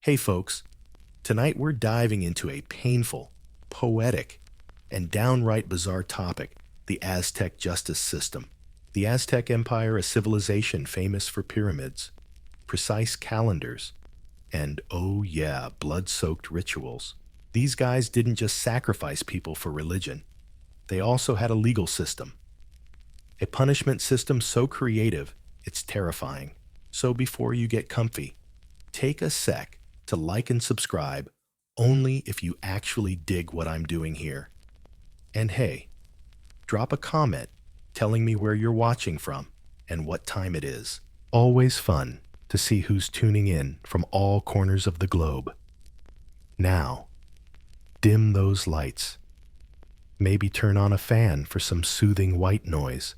Hey folks, tonight we're diving into a painful, poetic, and downright bizarre topic, the Aztec justice system. The Aztec Empire, a civilization famous for pyramids, precise calendars, and oh yeah, blood-soaked rituals. These guys didn't just sacrifice people for religion. They also had a legal system. A punishment system so creative, it's terrifying. So before you get comfy, take a sec to like and subscribe only if you actually dig what I'm doing here. And hey, drop a comment telling me where you're watching from and what time it is. Always fun to see who's tuning in from all corners of the globe. Now, dim those lights. Maybe turn on a fan for some soothing white noise.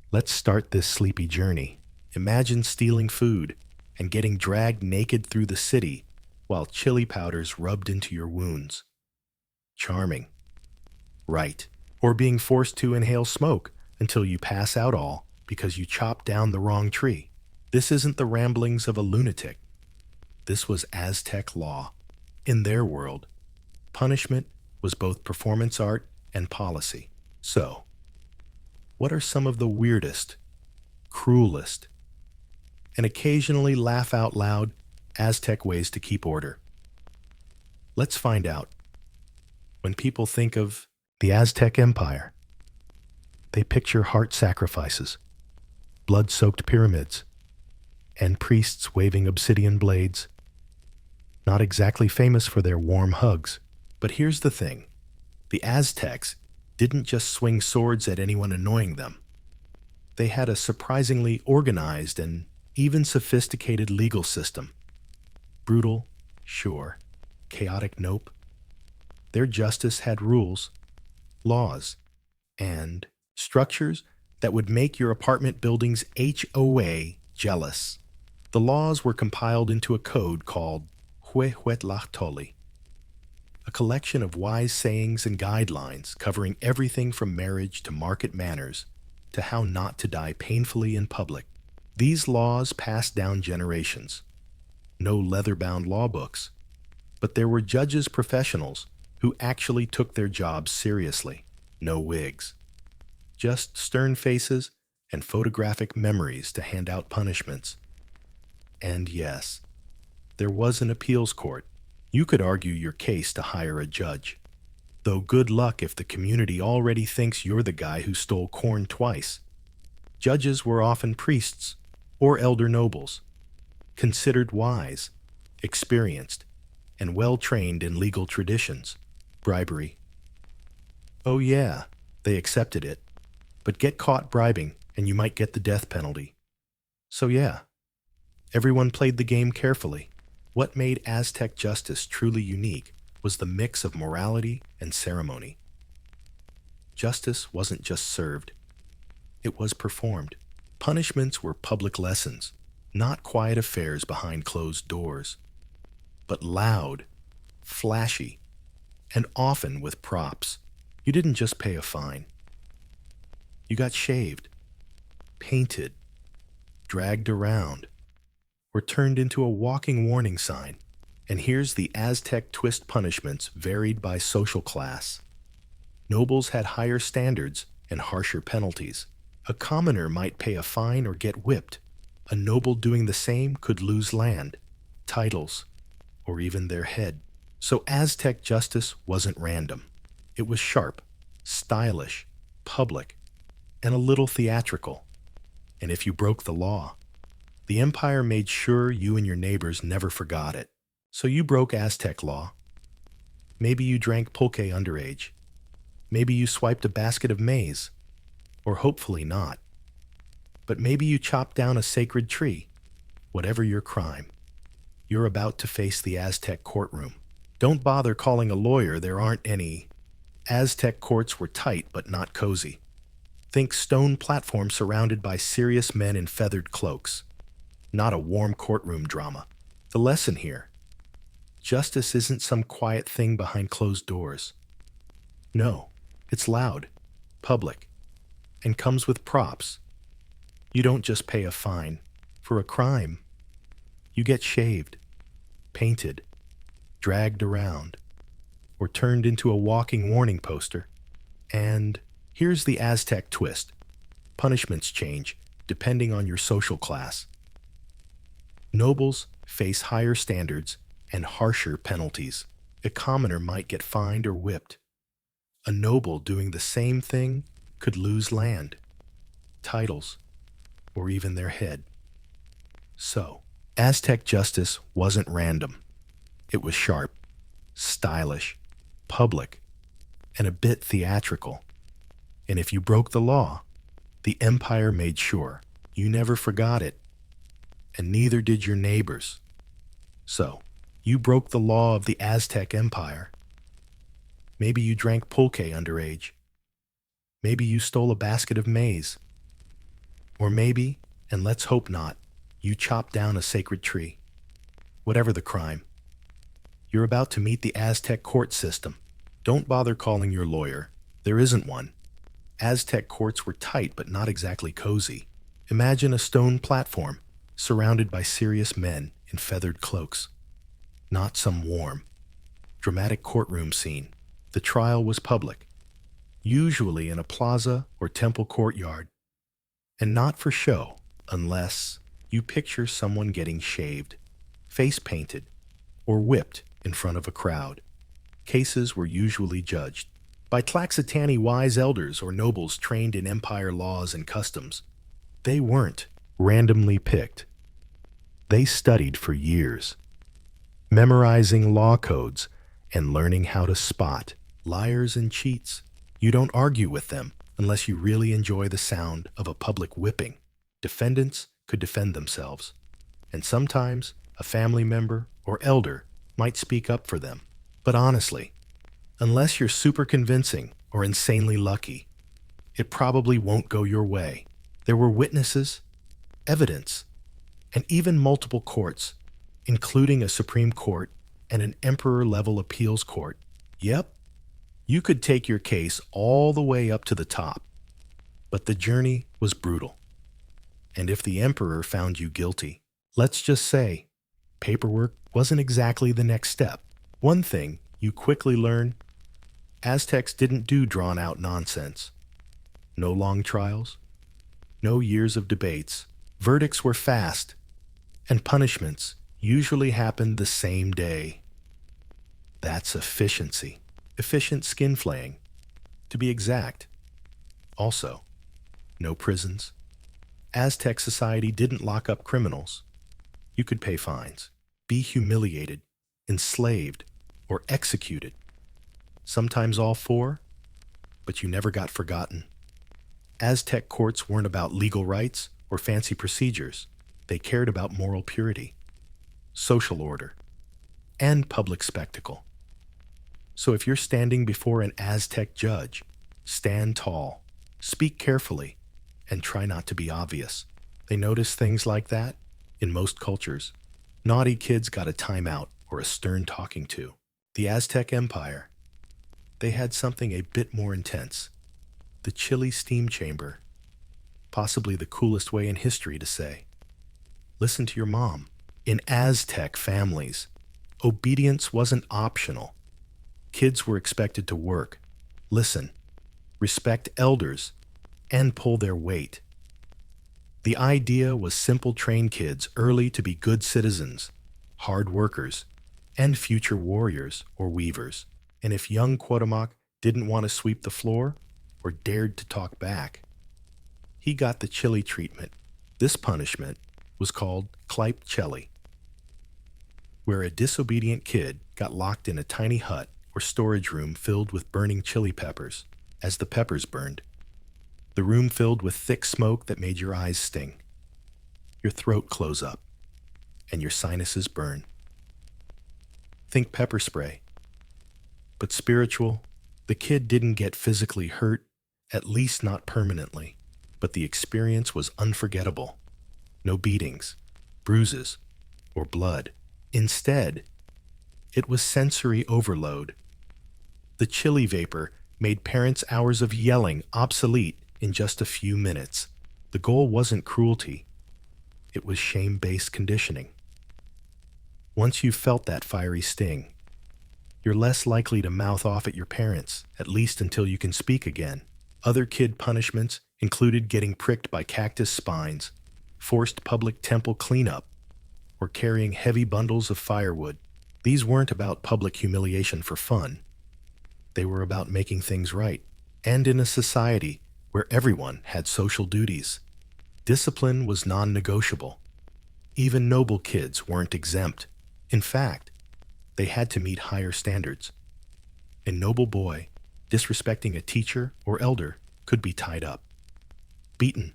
Let's start this sleepy journey. Imagine stealing food and getting dragged naked through the city while chili powder's rubbed into your wounds. Charming. Right. Or being forced to inhale smoke until you pass out all because you chopped down the wrong tree. This isn't the ramblings of a lunatic. This was Aztec law. In their world, punishment was both performance art and policy. So, what are some of the weirdest, cruelest, and occasionally laugh out loud Aztec ways to keep order? Let's find out. When people think of the Aztec Empire, they picture heart sacrifices, blood-soaked pyramids, and priests waving obsidian blades. Not exactly famous for their warm hugs. But here's the thing. The Aztecs didn't just swing swords at anyone annoying them. They had a surprisingly organized and even sophisticated legal system. Brutal, sure. Chaotic, nope. Their justice had rules, laws, and structures that would make your apartment building's HOA jealous. The laws were compiled into a code called Huehuetlachtoli, a collection of wise sayings and guidelines covering everything from marriage to market manners to how not to die painfully in public. These laws passed down generations. No leather-bound law books, but there were judges professionals who actually took their jobs seriously. No wigs. Just stern faces and photographic memories to hand out punishments. And yes, there was an appeals court. You could argue your case to hire a judge. Though good luck if the community already thinks you're the guy who stole corn twice. Judges were often priests or elder nobles, considered wise, experienced, and well-trained in legal traditions. Bribery. Oh yeah, they accepted it. But get caught bribing and you might get the death penalty. So yeah, everyone played the game carefully. What made Aztec justice truly unique was the mix of morality and ceremony. Justice wasn't just served, it was performed. Punishments were public lessons, not quiet affairs behind closed doors, but loud, flashy, and often with props. You didn't just pay a fine. You got shaved, painted, dragged around, or turned into a walking warning sign. And here's the Aztec twist: punishments varied by social class. Nobles had higher standards and harsher penalties. A commoner might pay a fine or get whipped. A noble doing the same could lose land, titles, or even their head. So Aztec justice wasn't random. It was sharp, stylish, public, and a little theatrical. And if you broke the law, the empire made sure you and your neighbors never forgot it. So you broke Aztec law. Maybe you drank pulque underage. Maybe you swiped a basket of maize. Or hopefully not. But maybe you chopped down a sacred tree. Whatever your crime, you're about to face the Aztec courtroom. Don't bother calling a lawyer, there aren't any. Aztec courts were tight but not cozy. Think stone platform surrounded by serious men in feathered cloaks. Not a warm courtroom drama. The lesson here: justice isn't some quiet thing behind closed doors. No, it's loud, public, and comes with props. You don't just pay a fine. For a crime, you get shaved, painted, dragged around, or turned into a walking warning poster. And here's the Aztec twist. Punishments change depending on your social class. Nobles face higher standards and harsher penalties. A commoner might get fined or whipped. A noble doing the same thing could lose land, titles, or even their head. So, Aztec justice wasn't random. It was sharp, stylish, public, and a bit theatrical. And if you broke the law, the empire made sure you never forgot it, and neither did your neighbors. So, you broke the law of the Aztec Empire. Maybe you drank pulque underage. Maybe you stole a basket of maize. Or maybe, and let's hope not, you chopped down a sacred tree. Whatever the crime, you're about to meet the Aztec court system. Don't bother calling your lawyer. There isn't one. Aztec courts were tight but not exactly cozy. Imagine a stone platform surrounded by serious men in feathered cloaks. Not some warm, dramatic courtroom scene. The trial was public, usually in a plaza or temple courtyard, and not for show unless you picture someone getting shaved, face painted, or whipped in front of a crowd. Cases were usually judged by Tlaxcatani wise elders or nobles trained in empire laws and customs. They weren't randomly picked. They studied for years, memorizing law codes and learning how to spot liars and cheats. You don't argue with them unless you really enjoy the sound of a public whipping. Defendants could defend themselves, and sometimes a family member or elder might speak up for them. But honestly, unless you're super convincing or insanely lucky, it probably won't go your way. There were witnesses, evidence, and even multiple courts, including a Supreme Court and an emperor-level appeals court. Yep, you could take your case all the way up to the top, but the journey was brutal. And if the emperor found you guilty, let's just say, paperwork wasn't exactly the next step. One thing you quickly learn, Aztecs didn't do drawn-out nonsense. No long trials, no years of debates. Verdicts were fast, and punishments usually happened the same day. That's efficiency. Efficient skin flaying, to be exact. Also, no prisons. Aztec society didn't lock up criminals. You could pay fines, be humiliated, enslaved, or executed. Sometimes all four, but you never got forgotten. Aztec courts weren't about legal rights or fancy procedures. They cared about moral purity, social order, and public spectacle. So if you're standing before an Aztec judge, stand tall, speak carefully, and try not to be obvious. They notice things like that in most cultures. Naughty kids got a timeout or a stern talking to. The Aztec Empire, they had something a bit more intense. The chilly steam chamber. Possibly the coolest way in history to say, listen to your mom. In Aztec families, obedience wasn't optional. Kids were expected to work, listen, respect elders, and pull their weight. The idea was simple: train kids early to be good citizens, hard workers, and future warriors or weavers. And if young Cuauhtémoc didn't want to sweep the floor or dared to talk back, he got the chili treatment. This punishment was called Clipe Cheli, where a disobedient kid got locked in a tiny hut or storage room filled with burning chili peppers. As the peppers burned, the room filled with thick smoke that made your eyes sting, your throat close up, and your sinuses burn. Think pepper spray. But spiritual, the kid didn't get physically hurt, at least not permanently, but the experience was unforgettable. No beatings, bruises, or blood. Instead, it was sensory overload. The chili vapor made parents' hours of yelling obsolete in just a few minutes. The goal wasn't cruelty. It was shame-based conditioning. Once you've felt that fiery sting, you're less likely to mouth off at your parents, at least until you can speak again. Other kid punishments included getting pricked by cactus spines, forced public temple cleanup, or carrying heavy bundles of firewood. These weren't about public humiliation for fun. They were about making things right. And in a society where everyone had social duties, discipline was non-negotiable. Even noble kids weren't exempt. In fact, they had to meet higher standards. A noble boy disrespecting a teacher or elder could be tied up, beaten,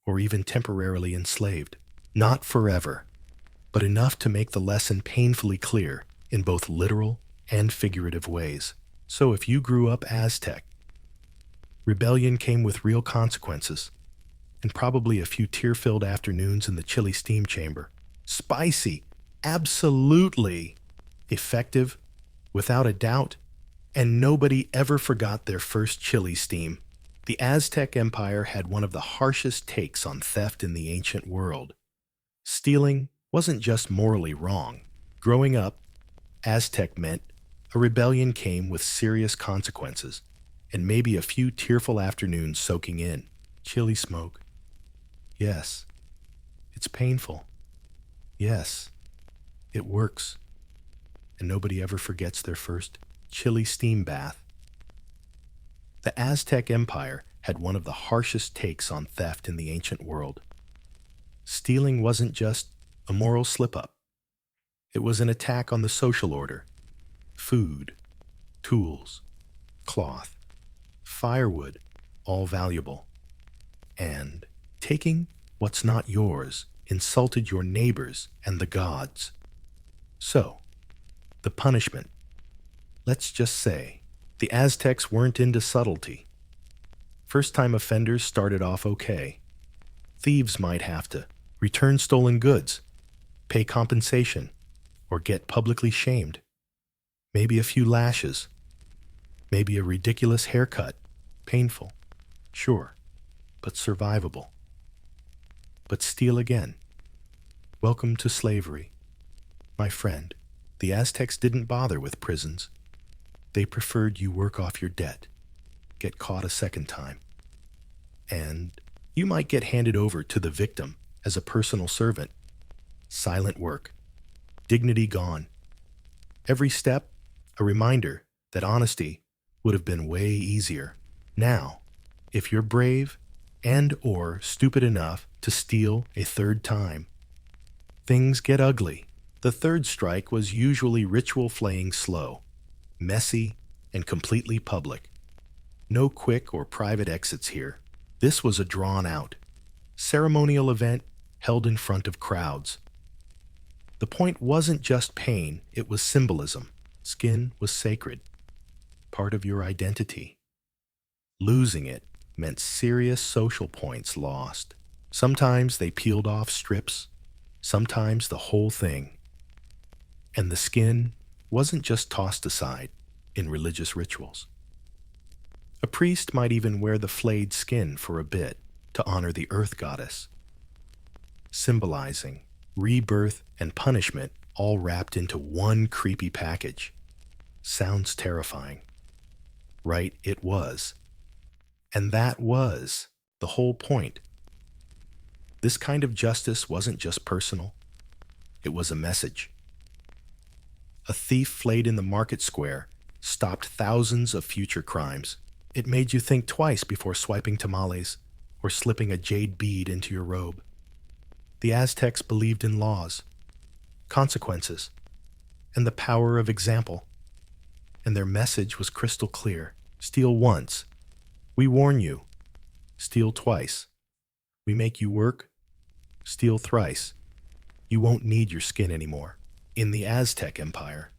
or even temporarily enslaved. Not forever, but enough to make the lesson painfully clear in both literal and figurative ways. So if you grew up Aztec, rebellion came with real consequences, and probably a few tear-filled afternoons in the chilly steam chamber. Spicy, absolutely effective, without a doubt, and nobody ever forgot their first chili steam. The Aztec Empire had one of the harshest takes on theft in the ancient world. Stealing wasn't just morally wrong. Growing up, Aztec meant a rebellion came with serious consequences, and maybe a few tearful afternoons soaking in chili smoke. Yes, it's painful. Yes, it works. And nobody ever forgets their first chilly steam bath. The Aztec Empire had one of the harshest takes on theft in the ancient world. Stealing wasn't just a moral slip-up. It was an attack on the social order. Food, tools, cloth, firewood, all valuable. And taking what's not yours insulted your neighbors and the gods. So, the punishment. Let's just say, the Aztecs weren't into subtlety. First-time offenders started off okay. Thieves might have to return stolen goods, pay compensation, or get publicly shamed. Maybe a few lashes. Maybe a ridiculous haircut. Painful, sure, but survivable. But steal again. Welcome to slavery. My friend, the Aztecs didn't bother with prisons. They preferred you work off your debt, get caught a second time, and you might get handed over to the victim as a personal servant. Silent work, dignity gone. Every step, a reminder that honesty would have been way easier. Now, if you're brave and or stupid enough to steal a third time, things get ugly. The third strike was usually ritual flaying slow, messy, and completely public. No quick or private exits here. This was a drawn-out, ceremonial event held in front of crowds. The point wasn't just pain, it was symbolism. Skin was sacred, part of your identity. Losing it meant serious social points lost. Sometimes they peeled off strips, sometimes the whole thing. And the skin wasn't just tossed aside in religious rituals. A priest might even wear the flayed skin for a bit to honor the earth goddess, symbolizing rebirth and punishment all wrapped into one creepy package. Sounds terrifying. Right, it was. And that was the whole point. This kind of justice wasn't just personal. It was a message. A thief flayed in the market square stopped thousands of future crimes. It made you think twice before swiping tamales or slipping a jade bead into your robe. The Aztecs believed in laws, consequences, and the power of example. And their message was crystal clear. Steal once. We warn you. Steal twice. We make you work. Steal thrice. You won't need your skin anymore. In the Aztec Empire,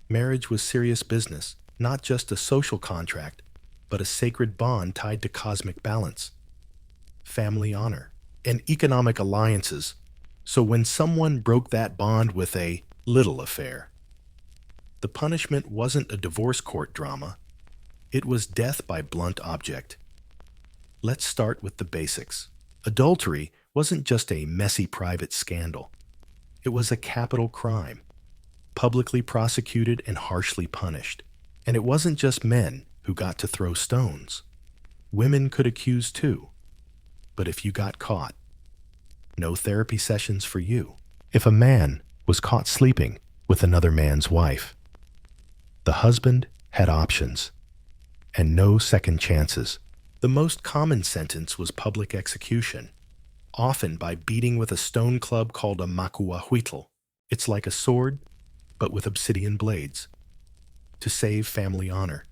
marriage was serious business, not just a social contract, but a sacred bond tied to cosmic balance, family honor, and economic alliances. So when someone broke that bond with a little affair, the punishment wasn't a divorce court drama. It was death by blunt object. Let's start with the basics. Adultery wasn't just a messy private scandal. It was a capital crime, publicly prosecuted and harshly punished. And it wasn't just men who got to throw stones. Women could accuse too. But if you got caught, no therapy sessions for you. If a man was caught sleeping with another man's wife, the husband had options and no second chances. The most common sentence was public execution, often by beating with a stone club called a makuahuitl. It's like a sword, but with obsidian blades, to save family honor.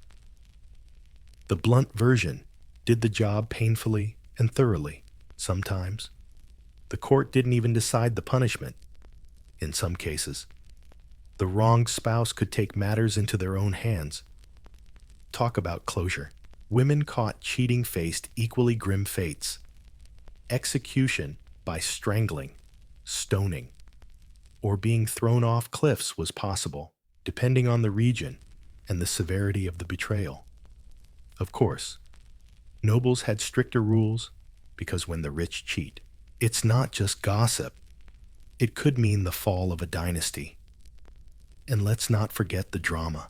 The blunt version did the job painfully and thoroughly. Sometimes the court didn't even decide the punishment. In some cases, the wronged spouse could take matters into their own hands. Talk about closure. Women caught cheating faced equally grim fates. Execution by strangling, stoning, or being thrown off cliffs was possible, depending on the region and the severity of the betrayal. Of course, nobles had stricter rules because when the rich cheat, it's not just gossip. It could mean the fall of a dynasty. And let's not forget the drama.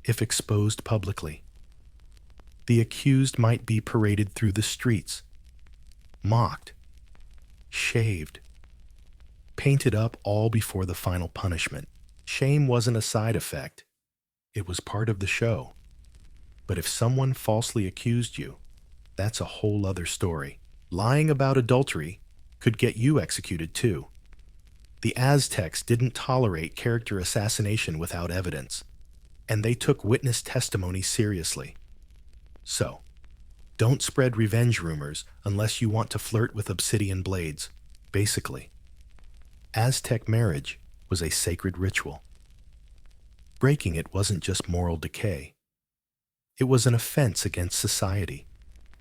If exposed publicly, the accused might be paraded through the streets, mocked, shaved, painted up, all before the final punishment. Shame wasn't a side effect. It was part of the show. But if someone falsely accused you, that's a whole other story. Lying about adultery could get you executed too. The Aztecs didn't tolerate character assassination without evidence, and they took witness testimony seriously. So, don't spread revenge rumors unless you want to flirt with obsidian blades. Basically, Aztec marriage was a sacred ritual. Breaking it wasn't just moral decay. It was an offense against society,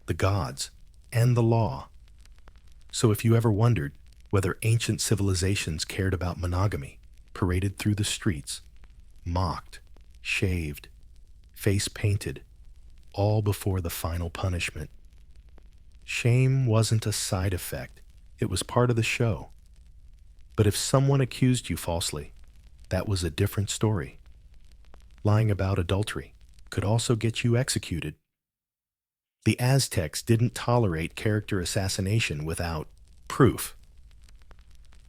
the gods, and the law. So if you ever wondered whether ancient civilizations cared about monogamy, paraded through the streets, mocked, shaved, face painted, all before the final punishment. Shame wasn't a side effect. It was part of the show. But if someone accused you falsely, that was a different story. Lying about adultery could also get you executed. The Aztecs didn't tolerate character assassination without proof,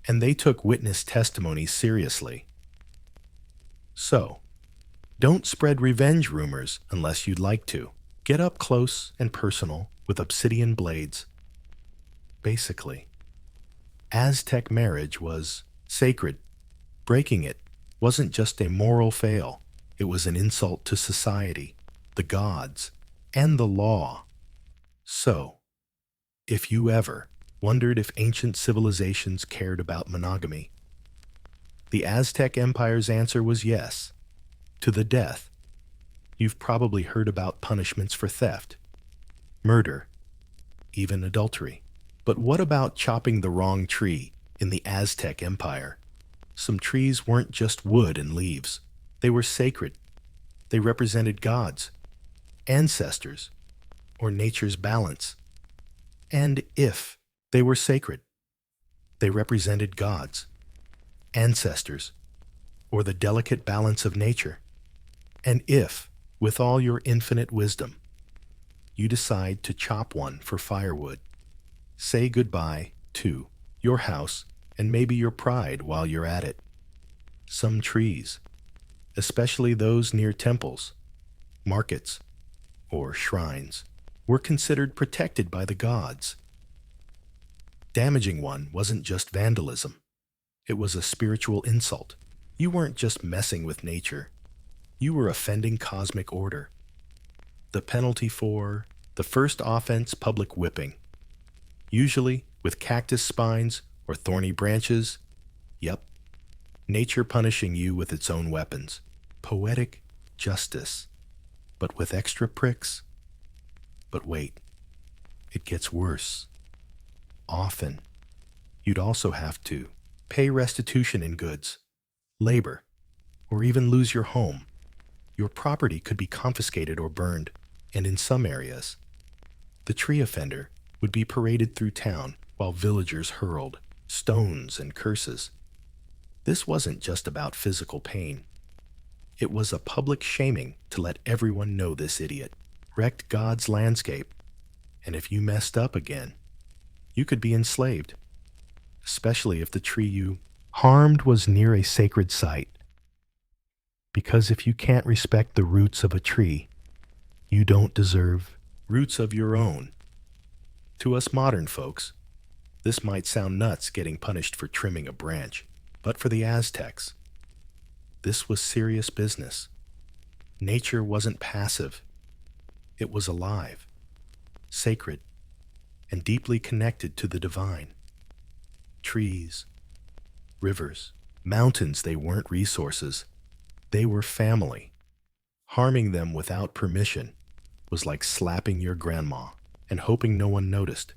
and they took witness testimony seriously. So, don't spread revenge rumors unless you'd like to. Get up close and personal with obsidian blades. Basically, Aztec marriage was sacred. Breaking it wasn't just a moral fail. It was an insult to society, the gods, and the law. So, if you ever wondered if ancient civilizations cared about monogamy, the Aztec Empire's answer was yes, to the death. You've probably heard about punishments for theft, murder, even adultery. But what about chopping the wrong tree in the Aztec Empire? Some trees weren't just wood and leaves. They were sacred. They represented gods, ancestors, or nature's balance. And if they were sacred, they represented gods, ancestors, or the delicate balance of nature. And if, with all your infinite wisdom, you decide to chop one for firewood, say goodbye to your house and maybe your pride while you're at it. Some trees, especially those near temples, markets, or shrines, were considered protected by the gods. Damaging one wasn't just vandalism. It was a spiritual insult. You weren't just messing with nature. You were offending cosmic order. The penalty for the first offense, public whipping, usually with cactus spines or thorny branches. Yep, nature punishing you with its own weapons. Poetic justice, but with extra pricks. But wait, it gets worse. Often, you'd also have to pay restitution in goods, labor, or even lose your home. Your property could be confiscated or burned, and in some areas, the tree offender would be paraded through town while villagers hurled stones and curses. This wasn't just about physical pain. It was a public shaming to let everyone know this idiot wrecked God's landscape, and if you messed up again, you could be enslaved, especially if the tree you harmed was near a sacred site. Because if you can't respect the roots of a tree, you don't deserve roots of your own. To us modern folks, this might sound nuts getting punished for trimming a branch, but for the Aztecs, this was serious business. Nature wasn't passive. It was alive, sacred, and deeply connected to the divine. Trees, rivers, mountains, they weren't resources. They were family. Harming them without permission was like slapping your grandma and hoping no one noticed.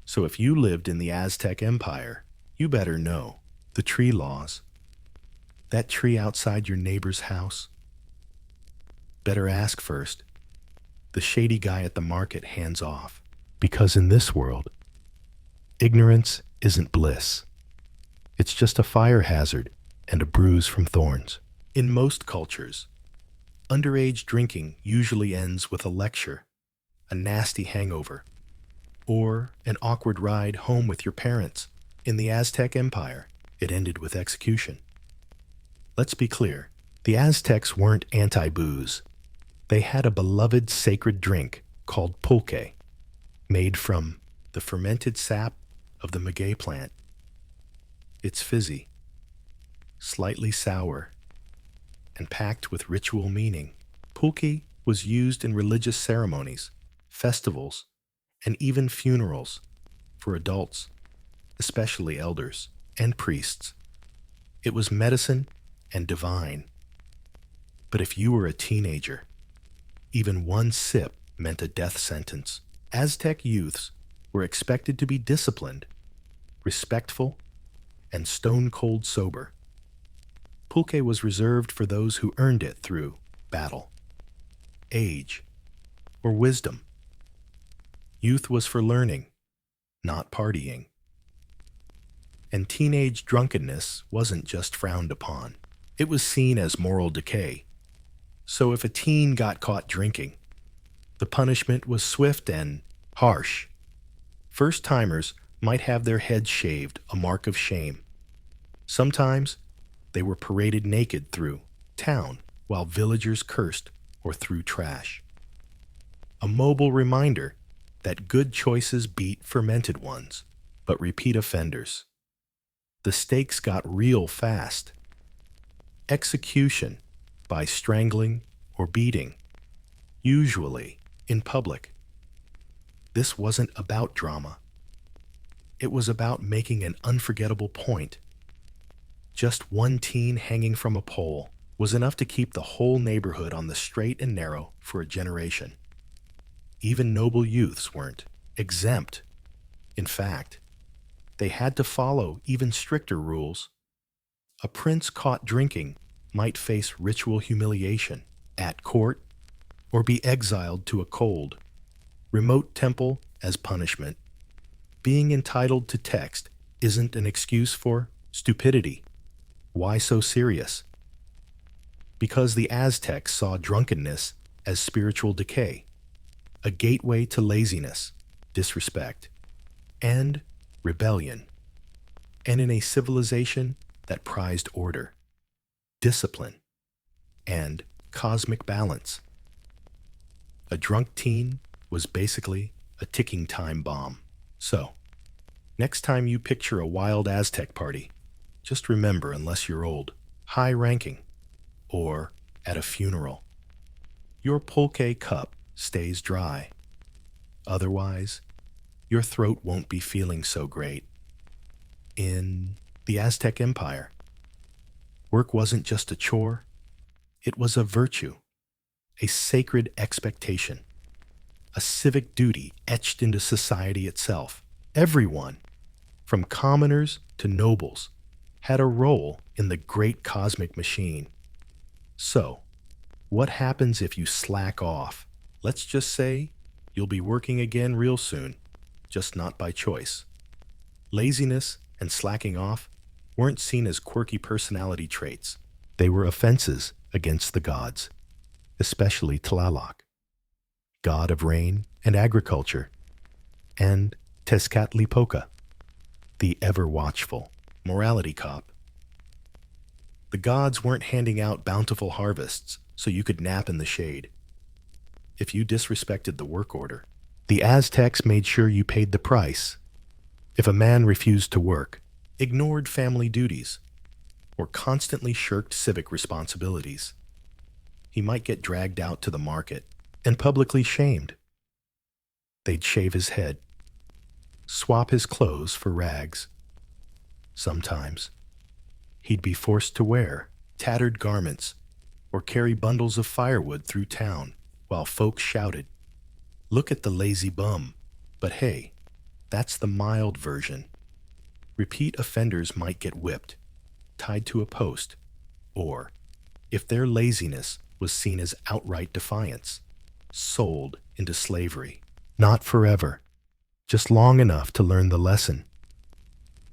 So if you lived in the Aztec Empire, you better know the tree laws. That tree outside your neighbor's house? Better ask first. The shady guy at the market hands off. Because in this world, ignorance isn't bliss. It's just a fire hazard and a bruise from thorns. In most cultures, underage drinking usually ends with a lecture, a nasty hangover, or an awkward ride home with your parents. In the Aztec Empire, it ended with execution. Let's be clear, the Aztecs weren't anti-booze. They had a beloved sacred drink called pulque, made from the fermented sap of the maguey plant. It's fizzy, slightly sour, and packed with ritual meaning. Pulque was used in religious ceremonies, festivals, and even funerals for adults, especially elders and priests. It was medicine and divine. But if you were a teenager, even one sip meant a death sentence. Aztec youths were expected to be disciplined, respectful, and stone-cold sober. Pulque was reserved for those who earned it through battle, age, or wisdom. Youth was for learning, not partying. And teenage drunkenness wasn't just frowned upon. It was seen as moral decay. So if a teen got caught drinking, the punishment was swift and harsh. First-timers might have their heads shaved, a mark of shame. Sometimes they were paraded naked through town while villagers cursed or threw trash. A mobile reminder that good choices beat fermented ones, but repeat offenders. The stakes got real fast. Execution by strangling or beating, usually in public. This wasn't about drama. It was about making an unforgettable point. Just one teen hanging from a pole was enough to keep the whole neighborhood on the straight and narrow for a generation. Even noble youths weren't exempt. In fact, they had to follow even stricter rules. A prince caught drinking might face ritual humiliation at court or be exiled to a cold, remote temple as punishment. Being entitled to text isn't an excuse for stupidity. Why so serious? Because the Aztecs saw drunkenness as spiritual decay, a gateway to laziness, disrespect, and rebellion. And in a civilization that prized order, discipline, and cosmic balance, a drunk teen was basically a ticking time bomb. So, next time you picture a wild Aztec party, just remember, unless you're old, high-ranking, or at a funeral, your pulque cup stays dry. Otherwise, your throat won't be feeling so great. In the Aztec Empire, work wasn't just a chore, it was a virtue, a sacred expectation, a civic duty etched into society itself. Everyone, from commoners to nobles, had a role in the great cosmic machine. So, what happens if you slack off? Let's just say you'll be working again real soon, just not by choice. Laziness and slacking off weren't seen as quirky personality traits. They were offenses against the gods, especially Tlaloc, god of rain and agriculture, and Tezcatlipoca, the ever-watchful morality cop. The gods weren't handing out bountiful harvests so you could nap in the shade. If you disrespected the work order, the Aztecs made sure you paid the price. If a man refused to work, ignored family duties, or constantly shirked civic responsibilities, he might get dragged out to the market and publicly shamed. They'd shave his head, swap his clothes for rags. Sometimes, he'd be forced to wear tattered garments or carry bundles of firewood through town while folks shouted, "Look at the lazy bum." But hey, that's the mild version. Repeat offenders might get whipped, tied to a post, or, if their laziness was seen as outright defiance, sold into slavery. Not forever, just long enough to learn the lesson.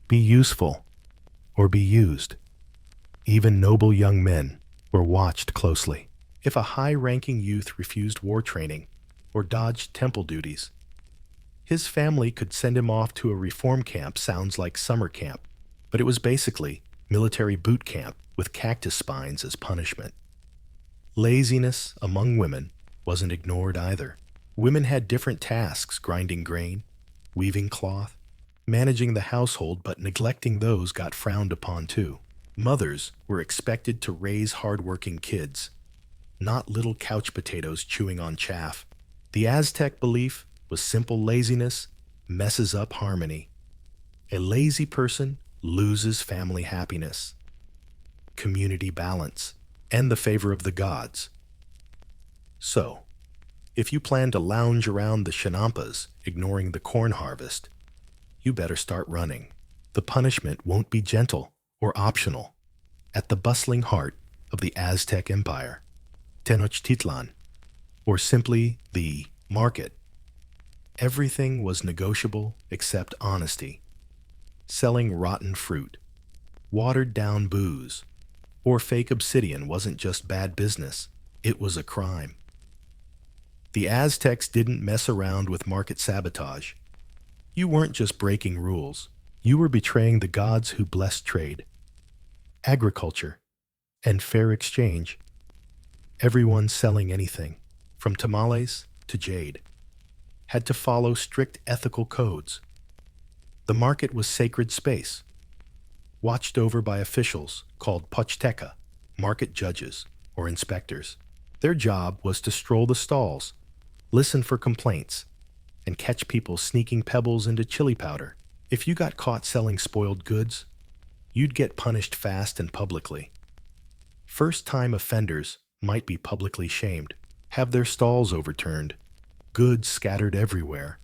Be useful or be used. Even noble young men were watched closely. If a high-ranking youth refused war training or dodged temple duties, his family could send him off to a reform camp. Sounds like summer camp, but it was basically military boot camp with cactus spines as punishment. Laziness among women wasn't ignored either. Women had different tasks: grinding grain, weaving cloth, managing the household, but neglecting those got frowned upon too. Mothers were expected to raise hard-working kids, not little couch potatoes chewing on chaff. The Aztec belief was simple: laziness messes up harmony. A lazy person loses family happiness, community balance, and the favor of the gods. So, if you plan to lounge around the Chinampas, ignoring the corn harvest, you better start running. The punishment won't be gentle or optional. At the bustling heart of the Aztec Empire, Tenochtitlan, or simply the market, everything was negotiable except honesty. Selling rotten fruit, watered-down booze, or fake obsidian wasn't just bad business, it was a crime. The Aztecs didn't mess around with market sabotage. You weren't just breaking rules, you were betraying the gods who blessed trade, agriculture, and fair exchange. Everyone selling anything, from tamales to jade, had to follow strict ethical codes. The market was sacred space, watched over by officials called Pochteca, market judges or inspectors. Their job was to stroll the stalls, listen for complaints, and catch people sneaking pebbles into chili powder. If you got caught selling spoiled goods, you'd get punished fast and publicly. First-time offenders might be publicly shamed, have their stalls overturned, goods scattered everywhere,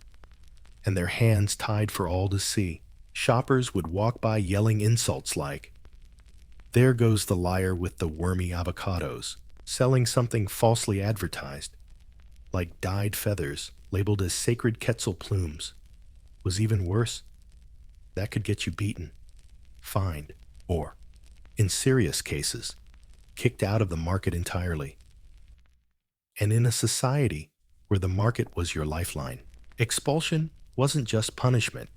and their hands tied for all to see. Shoppers would walk by yelling insults like, "There goes the liar with the wormy avocados," selling something falsely advertised, like dyed feathers labeled as sacred Quetzal plumes, was even worse. That could get you beaten, fined, or, in serious cases, kicked out of the market entirely. And in a society where the market was your lifeline, expulsion wasn't just punishment,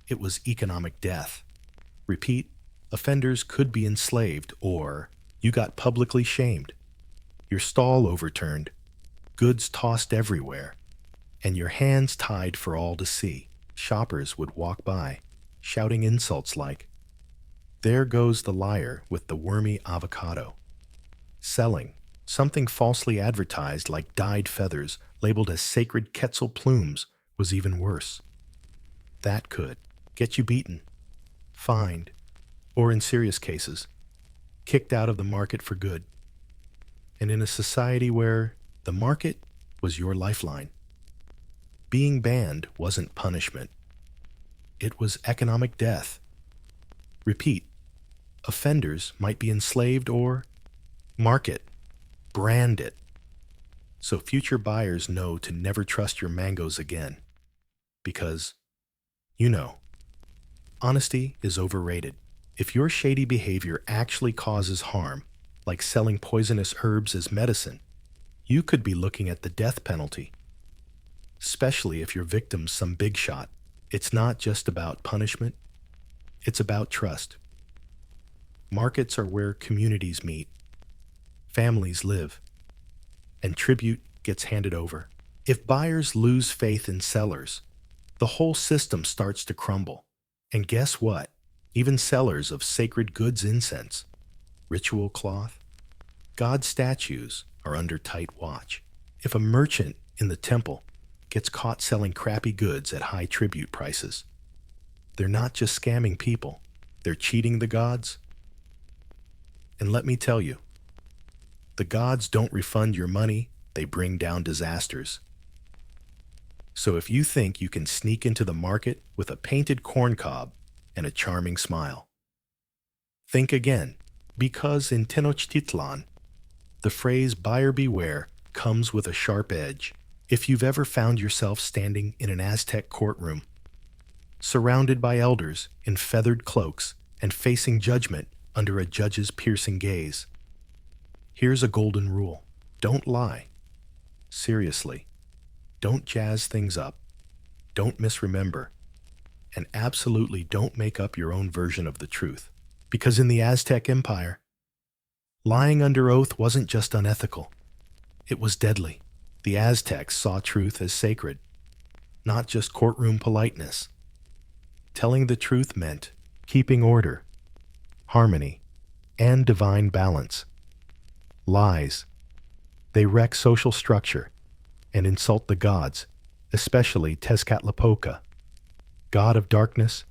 it was economic death. Repeat, offenders could be enslaved, or you got publicly shamed, your stall overturned, goods tossed everywhere, and your hands tied for all to see. Shoppers would walk by, shouting insults like, "There goes the liar with the wormy avocado." Selling something falsely advertised like dyed feathers labeled as sacred Quetzal plumes was even worse. That could get you beaten, fined, or in serious cases, kicked out of the market for good. And in a society where the market was your lifeline, being banned wasn't punishment. It was economic death. Repeat, offenders might be enslaved or market, brand it, so future buyers know to never trust your mangoes again. Because, honesty is overrated. If your shady behavior actually causes harm, like selling poisonous herbs as medicine, you could be looking at the death penalty, especially if your victim's some big shot. It's not just about punishment, it's about trust. Markets are where communities meet, families live, and tribute gets handed over. If buyers lose faith in sellers, the whole system starts to crumble. And guess what? Even sellers of sacred goods, incense, ritual cloth, God statues are under tight watch. If a merchant in the temple gets caught selling crappy goods at high tribute prices, they're not just scamming people, they're cheating the gods. And let me tell you, the gods don't refund your money, they bring down disasters. So if you think you can sneak into the market with a painted corn cob and a charming smile, think again, because in Tenochtitlan, the phrase buyer beware comes with a sharp edge. If you've ever found yourself standing in an Aztec courtroom, surrounded by elders in feathered cloaks and facing judgment under a judge's piercing gaze, here's a golden rule. Don't lie. Seriously. Don't jazz things up. Don't misremember. And absolutely don't make up your own version of the truth. Because in the Aztec Empire, lying under oath wasn't just unethical. It was deadly. The Aztecs saw truth as sacred, not just courtroom politeness. Telling the truth meant keeping order, harmony, and divine balance. Lies. They wreck social structure and insult the gods, especially Tezcatlipoca, god of darkness,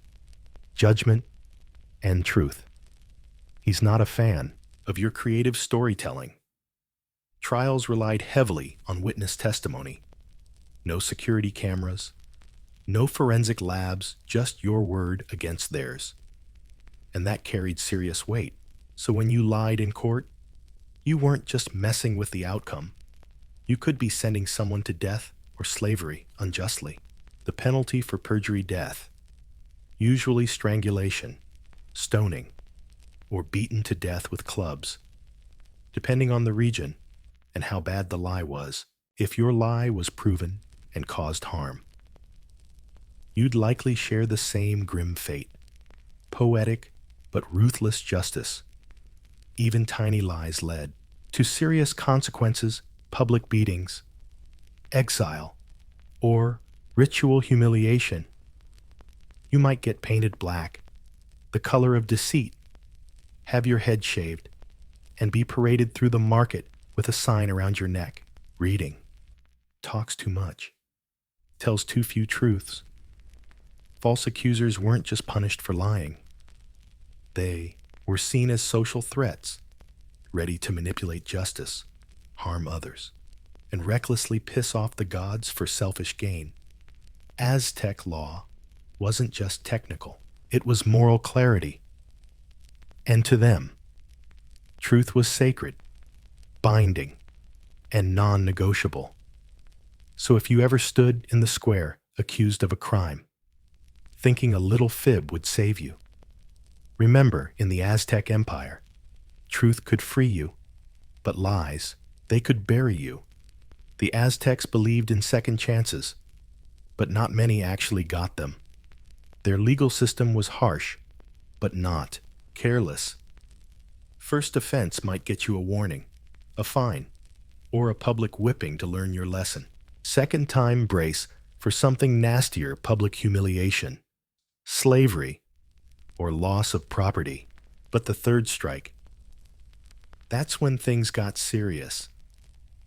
judgment, and truth. He's not a fan of your creative storytelling. Trials relied heavily on witness testimony. No security cameras, no forensic labs, just your word against theirs. And that carried serious weight. So when you lied in court, you weren't just messing with the outcome. You could be sending someone to death or slavery unjustly. The penalty for perjury: death, usually strangulation, stoning, or beaten to death with clubs, depending on the region and how bad the lie was. If your lie was proven and caused harm, you'd likely share the same grim fate. Poetic but ruthless justice. Even tiny lies led to serious consequences: public beatings, exile, or ritual humiliation. You might get painted black, the color of deceit, have your head shaved, and be paraded through the market with a sign around your neck reading, "Talks too much, tells too few truths." False accusers weren't just punished for lying. They were seen as social threats, ready to manipulate justice, harm others, and recklessly piss off the gods for selfish gain. Aztec law wasn't just technical, it was moral clarity. And to them, truth was sacred, binding, and non-negotiable. So if you ever stood in the square accused of a crime, thinking a little fib would save you, remember, in the Aztec Empire, truth could free you, but lies, they could bury you. The Aztecs believed in second chances, but not many actually got them. Their legal system was harsh, but not careless. First offense might get you a warning, a fine, or a public whipping to learn your lesson. Second time, brace for something nastier: public humiliation, slavery, or loss of property. But the third strike, that's when things got serious.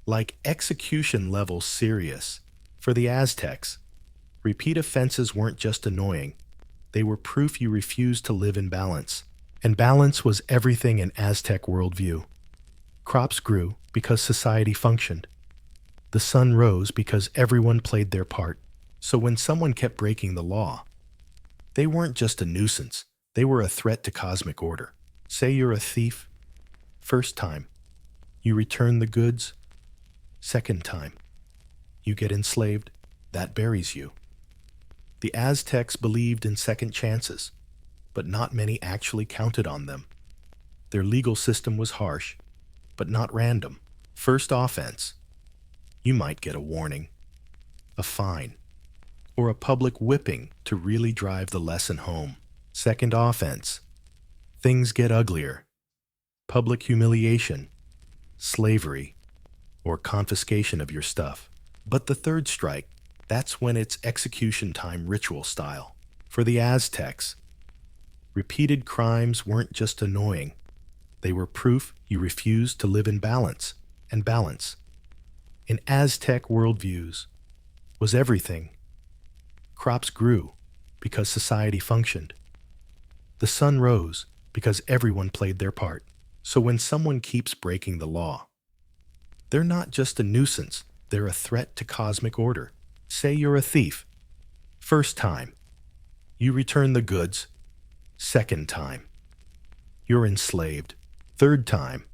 Like execution level serious. For the Aztecs, repeat offenses weren't just annoying, they were proof you refused to live in balance. And balance was everything in Aztec worldview. Crops grew because society functioned. The sun rose because everyone played their part. So when someone kept breaking the law, they weren't just a nuisance, they were a threat to cosmic order. Say you're a thief. First time, you return the goods. Second time, you get enslaved. That buries you. The Aztecs believed in second chances. but not many actually counted on them. Their legal system was harsh, but not random. First offense, you might get a warning, a fine, or a public whipping to really drive the lesson home. Second offense, things get uglier. Public humiliation, slavery, or confiscation of your stuff. But the third strike, that's when it's execution time ritual style. For the Aztecs, repeated crimes weren't just annoying. They were proof you refused to live in balance, and balance, in Aztec worldviews, was everything. Crops grew because society functioned. The sun rose because everyone played their part. So when someone keeps breaking the law, they're not just a nuisance, they're a threat to cosmic order. Say you're a thief. First time, you return the goods. Second time, you're enslaved. Third time,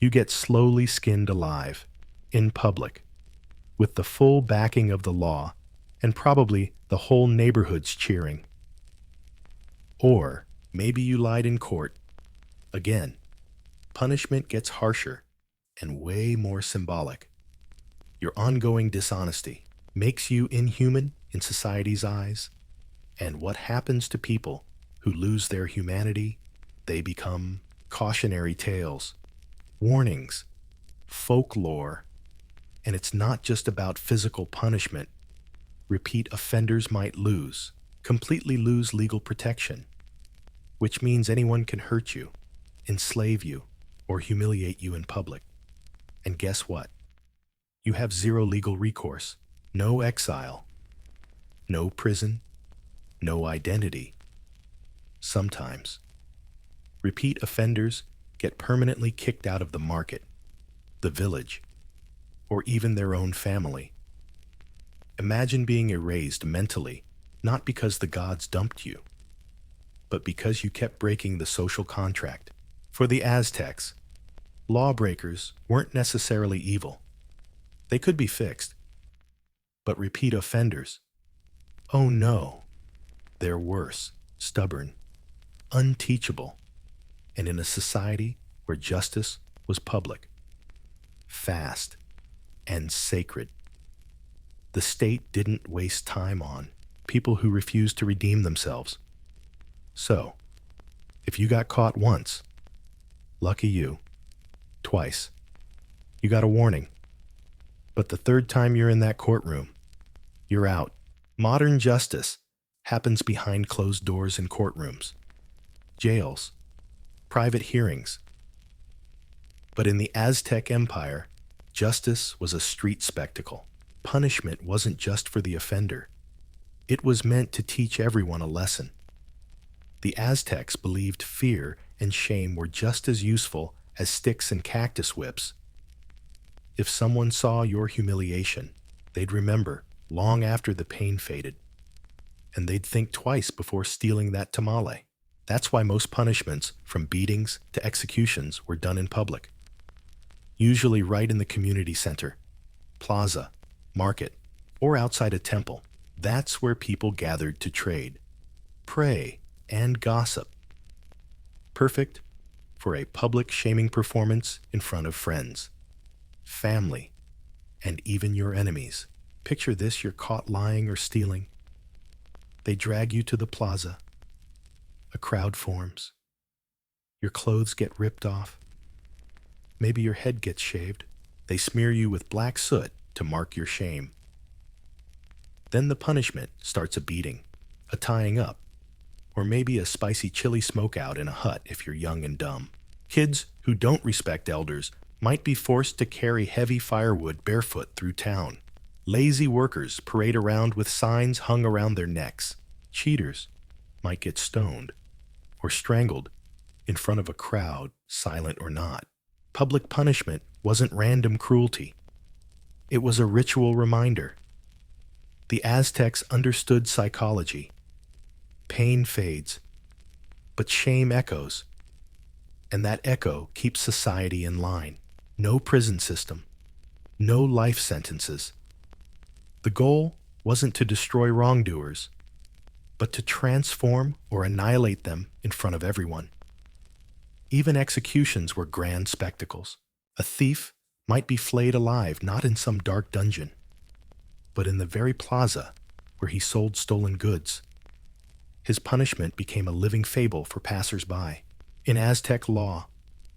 you get slowly skinned alive, in public, with the full backing of the law, and probably the whole neighborhood's cheering. Or maybe you lied in court. Again, punishment gets harsher and way more symbolic. Your ongoing dishonesty makes you inhuman in society's eyes. And what happens to people who lose their humanity? They become cautionary tales, warnings, folklore. And it's not just about physical punishment. Repeat offenders might completely lose legal protection, which means anyone can hurt you, enslave you, or humiliate you in public. And guess what? You have zero legal recourse, no exile, no prison, no identity. Sometimes, repeat offenders get permanently kicked out of the market, the village, or even their own family. Imagine being erased mentally, not because the gods dumped you, but because you kept breaking the social contract. For the Aztecs, lawbreakers weren't necessarily evil. They could be fixed. But repeat offenders, oh no, they're worse, stubborn, unteachable, and in a society where justice was public, fast, and sacred. The state didn't waste time on people who refused to redeem themselves. So, if you got caught once, lucky you. Twice, you got a warning. But the third time you're in that courtroom, you're out. Modern justice happens behind closed doors in courtrooms, jails, private hearings. But in the Aztec Empire, justice was a street spectacle. Punishment wasn't just for the offender. It was meant to teach everyone a lesson. The Aztecs believed fear and shame were just as useful as sticks and cactus whips. If someone saw your humiliation, they'd remember long after the pain faded, and they'd think twice before stealing that tamale. That's why most punishments, from beatings to executions, were done in public, usually right in the community center, plaza, market, or outside a temple. That's where people gathered to trade, pray, and gossip. Perfect for a public shaming performance in front of friends, family, and even your enemies. Picture this: you're caught lying or stealing. They drag you to the plaza. A crowd forms. Your clothes get ripped off. Maybe your head gets shaved. They smear you with black soot to mark your shame. Then the punishment starts: a beating, a tying up, or maybe a spicy chili smokeout in a hut if you're young and dumb. Kids who don't respect elders might be forced to carry heavy firewood barefoot through town. Lazy workers parade around with signs hung around their necks. Cheaters might get stoned or strangled in front of a crowd, silent or not. Public punishment wasn't random cruelty. It was a ritual reminder. The Aztecs understood psychology. Pain fades, but shame echoes. And that echo keeps society in line. No prison system, no life sentences. The goal wasn't to destroy wrongdoers. but to transform or annihilate them in front of everyone. Even executions were grand spectacles. A thief might be flayed alive not in some dark dungeon, but in the very plaza where he sold stolen goods. His punishment became a living fable for passers-by. In Aztec law,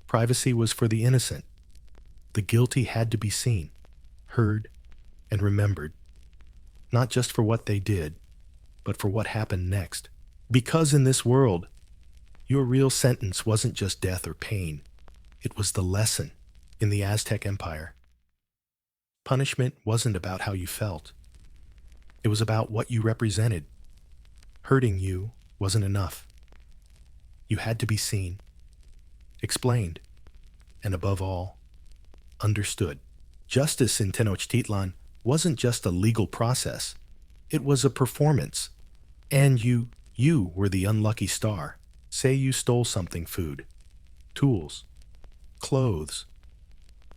privacy was for the innocent. The guilty had to be seen, heard, and remembered, not just for what they did, but for what happened next. Because in this world, your real sentence wasn't just death or pain. It was the lesson. In the Aztec Empire, punishment wasn't about how you felt. It was about what you represented. Hurting you wasn't enough. You had to be seen, explained, and above all, understood. Justice in Tenochtitlan wasn't just a legal process. It was a performance. And you were the unlucky star. Say you stole something: food, tools, clothes.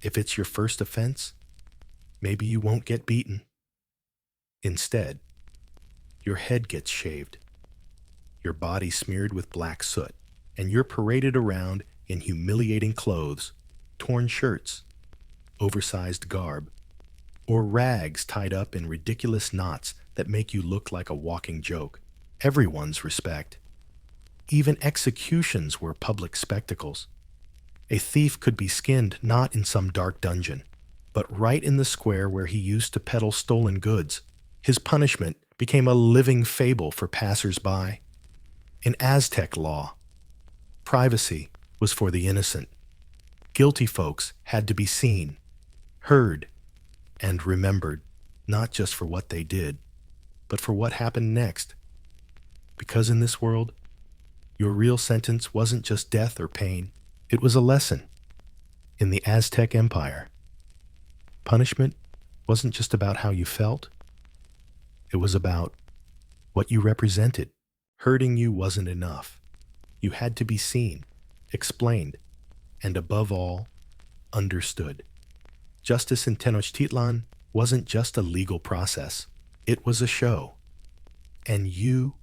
If it's your first offense, maybe you won't get beaten. Instead, your head gets shaved, your body smeared with black soot, and you're paraded around in humiliating clothes, torn shirts, oversized garb, or rags tied up in ridiculous knots that make you look like a walking joke. Everyone's respect. Even executions were public spectacles. A thief could be skinned not in some dark dungeon, but right in the square where he used to peddle stolen goods. His punishment became a living fable for passers-by. In Aztec law, privacy was for the innocent. Guilty folks had to be seen, heard, and remembered, not just for what they did, but for what happened next. Because in this world, your real sentence wasn't just death or pain. It was a lesson. In the Aztec Empire, punishment wasn't just about how you felt. It was about what you represented. Hurting you wasn't enough. You had to be seen, explained, and above all, understood. Justice in Tenochtitlan wasn't just a legal process. It was a show. And you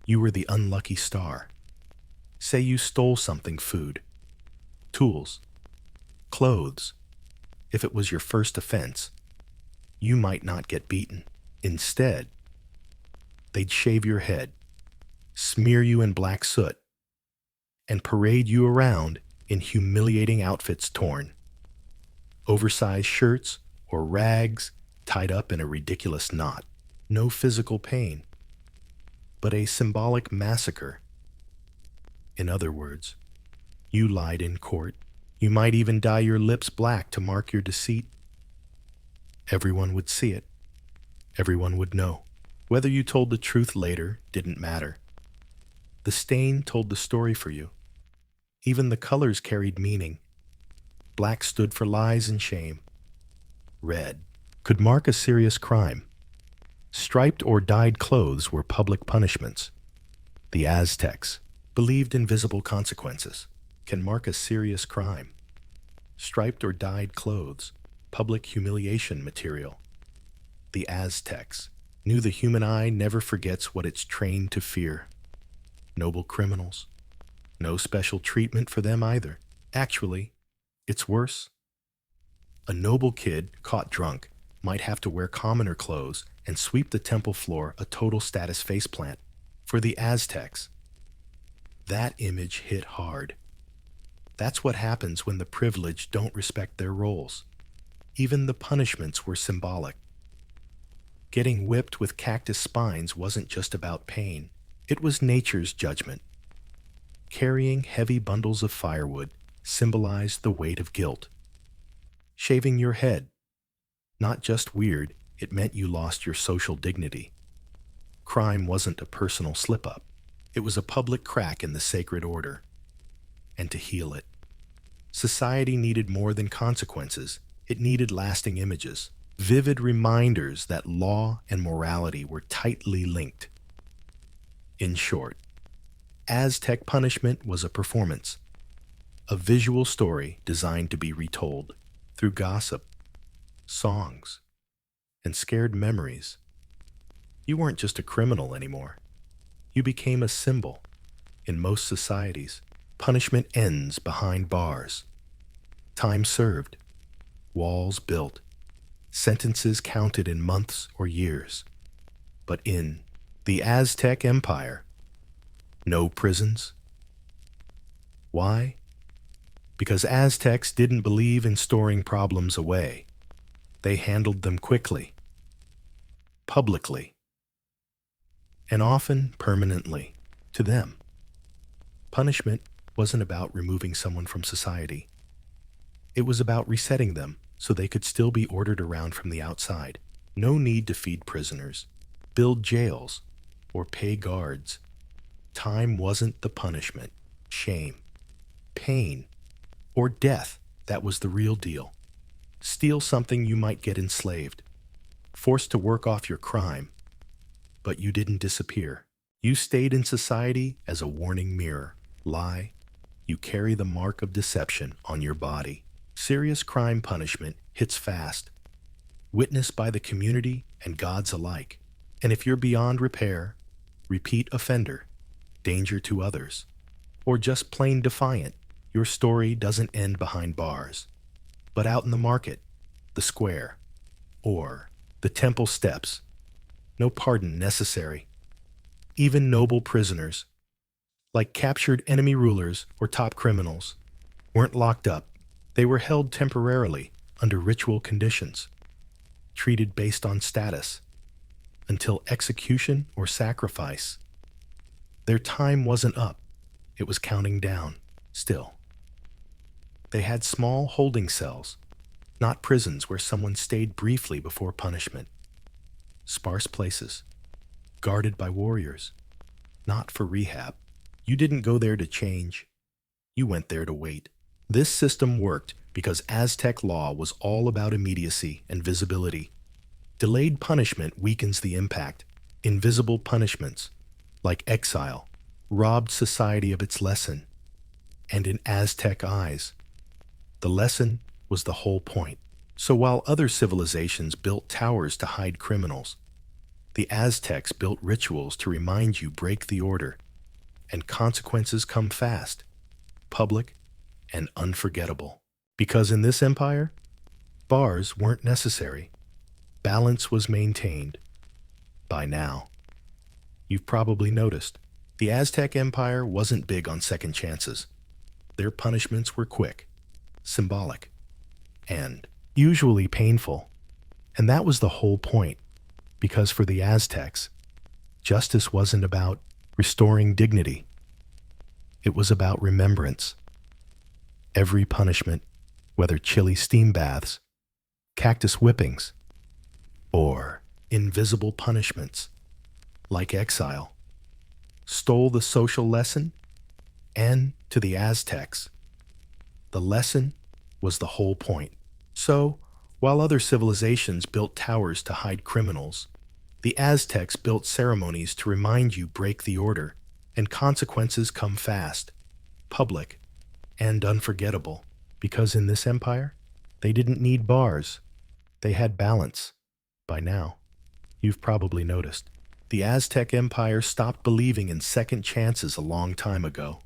were the unlucky star. Say you stole something: food, tools, clothes. If it was your first offense, you might not get beaten. Instead, they'd shave your head, smear you in black soot, and parade you around in humiliating outfits torn, oversized shirts or rags tied up in a ridiculous knot. No physical pain, but a symbolic massacre. In other words, you lied in court. You might even dye your lips black to mark your deceit. Everyone would see it. Everyone would know. Whether you told the truth later didn't matter. The stain told the story for you. Even the colors carried meaning. Black stood for lies and shame. Red could mark a serious crime. Striped or dyed clothes were public punishments. The Aztecs believed in visible consequences can mark a serious crime. Striped or dyed clothes, public humiliation material. The Aztecs knew the human eye never forgets what it's trained to fear. Noble criminals. No special treatment for them either. Actually, it's worse. A noble kid caught drunk might have to wear commoner clothes and sweep the temple floor a total status faceplant. For the Aztecs, that image hit hard. That's what happens when the privileged don't respect their roles. Even the punishments were symbolic. Getting whipped with cactus spines wasn't just about pain. It was nature's judgment. Carrying heavy bundles of firewood symbolized the weight of guilt. Shaving your head, not just weird, it meant you lost your social dignity. Crime wasn't a personal slip-up. It was a public crack in the sacred order. And to heal it, society needed more than consequences. It needed lasting images, vivid reminders that law and morality were tightly linked. In short, Aztec punishment was a performance, a visual story designed to be retold through gossip, songs, and scared memories. You weren't just a criminal anymore. You became a symbol. In most societies, punishment ends behind bars. Time served, walls built, sentences counted in months or years. But in the Aztec Empire, no prisons. Why? Because Aztecs didn't believe in storing problems away. They handled them quickly, publicly, and often permanently. To them, punishment wasn't about removing someone from society. It was about resetting them so they could still be ordered around from the outside. No need to feed prisoners, build jails, or pay guards. Time wasn't the punishment. Shame, pain, or death, that was the real deal. Steal something, you might get enslaved, forced to work off your crime. But you didn't disappear. You stayed in society as a warning mirror. Lie, you carry the mark of deception on your body. Serious crime punishment hits fast, witnessed by the community and gods alike. And if you're beyond repair, repeat offender, danger to others, or just plain defiant, your story doesn't end behind bars, but out in the market, the square, or the temple steps. No pardon necessary. Even noble prisoners, like captured enemy rulers or top criminals, weren't locked up. They were held temporarily under ritual conditions, treated based on status, until execution or sacrifice. Their time wasn't up. It was counting down, still. They had small holding cells, not prisons where someone stayed briefly before punishment. Sparse places, guarded by warriors, not for rehab. You didn't go there to change. You went there to wait. This system worked because Aztec law was all about immediacy and visibility. Delayed punishment weakens the impact. Invisible punishments, like exile, robbed society of its lesson. And in Aztec eyes, the lesson was the whole point. So while other civilizations built towers to hide criminals, the Aztecs built rituals to remind you break the order, and consequences come fast, public, and unforgettable. Because in this empire, bars weren't necessary. Balance was maintained. By now, you've probably noticed, the Aztec Empire wasn't big on second chances. Their punishments were quick, symbolic, and usually painful. And that was the whole point, because for the Aztecs, justice wasn't about restoring dignity. It was about remembrance. Every punishment, whether chilly steam baths, cactus whippings, or invisible punishments, like exile, stole the social lesson, and to the Aztecs, the lesson was the whole point. So, while other civilizations built towers to hide criminals, the Aztecs built ceremonies to remind you break the order, and consequences come fast, public, and unforgettable. Because in this empire, they didn't need bars. They had balance. By now, you've probably noticed, the Aztec Empire stopped believing in second chances a long time ago.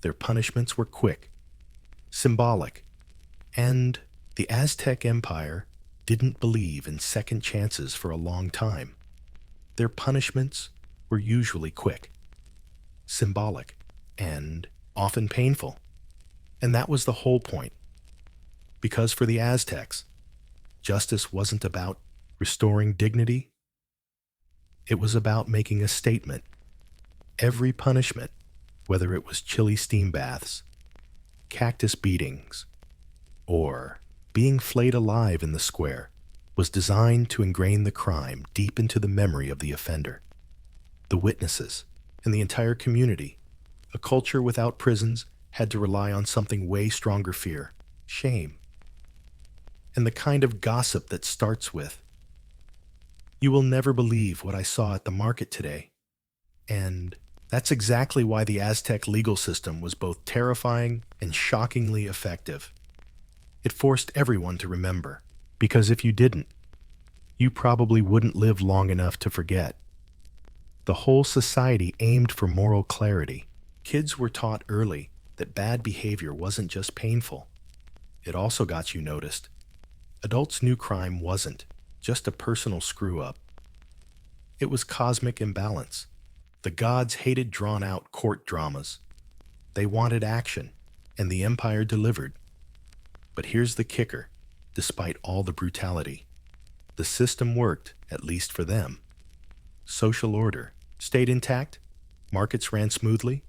Their punishments were quick, symbolic, and the Aztec Empire didn't believe in second chances for a long time. Their punishments were usually quick, symbolic, and often painful. And that was the whole point. Because for the Aztecs, justice wasn't about restoring dignity. It was about making a statement. Every punishment, whether it was chilly steam baths, cactus beatings, or being flayed alive in the square, was designed to ingrain the crime deep into the memory of the offender, the witnesses, and the entire community. A culture without prisons had to rely on something way stronger: fear, shame, and the kind of gossip that starts with, "You will never believe what I saw at the market today." And that's exactly why the Aztec legal system was both terrifying and shockingly effective. It forced everyone to remember, because if you didn't, you probably wouldn't live long enough to forget. The whole society aimed for moral clarity. Kids were taught early that bad behavior wasn't just painful, it also got you noticed. Adults knew crime wasn't just a personal screw-up. It was cosmic imbalance. The gods hated drawn-out court dramas. They wanted action, and the Empire delivered. But here's the kicker. Despite all the brutality, the system worked, at least for them. Social order stayed intact, markets ran smoothly,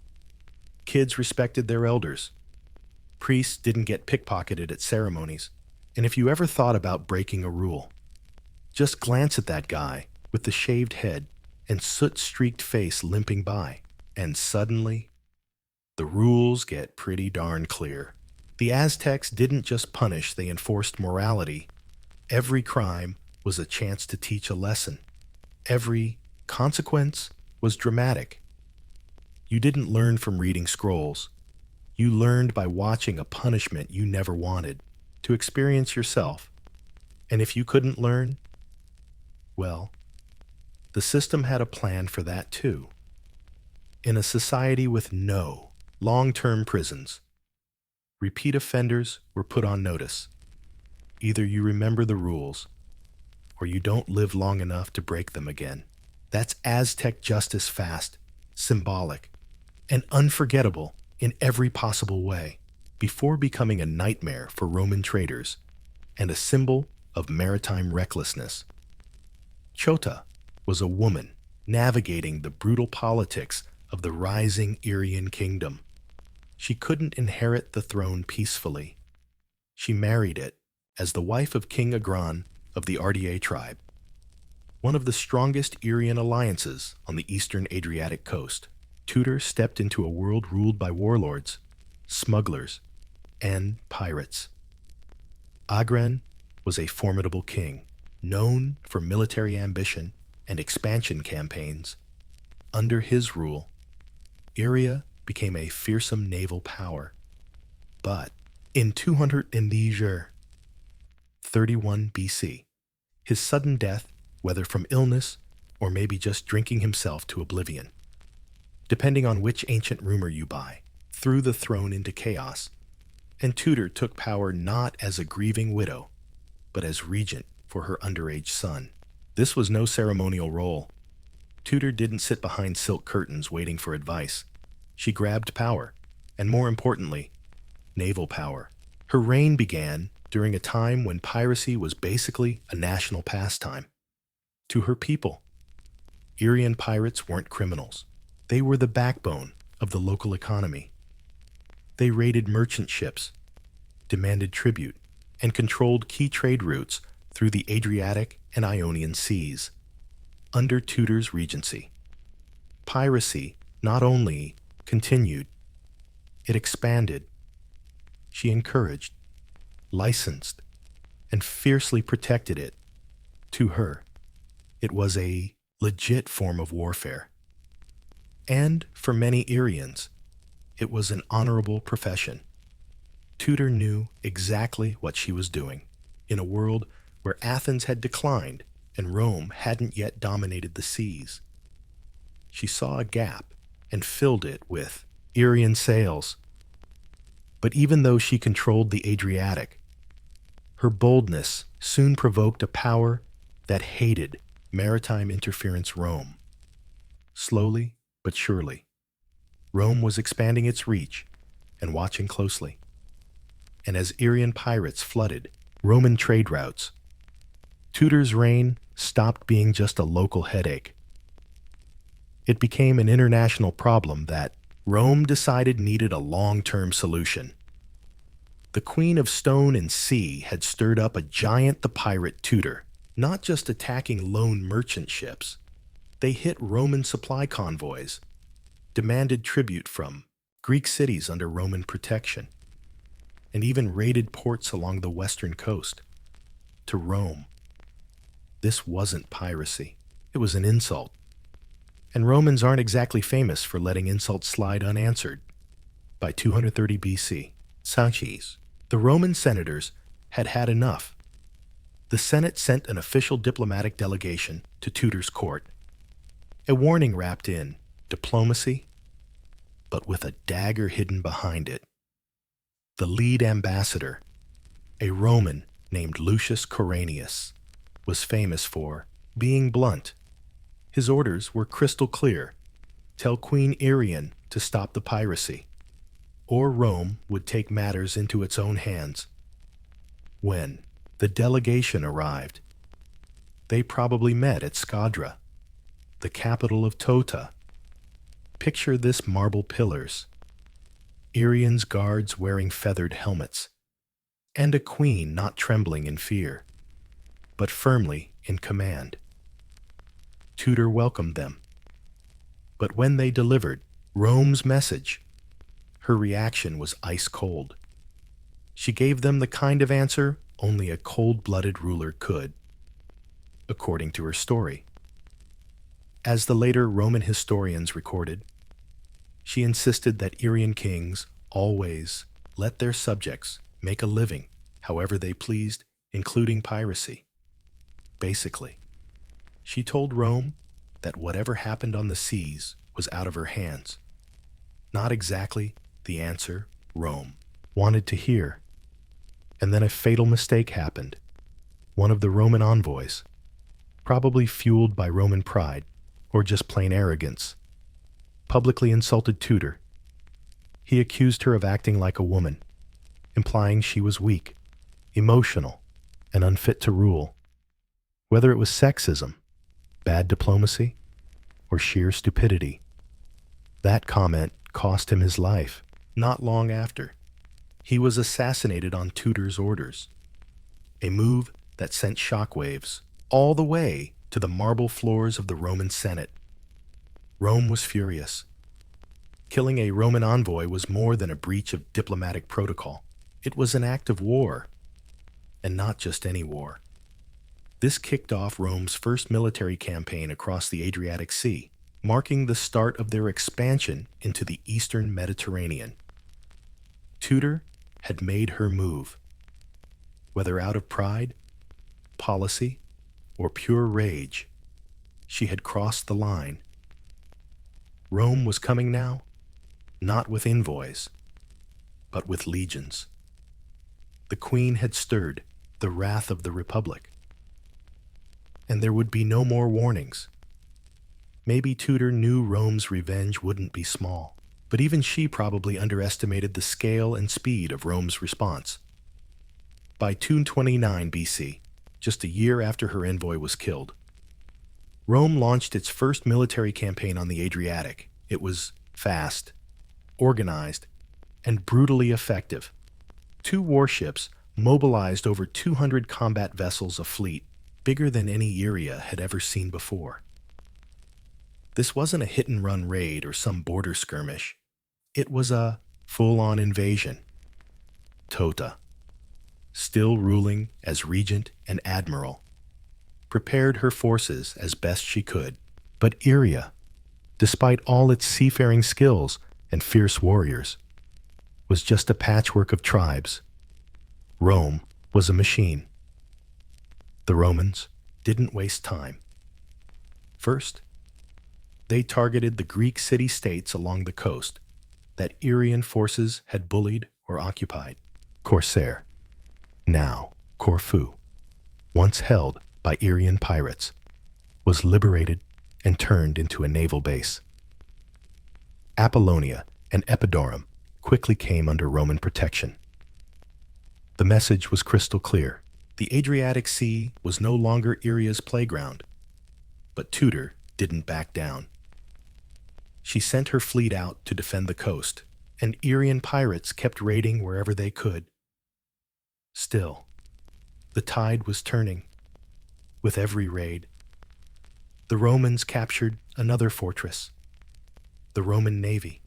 kids respected their elders, priests didn't get pickpocketed at ceremonies, and if you ever thought about breaking a rule, just glance at that guy with the shaved head and soot-streaked face limping by, and suddenly, the rules get pretty darn clear. The Aztecs didn't just punish, they enforced morality. Every crime was a chance to teach a lesson. Every consequence was dramatic. You didn't learn from reading scrolls. You learned by watching a punishment you never wanted, to experience yourself. And if you couldn't learn, well, the system had a plan for that too. In a society with no long-term prisons, repeat offenders were put on notice. Either you remember the rules, or you don't live long enough to break them again. That's Aztec justice, fast, symbolic, and unforgettable in every possible way, before becoming a nightmare for Roman traders and a symbol of maritime recklessness. Chota was a woman navigating the brutal politics of the rising Irian kingdom. She couldn't inherit the throne peacefully. She married it as the wife of King Agran of the Ardier tribe, one of the strongest Irian alliances on the eastern Adriatic coast. Tudor stepped into a world ruled by warlords, smugglers, and pirates. Agran was a formidable king, known for military ambition and expansion campaigns. Under his rule, Iria became a fearsome naval power. But in 231 BC, his sudden death, whether from illness or maybe just drinking himself to oblivion, depending on which ancient rumor you buy, threw the throne into chaos, and Tudor took power not as a grieving widow, but as regent for her underage son. This was no ceremonial role. Tudor didn't sit behind silk curtains waiting for advice. She grabbed power, and more importantly, naval power. Her reign began during a time when piracy was basically a national pastime. To her people, Irian pirates weren't criminals. They were the backbone of the local economy. They raided merchant ships, demanded tribute, and controlled key trade routes through the Adriatic and Ionian seas. Under Tudor's regency, piracy not only continued, it expanded. She encouraged, licensed, and fiercely protected it. To her, it was a legit form of warfare. And for many Irians, it was an honorable profession. Tudor knew exactly what she was doing in a world where Athens had declined and Rome hadn't yet dominated the seas. She saw a gap and filled it with Irian sails. But even though she controlled the Adriatic, her boldness soon provoked a power that hated maritime interference. Rome. Slowly but surely, Rome was expanding its reach and watching closely. And as Irian pirates flooded Roman trade routes, Tudor's reign stopped being just a local headache. It became an international problem that Rome decided needed a long-term solution. The Queen of Stone and Sea had stirred up a giant, the pirate Tudor, not just attacking lone merchant ships. They hit Roman supply convoys, demanded tribute from Greek cities under Roman protection, and even raided ports along the western coast. To Rome, this wasn't piracy. It was an insult. And Romans aren't exactly famous for letting insults slide unanswered. By 230 BC, Sanchez, the Roman senators had had enough. The Senate sent an official diplomatic delegation to Tudor's court. a warning wrapped in diplomacy, but with a dagger hidden behind it. The lead ambassador, a Roman named Lucius Corranius, was famous for being blunt. His orders were crystal clear: tell Queen Irian to stop the piracy, or Rome would take matters into its own hands. When the delegation arrived, they probably met at Skadra, the capital of Tota. Picture this: marble pillars, Irian's guards wearing feathered helmets, and a queen not trembling in fear, but firmly in command. Tutor welcomed them. But when they delivered Rome's message, her reaction was ice cold. She gave them the kind of answer only a cold-blooded ruler could, according to her story. As the later Roman historians recorded, she insisted that Irian kings always let their subjects make a living however they pleased, including piracy. Basically, she told Rome that whatever happened on the seas was out of her hands. Not exactly the answer Rome wanted to hear. And then a fatal mistake happened. One of the Roman envoys, probably fueled by Roman pride or just plain arrogance, publicly insulted Tutor. He accused her of acting like a woman, implying she was weak, emotional, and unfit to rule. Whether it was sexism, bad diplomacy, or sheer stupidity, that comment cost him his life. Not long after, he was assassinated on Tutor's orders, a move that sent shockwaves all the way to the marble floors of the Roman Senate. Rome was furious. Killing a Roman envoy was more than a breach of diplomatic protocol. It was an act of war, and not just any war. This kicked off Rome's first military campaign across the Adriatic Sea, marking the start of their expansion into the eastern Mediterranean. Tutor had made her move. Whether out of pride, policy, or pure rage, she had crossed the line. Rome was coming now, not with envoys, but with legions. The queen had stirred the wrath of the Republic, and there would be no more warnings. Maybe Tutor knew Rome's revenge wouldn't be small, but even she probably underestimated the scale and speed of Rome's response. By 229 BC, just a year after her envoy was killed, Rome launched its first military campaign on the Adriatic. It was fast, organized, and brutally effective. 2 warships mobilized over 200 combat vessels, a fleet bigger than any Iria had ever seen before. This wasn't a hit-and-run raid or some border skirmish. It was a full-on invasion. Tota, still ruling as regent and admiral, prepared her forces as best she could. But Iria, despite all its seafaring skills and fierce warriors, was just a patchwork of tribes. Rome was a machine. The Romans didn't waste time. First, they targeted the Greek city-states along the coast that Irian forces had bullied or occupied. Corsair, now Corfu, once held by Irian pirates, was liberated and turned into a naval base. Apollonia and Epidaurus quickly came under Roman protection. The message was crystal clear. The Adriatic Sea was no longer Iria's playground. But Tutor didn't back down. She sent her fleet out to defend the coast, and Irian pirates kept raiding wherever they could. Still, the tide was turning. With every raid, the Romans captured another fortress. The Roman navy,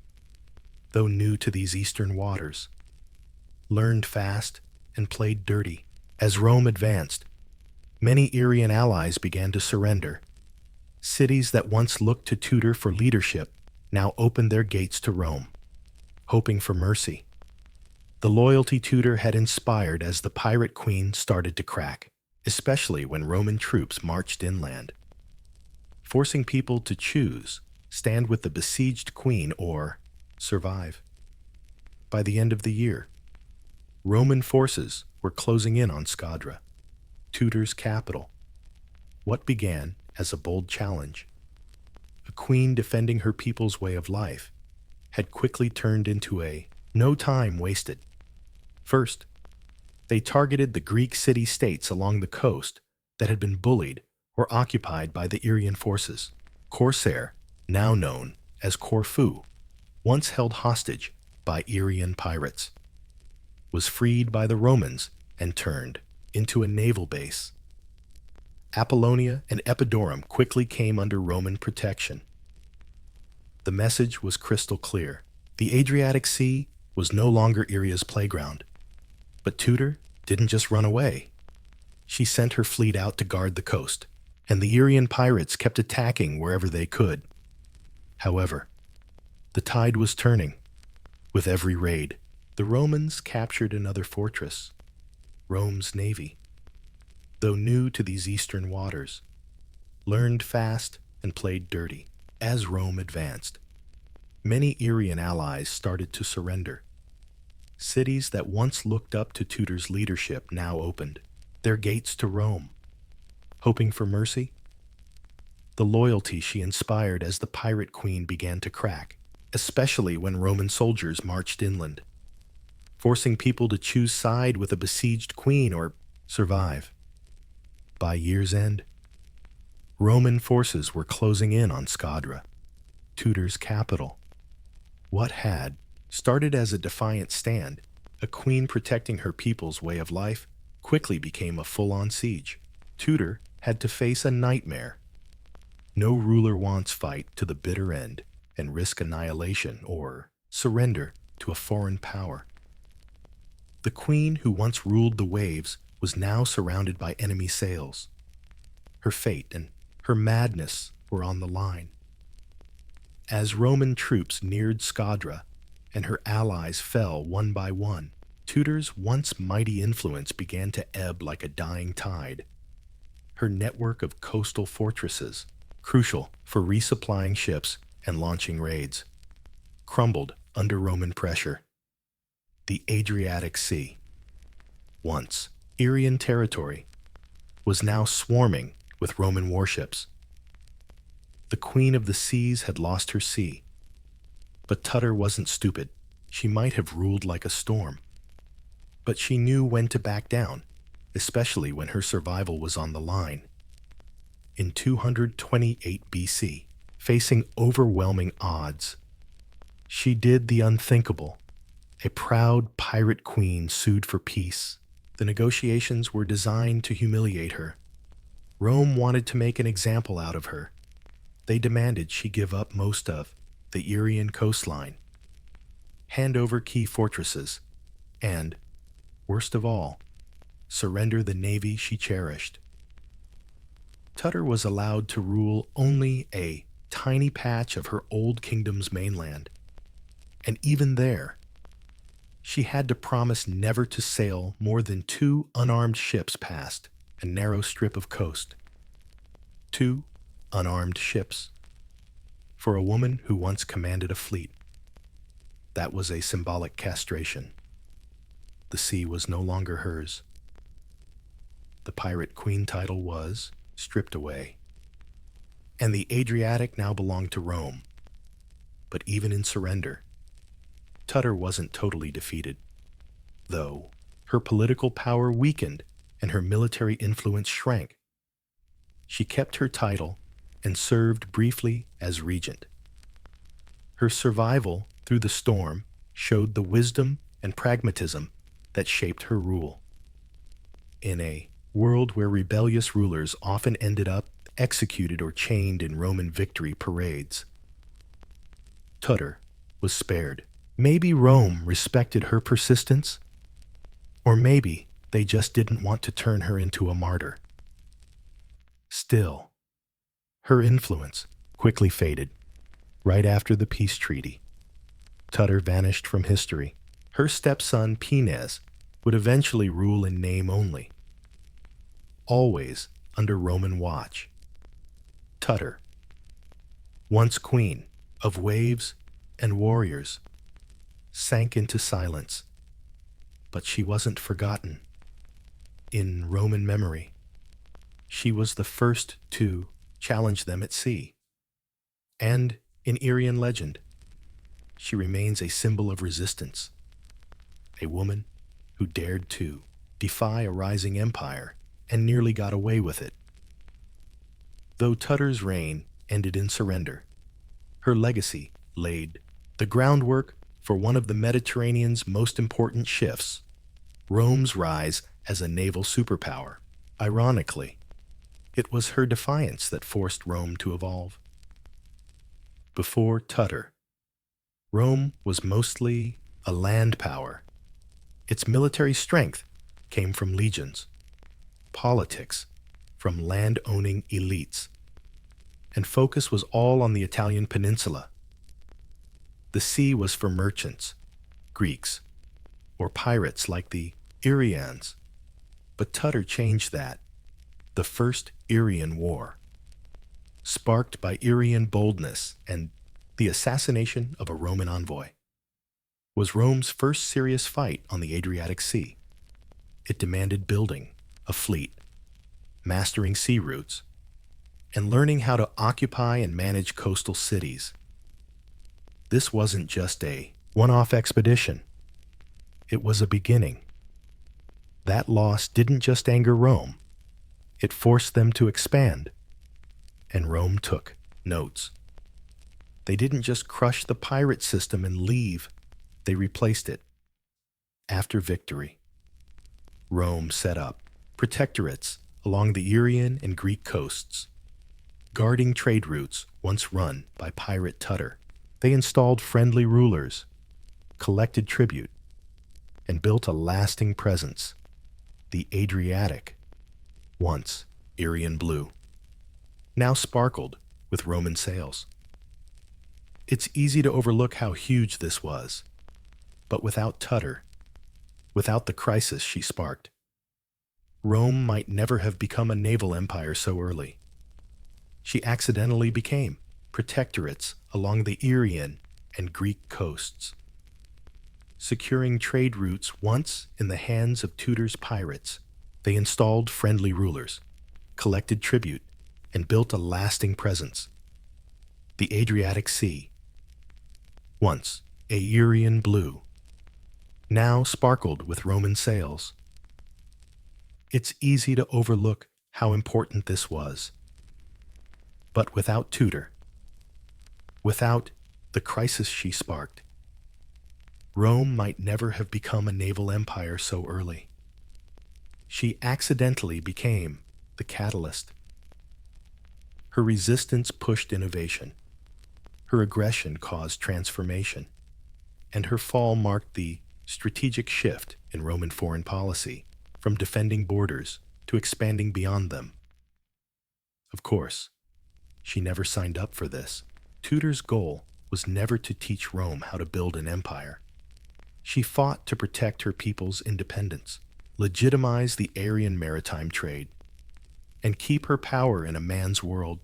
though new to these eastern waters, learned fast and played dirty. As Rome advanced, many Irian allies began to surrender. Cities that once looked to Tutor for leadership now opened their gates to Rome, hoping for mercy. The loyalty Tutor had inspired as the pirate queen started to crack, especially when Roman troops marched inland. forcing people to choose, stand with the besieged queen or survive. By the end of the year, Roman forces were closing in on Scadra, Tudor's capital. What began as a bold challenge, a queen defending her people's way of life, had quickly turned into a no time wasted. First, they targeted the Greek city-states along the coast that had been bullied or occupied by the Irian forces. Corsair, now known as Corfu, once held hostage by Irian pirates, was freed by the Romans and turned into a naval base. Apollonia and Epidaurus quickly came under Roman protection. The message was crystal clear. The Adriatic Sea was no longer Iria's playground. But Tudor didn't just run away. She sent her fleet out to guard the coast, and the Irian pirates kept attacking wherever they could. However, the tide was turning. With every raid, the Romans captured another fortress, Rome's navy. Though new to these eastern waters, learned fast and played dirty. As Rome advanced, many Irian allies started to surrender. Cities that once looked up to Tudor's leadership now opened their gates to Rome, hoping for mercy. The loyalty she inspired as the pirate queen began to crack, especially when Roman soldiers marched inland, forcing people to choose side with a besieged queen or survive. By year's end, Roman forces were closing in on Scadra, Tudor's capital. What had started as a defiant stand, a queen protecting her people's way of life, quickly became a full-on siege. Tudor had to face a nightmare. No ruler wants fight to the bitter end and risk annihilation or surrender to a foreign power. The queen who once ruled the waves was now surrounded by enemy sails. Her fate and her madness were on the line. As Roman troops neared Scadra and her allies fell one by one, Tudor's once mighty influence began to ebb like a dying tide. Her network of coastal fortresses, crucial for resupplying ships and launching raids, crumbled under Roman pressure. The Adriatic Sea, once Irian territory, was now swarming with Roman warships. The Queen of the Seas had lost her sea. But Tudor wasn't stupid. She might have ruled like a storm. But she knew when to back down, especially when her survival was on the line. In 228 BC, facing overwhelming odds, she did the unthinkable. A proud pirate queen sued for peace. The negotiations were designed to humiliate her. Rome wanted to make an example out of her. They demanded she give up most of the Irian coastline, hand over key fortresses, and, worst of all, surrender the navy she cherished. Tudor was allowed to rule only a tiny patch of her old kingdom's mainland, and even there, she had to promise never to sail more than 2 unarmed ships past a narrow strip of coast. 2 unarmed ships. For a woman who once commanded a fleet, that was a symbolic castration. The sea was no longer hers. The pirate queen title was stripped away, and the Adriatic now belonged to Rome. But even in surrender, Tudor wasn't totally defeated, though her political power weakened and her military influence shrank. She kept her title and served briefly as regent. Her survival through the storm showed the wisdom and pragmatism that shaped her rule. In a world where rebellious rulers often ended up executed or chained in Roman victory parades, Tudor was spared. Maybe Rome respected her persistence, or maybe they just didn't want to turn her into a martyr. Still, her influence quickly faded. Right after the peace treaty, Tudor vanished from history. Her stepson Pinez would eventually rule in name only, always under Roman watch. Tudor once queen of waves and warriors, sank into silence. But she wasn't forgotten. In Roman memory, she was the first to challenge them at sea. And in Irian legend, she remains a symbol of resistance, a woman who dared to defy a rising empire and nearly got away with it. Though Tutter's reign ended in surrender, her legacy laid the groundwork for one of the Mediterranean's most important shifts, Rome's rise as a naval superpower. Ironically, it was her defiance that forced Rome to evolve. Before Tutter, Rome was mostly a land power. Its military strength came from legions, politics from land-owning elites, and focus was all on the Italian peninsula. The sea was for merchants, Greeks, or pirates like the Irians. But Tutter changed that. The First Irian War, sparked by Irian boldness and the assassination of a Roman envoy, was Rome's first serious fight on the Adriatic Sea. It demanded building a fleet, mastering sea routes, and learning how to occupy and manage coastal cities. This wasn't just a one-off expedition. It was a beginning. That loss didn't just anger Rome. It forced them to expand. And Rome took notes. They didn't just crush the pirate system and leave. They replaced it. After victory, Rome set up protectorates along the Irian and Greek coasts, guarding trade routes once run by pirate Tutter. They installed friendly rulers, collected tribute, and built a lasting presence. The Adriatic, once Irian blue, now sparkled with Roman sails. It's easy to overlook how huge this was, but without Tutter, without the crisis she sparked, Rome might never have become a naval empire so early. She accidentally became protectorates along the Irian and Greek coasts, securing trade routes once in the hands of Tudor's pirates. They installed friendly rulers, collected tribute, and built a lasting presence. The Adriatic Sea, once a Irian blue, now sparkled with Roman sails. It's easy to overlook how important this was. But without Tudor, without the crisis she sparked, Rome might never have become a naval empire so early. She accidentally became the catalyst. Her resistance pushed innovation. Her aggression caused transformation. And her fall marked the strategic shift in Roman foreign policy, from defending borders to expanding beyond them. Of course, she never signed up for this. Tudor's goal was never to teach Rome how to build an empire. She fought to protect her people's independence, legitimize the Aryan maritime trade, and keep her power in a man's world.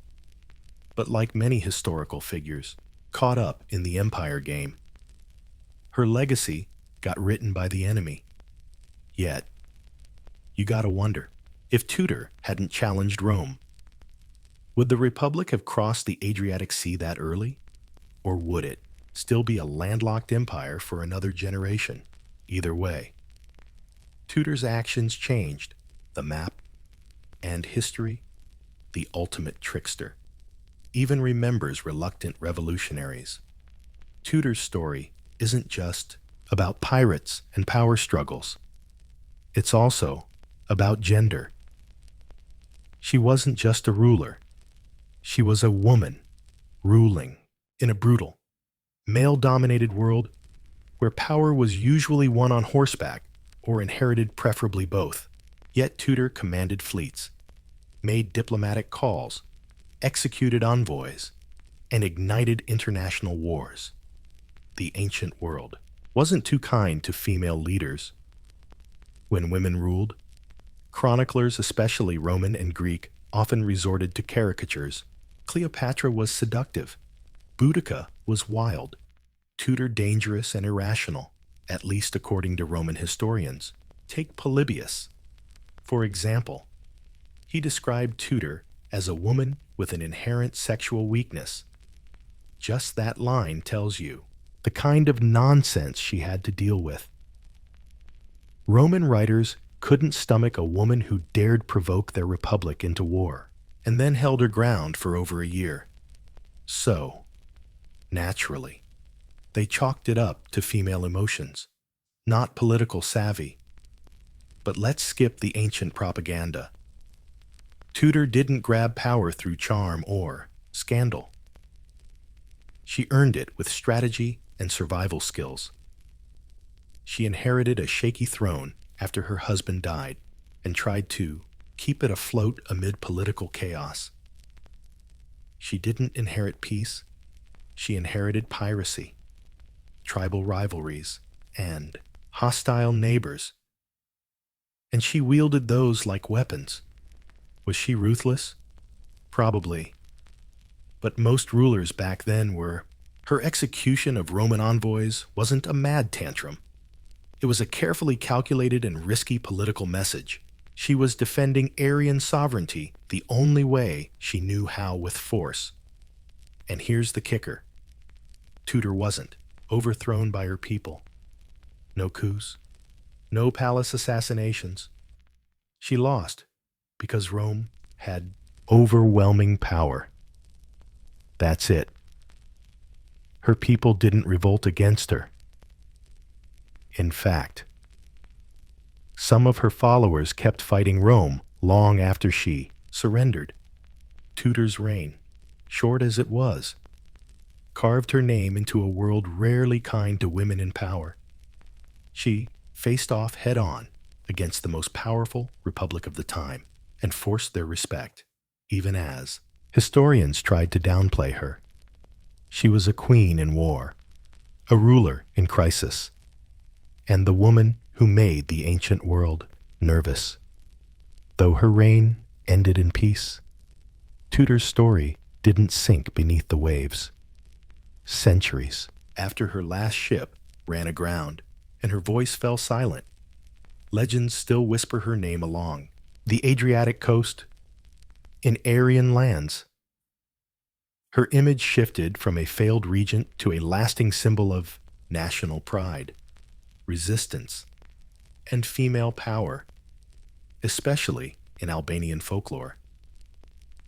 But like many historical figures, caught up in the empire game, her legacy got written by the enemy. Yet, you gotta wonder, if Tudor hadn't challenged Rome, would the Republic have crossed the Adriatic Sea that early? Or would it still be a landlocked empire for another generation? Either way, Tudor's actions changed the map and history. The ultimate trickster even remembers reluctant revolutionaries. Tudor's story isn't just about pirates and power struggles. It's also about gender. She wasn't just a ruler. She was a woman ruling in a brutal, male-dominated world where power was usually won on horseback or inherited, preferably both. Yet Tudor commanded fleets, made diplomatic calls, executed envoys, and ignited international wars. The ancient world wasn't too kind to female leaders. When women ruled, chroniclers, especially Roman and Greek, often resorted to caricatures. Cleopatra was seductive, Boudica was wild, Tudor dangerous and irrational, at least according to Roman historians. Take Polybius, for example. He described Tudor as a woman with an inherent sexual weakness. Just that line tells you the kind of nonsense she had to deal with. Roman writers couldn't stomach a woman who dared provoke their republic into war, and then held her ground for over a year. So, naturally, they chalked it up to female emotions, not political savvy. But let's skip the ancient propaganda. Tudor didn't grab power through charm or scandal. She earned it with strategy and survival skills. She inherited a shaky throne after her husband died and tried to keep it afloat amid political chaos. She didn't inherit peace. She inherited piracy, tribal rivalries, and hostile neighbors. And she wielded those like weapons. Was she ruthless? Probably. But most rulers back then were. Her execution of Roman envoys wasn't a mad tantrum. It was a carefully calculated and risky political message. She was defending Arian sovereignty the only way she knew how, with force. And here's the kicker. Tudor wasn't overthrown by her people. No coups, no palace assassinations. She lost because Rome had overwhelming power. That's it. Her people didn't revolt against her. In fact, some of her followers kept fighting Rome long after she surrendered. Tudor's reign, short as it was, carved her name into a world rarely kind to women in power. She faced off head-on against the most powerful republic of the time and forced their respect, even as historians tried to downplay her. She was a queen in war, a ruler in crisis, and the woman who made the ancient world nervous. Though her reign ended in peace, Tudor's story didn't sink beneath the waves. Centuries after her last ship ran aground and her voice fell silent, legends still whisper her name along the Adriatic coast, in Aryan lands. Her image shifted from a failed regent to a lasting symbol of national pride, resistance, and female power, especially in Albanian folklore.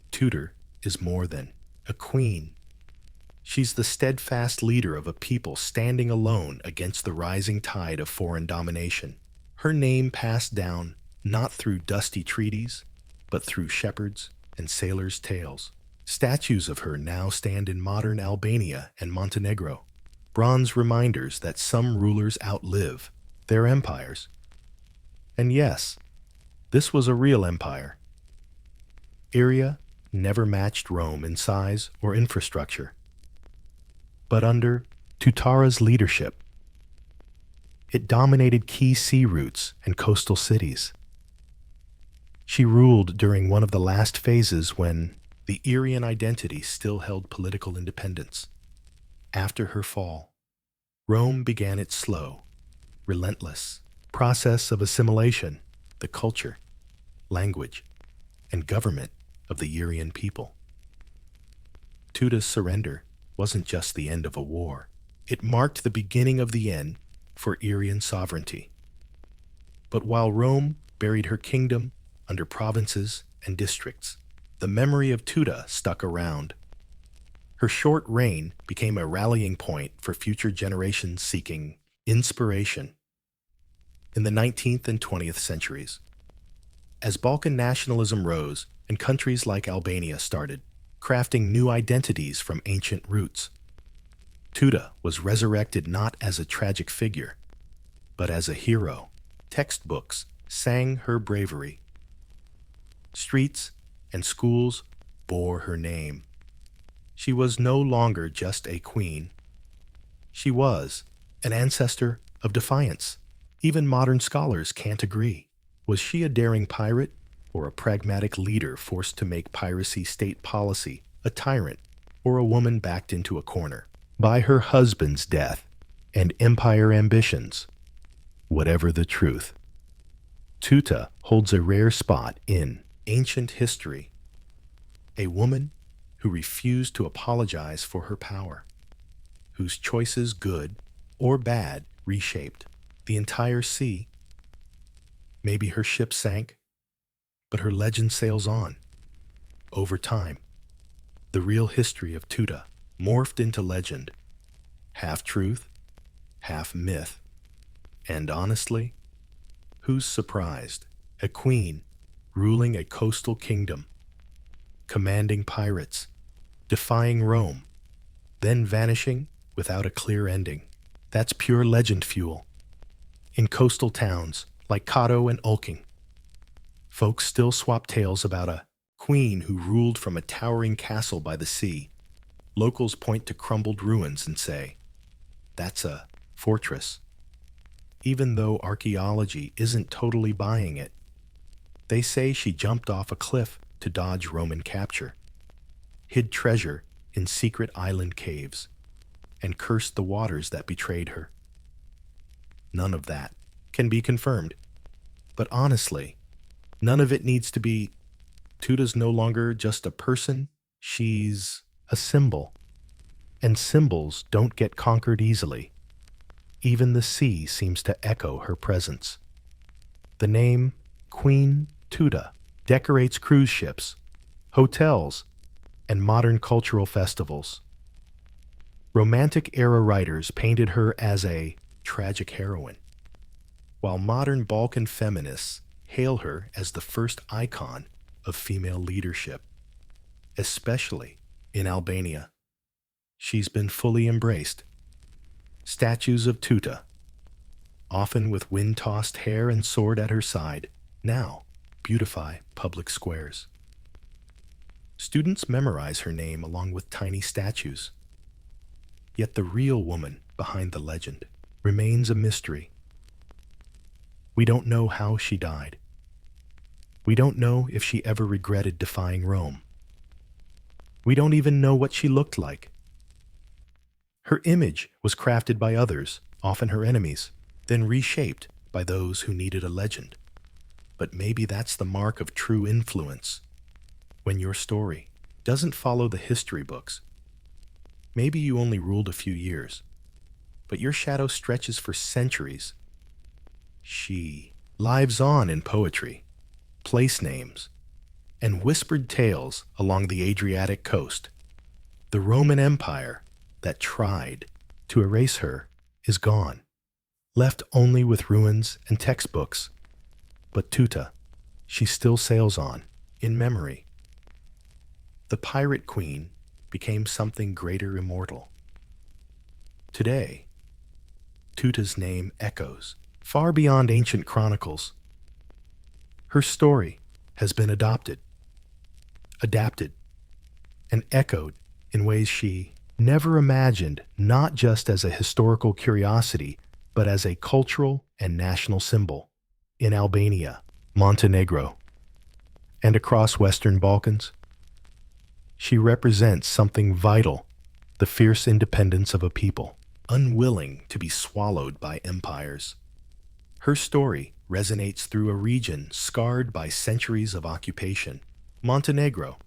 Tudor is more than a queen. She's the steadfast leader of a people standing alone against the rising tide of foreign domination. Her name passed down not through dusty treaties, but through shepherds and sailors' tales. Statues of her now stand in modern Albania and Montenegro, bronze reminders that some rulers outlive their empires. And yes, this was a real empire. Iria never matched Rome in size or infrastructure. But under Tutara's leadership, it dominated key sea routes and coastal cities. She ruled during one of the last phases when the Irian identity still held political independence. After her fall, Rome began its slow, relentless process of assimilation, the culture, language, and government of the Irian people. Tudor's surrender wasn't just the end of a war. It marked the beginning of the end for Irian sovereignty. But while Rome buried her kingdom under provinces and districts, the memory of Tudor stuck around. Her short reign became a rallying point for future generations seeking inspiration. In the 19th and 20th centuries, as Balkan nationalism rose and countries like Albania started crafting new identities from ancient roots, Tudor was resurrected not as a tragic figure, but as a hero. Textbooks sang her bravery. Streets and schools bore her name. She was no longer just a queen. She was an ancestor of defiance. Even modern scholars can't agree. Was she a daring pirate or a pragmatic leader forced to make piracy state policy, a tyrant or a woman backed into a corner by her husband's death and empire ambitions. Whatever the truth, Tuta holds a rare spot in ancient history, a woman who refused to apologize for her power, whose choices, good or bad, reshaped the entire sea. Maybe her ship sank, but her legend sails on. Over time, the real history of Tuta morphed into legend, half truth, half myth. And honestly, who's surprised? A queen ruling a coastal kingdom, commanding pirates, defying Rome, then vanishing without a clear ending. That's pure legend fuel. In coastal towns like Cado and Ulking, folks still swap tales about a queen who ruled from a towering castle by the sea. Locals point to crumbled ruins and say, that's a fortress. Even though archaeology isn't totally buying it, they say she jumped off a cliff to dodge Roman capture, hid treasure in secret island caves, and cursed the waters that betrayed her. None of that can be confirmed. But honestly, none of it needs to be. Tuta's no longer just a person, she's a symbol. And symbols don't get conquered easily. Even the sea seems to echo her presence. The name Queen Tuta decorates cruise ships, hotels, and modern cultural festivals. Romantic-era writers painted her as a tragic heroine, while modern Balkan feminists hail her as the first icon of female leadership, especially in Albania. She's been fully embraced. Statues of Tuta, often with wind-tossed hair and sword at her side, now beautify public squares. Students memorize her name along with tiny statues. Yet the real woman behind the legend remains a mystery. We don't know how she died. We don't know if she ever regretted defying Rome. We don't even know what she looked like. Her image was crafted by others, often her enemies, then reshaped by those who needed a legend. But maybe that's the mark of true influence. When your story doesn't follow the history books, maybe you only ruled a few years, but your shadow stretches for centuries. She lives on in poetry, place names, and whispered tales along the Adriatic coast. The Roman Empire that tried to erase her is gone, left only with ruins and textbooks. But Tuta, she still sails on, in memory. The pirate queen became something greater, immortal. Today, Tuta's name echoes far beyond ancient chronicles. Her story has been adapted, and echoed in ways she never imagined, not just as a historical curiosity, but as a cultural and national symbol. In Albania, Montenegro, and across Western Balkans, she represents something vital, the fierce independence of a people, unwilling to be swallowed by empires. Her story resonates through a region scarred by centuries of occupation, Montenegro,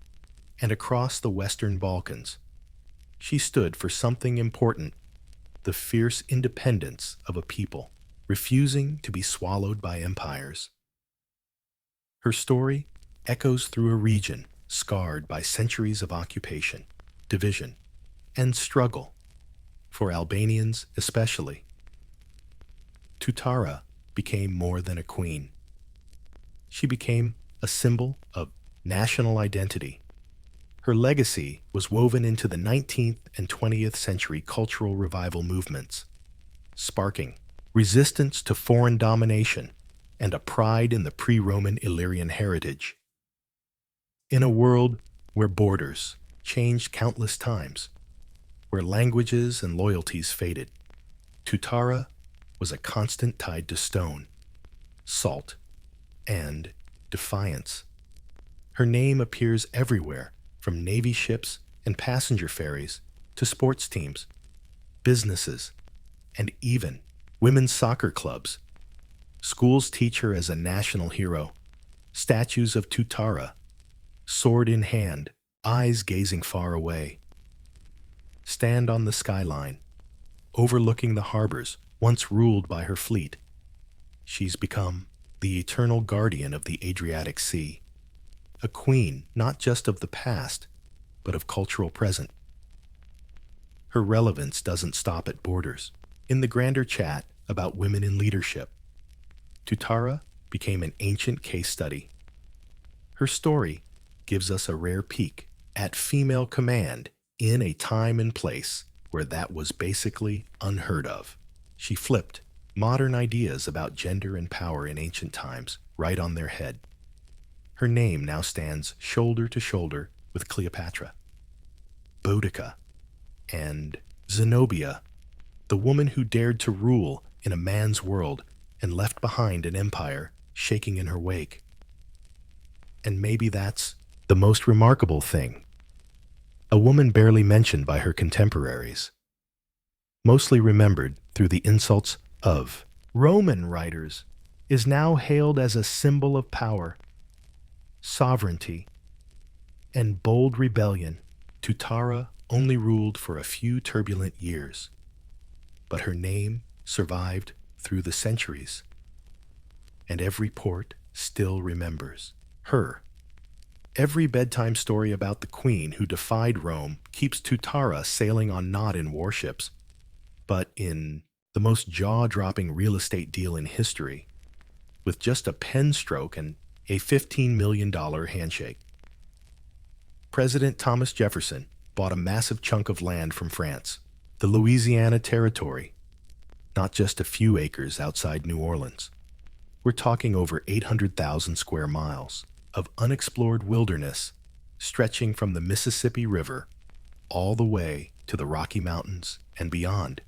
and across the Western Balkans. She stood for something important, the fierce independence of a people, refusing to be swallowed by empires. Her story echoes through a region scarred by centuries of occupation, division, and struggle, for Albanians especially. Tutara became more than a queen. She became a symbol of national identity. Her legacy was woven into the 19th and 20th century cultural revival movements, sparking resistance to foreign domination and a pride in the pre-Roman Illyrian heritage. In a world where borders changed countless times, where languages and loyalties faded, Tutara was a constant tied to stone, salt, and defiance. Her name appears everywhere, from Navy ships and passenger ferries to sports teams, businesses, and even women's soccer clubs. Schools teach her as a national hero. Statues of Tutara, sword in hand, eyes gazing far away, stand on the skyline, overlooking the harbors once ruled by her fleet. She's become the eternal guardian of the Adriatic Sea, a queen not just of the past, but of cultural present. Her relevance doesn't stop at borders. In the grander chat about women in leadership, Tutara became an ancient case study. Her story gives us a rare peek at female command in a time and place where that was basically unheard of. She flipped modern ideas about gender and power in ancient times right on their head. Her name now stands shoulder to shoulder with Cleopatra, Boudica, and Zenobia, the woman who dared to rule in a man's world and left behind an empire shaking in her wake. And maybe that's the most remarkable thing. A woman barely mentioned by her contemporaries, mostly remembered through the insults of Roman writers, is now hailed as a symbol of power, sovereignty, and bold rebellion. Tutara only ruled for a few turbulent years, but her name survived through the centuries, and every port still remembers her. Every bedtime story about the queen who defied Rome keeps Tutara sailing on not-in warships, but in the most jaw-dropping real estate deal in history, with just a pen stroke and a $15 million handshake. President Thomas Jefferson bought a massive chunk of land from France, the Louisiana Territory, not just a few acres outside New Orleans. We're talking over 800,000 square miles of unexplored wilderness stretching from the Mississippi River all the way to the Rocky Mountains and beyond.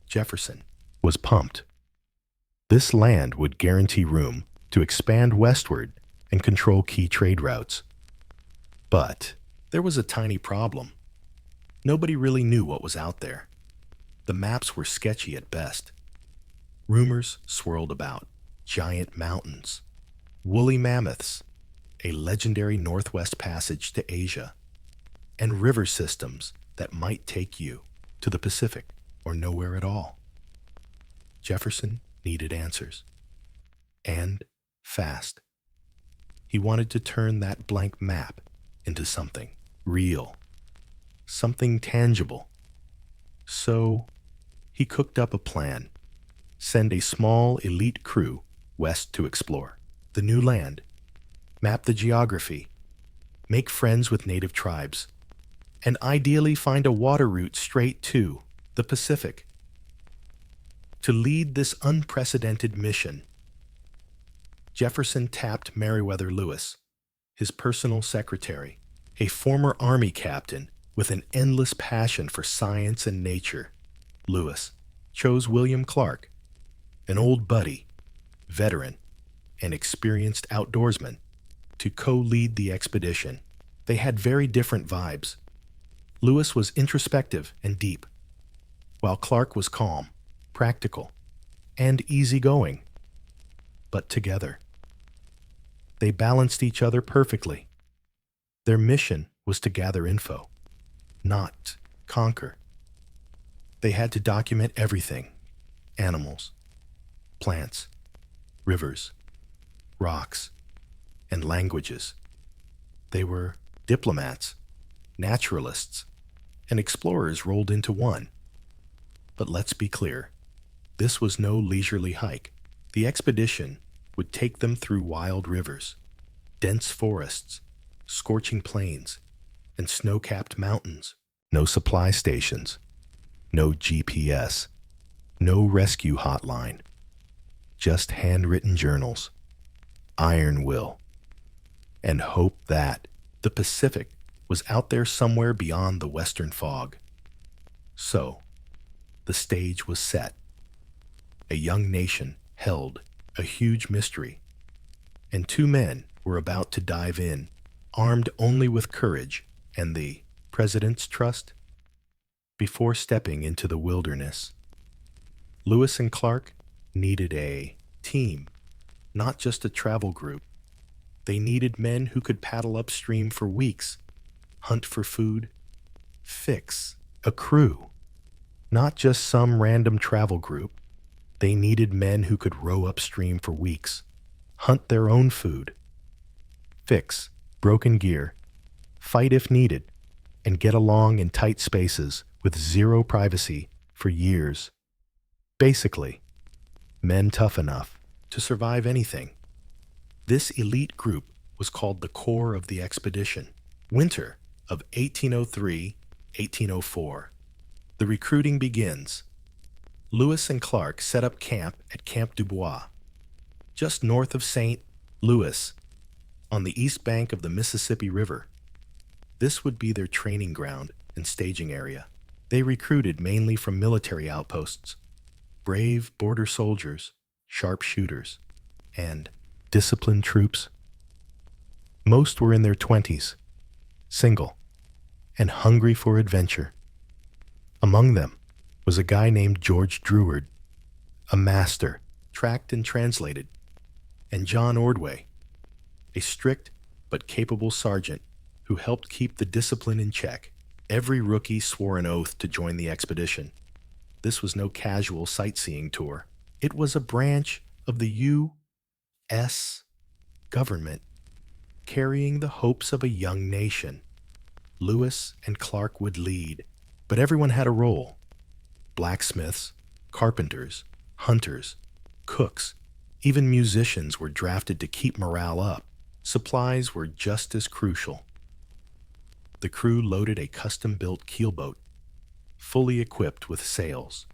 Jefferson was pumped. This land would guarantee room to expand westward and control key trade routes. But there was a tiny problem. Nobody really knew what was out there. The maps were sketchy at best. Rumors swirled about giant mountains, woolly mammoths, a legendary Northwest Passage to Asia, and river systems that might take you to the Pacific or nowhere at all. Jefferson needed answers, and fast. He wanted to turn that blank map into something real, something tangible. So he cooked up a plan: send a small elite crew west to explore the new land, map the geography, make friends with native tribes, and ideally find a water route straight to the Pacific. To lead this unprecedented mission, Jefferson tapped Meriwether Lewis, his personal secretary, a former Army captain with an endless passion for science and nature. Lewis chose William Clark, an old buddy, veteran, and experienced outdoorsman, to co-lead the expedition. They had very different vibes. Lewis was introspective and deep, while Clark was calm, practical, and easygoing. But together, they balanced each other perfectly. Their mission was to gather info, not conquer. They had to document everything: animals, plants, rivers, rocks, and languages. They were diplomats, naturalists, and explorers rolled into one. But let's be clear, this was no leisurely hike. The expedition would take them through wild rivers, dense forests, scorching plains, and snow-capped mountains. No supply stations, no GPS, no rescue hotline, just handwritten journals, iron will, and hope that the Pacific was out there somewhere beyond the western fog. So, the stage was set. A young nation held a huge mystery, and two men were about to dive in, armed only with courage and the presidents trust? Before stepping into the wilderness, Lewis and Clark needed a team, not just a travel group. They needed men who could paddle upstream for weeks, hunt for food, fix a crew, not just some random travel group. They needed men who could row upstream for weeks, hunt their own food, fix broken gear, fight if needed, and get along in tight spaces with zero privacy for years. Basically, men tough enough to survive anything. This elite group was called the core of the expedition. Winter of 1803-1804. The recruiting begins. Lewis and Clark set up camp at Camp Dubois, just north of St. Louis, on the east bank of the Mississippi River. This would be their training ground and staging area. They recruited mainly from military outposts, brave border soldiers, sharpshooters, and disciplined troops. Most were in their 20s, single, and hungry for adventure. Among them was a guy named George Druard, a master, tracked and translated, and John Ordway, a strict but capable sergeant who helped keep the discipline in check. Every rookie swore an oath to join the expedition. This was no casual sightseeing tour. It was a branch of the U.S. government carrying the hopes of a young nation. Lewis and Clark would lead, but everyone had a role. Blacksmiths, carpenters, hunters, cooks, even musicians were drafted to keep morale up. Supplies were just as crucial. The crew loaded a custom-built keelboat, fully equipped with sails,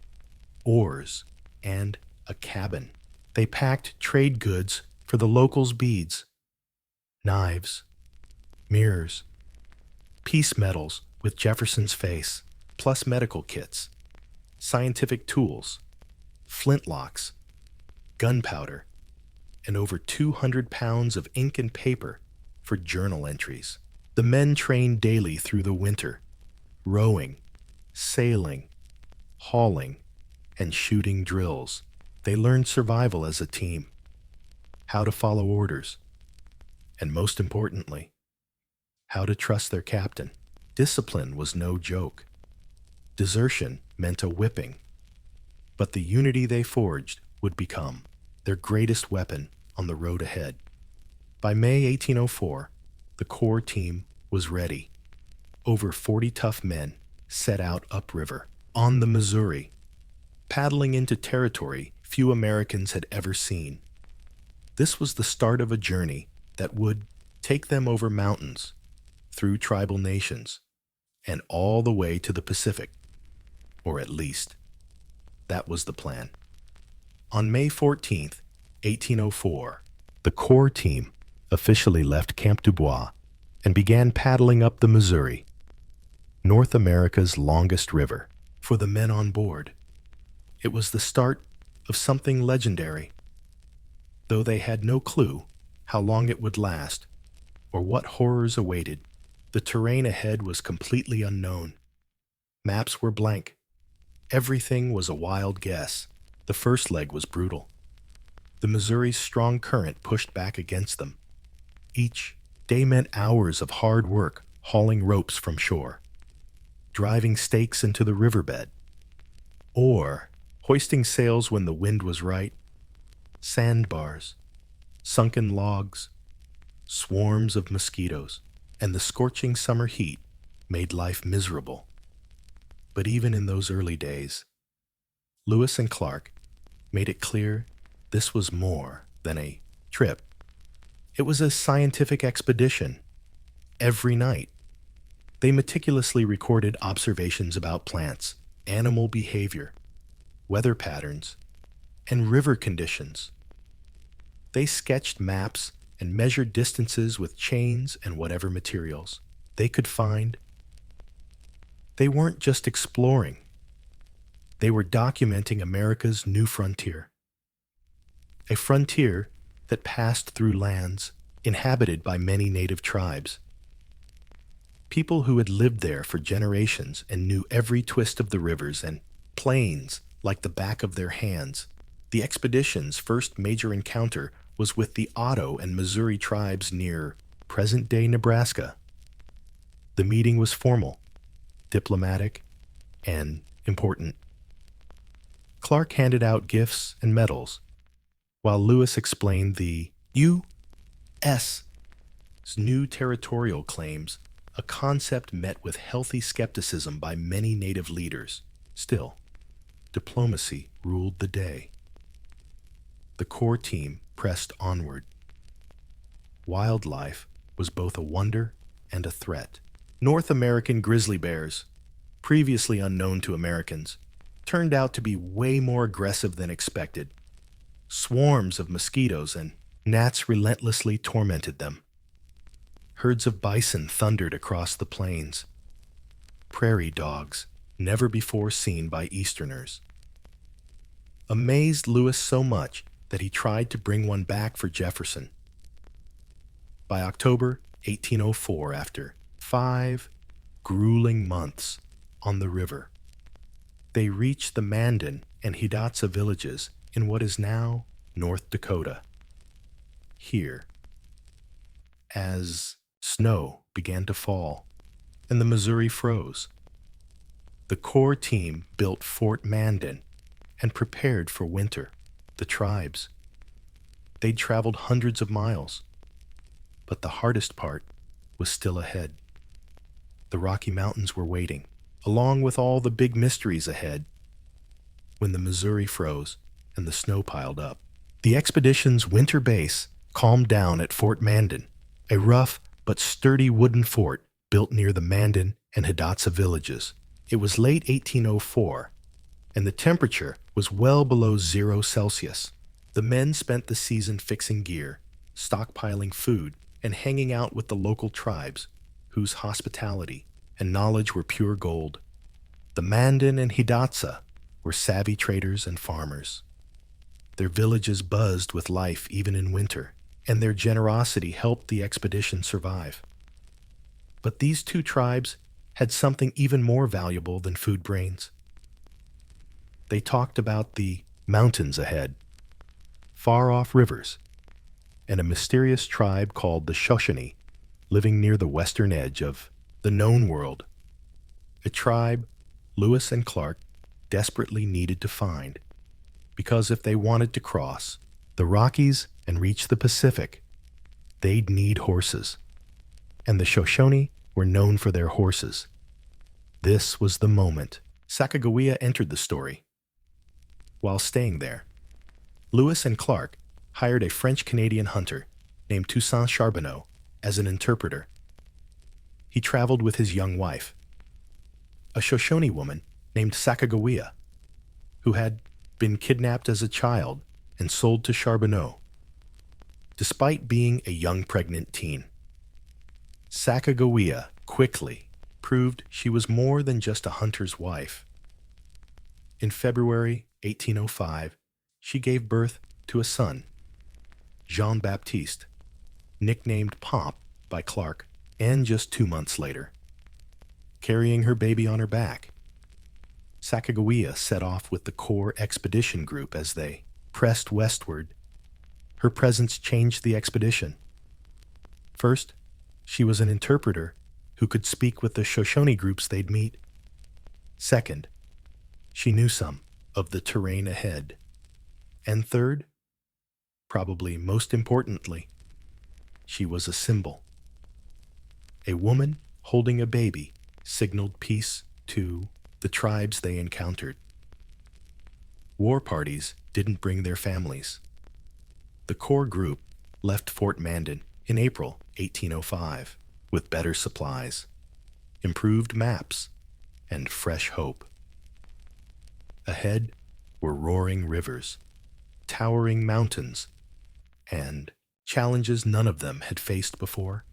oars, and a cabin. They packed trade goods for the locals' beads, knives, mirrors, peace medals with Jefferson's face, plus medical kits, scientific tools, flintlocks, gunpowder, and over 200 pounds of ink and paper for journal entries. The men trained daily through the winter, rowing, sailing, hauling, and shooting drills. They learned survival as a team, how to follow orders, and most importantly, how to trust their captain. Discipline was no joke. Desertion meant a whipping, but the unity they forged would become their greatest weapon on the road ahead. By May 1804, the core team was ready. Over 40 tough men set out upriver, on the Missouri, paddling into territory few Americans had ever seen. This was the start of a journey that would take them over mountains, through tribal nations, and all the way to the Pacific. Or at least, that was the plan. On May 14th, 1804, the core team officially left Camp Dubois and began paddling up the Missouri, North America's longest river. For the men on board, it was the start of something legendary. Though they had no clue how long it would last or what horrors awaited, the terrain ahead was completely unknown. Maps were blank. Everything was a wild guess. The first leg was brutal. The Missouri's strong current pushed back against them. Each day meant hours of hard work hauling ropes from shore, driving stakes into the riverbed, or hoisting sails when the wind was right. Sandbars, sunken logs, swarms of mosquitoes, and the scorching summer heat made life miserable. But even in those early days, Lewis and Clark made it clear this was more than a trip. It was a scientific expedition. Every night, they meticulously recorded observations about plants, animal behavior, weather patterns, and river conditions. They sketched maps and measured distances with chains and whatever materials they could find. They weren't just exploring. They were documenting America's new frontier. A frontier that passed through lands inhabited by many native tribes. People who had lived there for generations and knew every twist of the rivers and plains like the back of their hands. The expedition's first major encounter was with the Otto and Missouri tribes near present-day Nebraska. The meeting was formal, diplomatic, and important. Clark handed out gifts and medals, while Lewis explained the U.S.'s new territorial claims, a concept met with healthy skepticism by many native leaders. Still, diplomacy ruled the day. The core team pressed onward. Wildlife was both a wonder and a threat. North American grizzly bears, previously unknown to Americans, turned out to be way more aggressive than expected. Swarms of mosquitoes and gnats relentlessly tormented them. Herds of bison thundered across the plains. Prairie dogs, never before seen by Easterners, amazed Lewis so much that he tried to bring one back for Jefferson. By October 1804, after 5 grueling months on the river, they reached the Mandan and Hidatsa villages in what is now North Dakota. Here, as snow began to fall and the Missouri froze, the core team built Fort Mandan and prepared for winter. The tribes, they'd traveled hundreds of miles, but the hardest part was still ahead. The Rocky Mountains were waiting, along with all the big mysteries ahead. When the Missouri froze and the snow piled up, the expedition's winter base calmed down at Fort Mandan, a rough but sturdy wooden fort built near the Mandan and Hidatsa villages. It was late 1804, and the temperature was well below 0 Celsius. The men spent the season fixing gear, stockpiling food, and hanging out with the local tribes, whose hospitality and knowledge were pure gold. The Mandan and Hidatsa were savvy traders and farmers. Their villages buzzed with life even in winter, and their generosity helped the expedition survive. But these two tribes had something even more valuable than food brains. They talked about the mountains ahead, far-off rivers, and a mysterious tribe called the Shoshone living near the western edge of the known world, a tribe Lewis and Clark desperately needed to find, because if they wanted to cross the Rockies and reach the Pacific, they'd need horses, and the Shoshone were known for their horses. This was the moment Sacagawea entered the story. While staying there, Lewis and Clark hired a French-Canadian hunter named Toussaint Charbonneau as an interpreter. He traveled with his young wife, a Shoshone woman named Sacagawea, who had been kidnapped as a child and sold to Charbonneau. Despite being a young pregnant teen, Sacagawea quickly proved she was more than just a hunter's wife. In February 1805, she gave birth to a son, Jean-Baptiste, nicknamed Pomp by Clark, and just 2 months later, carrying her baby on her back, Sacagawea set off with the core expedition group as they pressed westward. Her presence changed the expedition. First, she was an interpreter who could speak with the Shoshone groups they'd meet. Second, she knew some of the terrain ahead. And third, probably most importantly, she was a symbol. A woman holding a baby signaled peace to the tribes they encountered. War parties didn't bring their families. The core group left Fort Mandan in April 1805 with better supplies, improved maps, and fresh hope. Ahead were roaring rivers, towering mountains, and challenges none of them had faced before.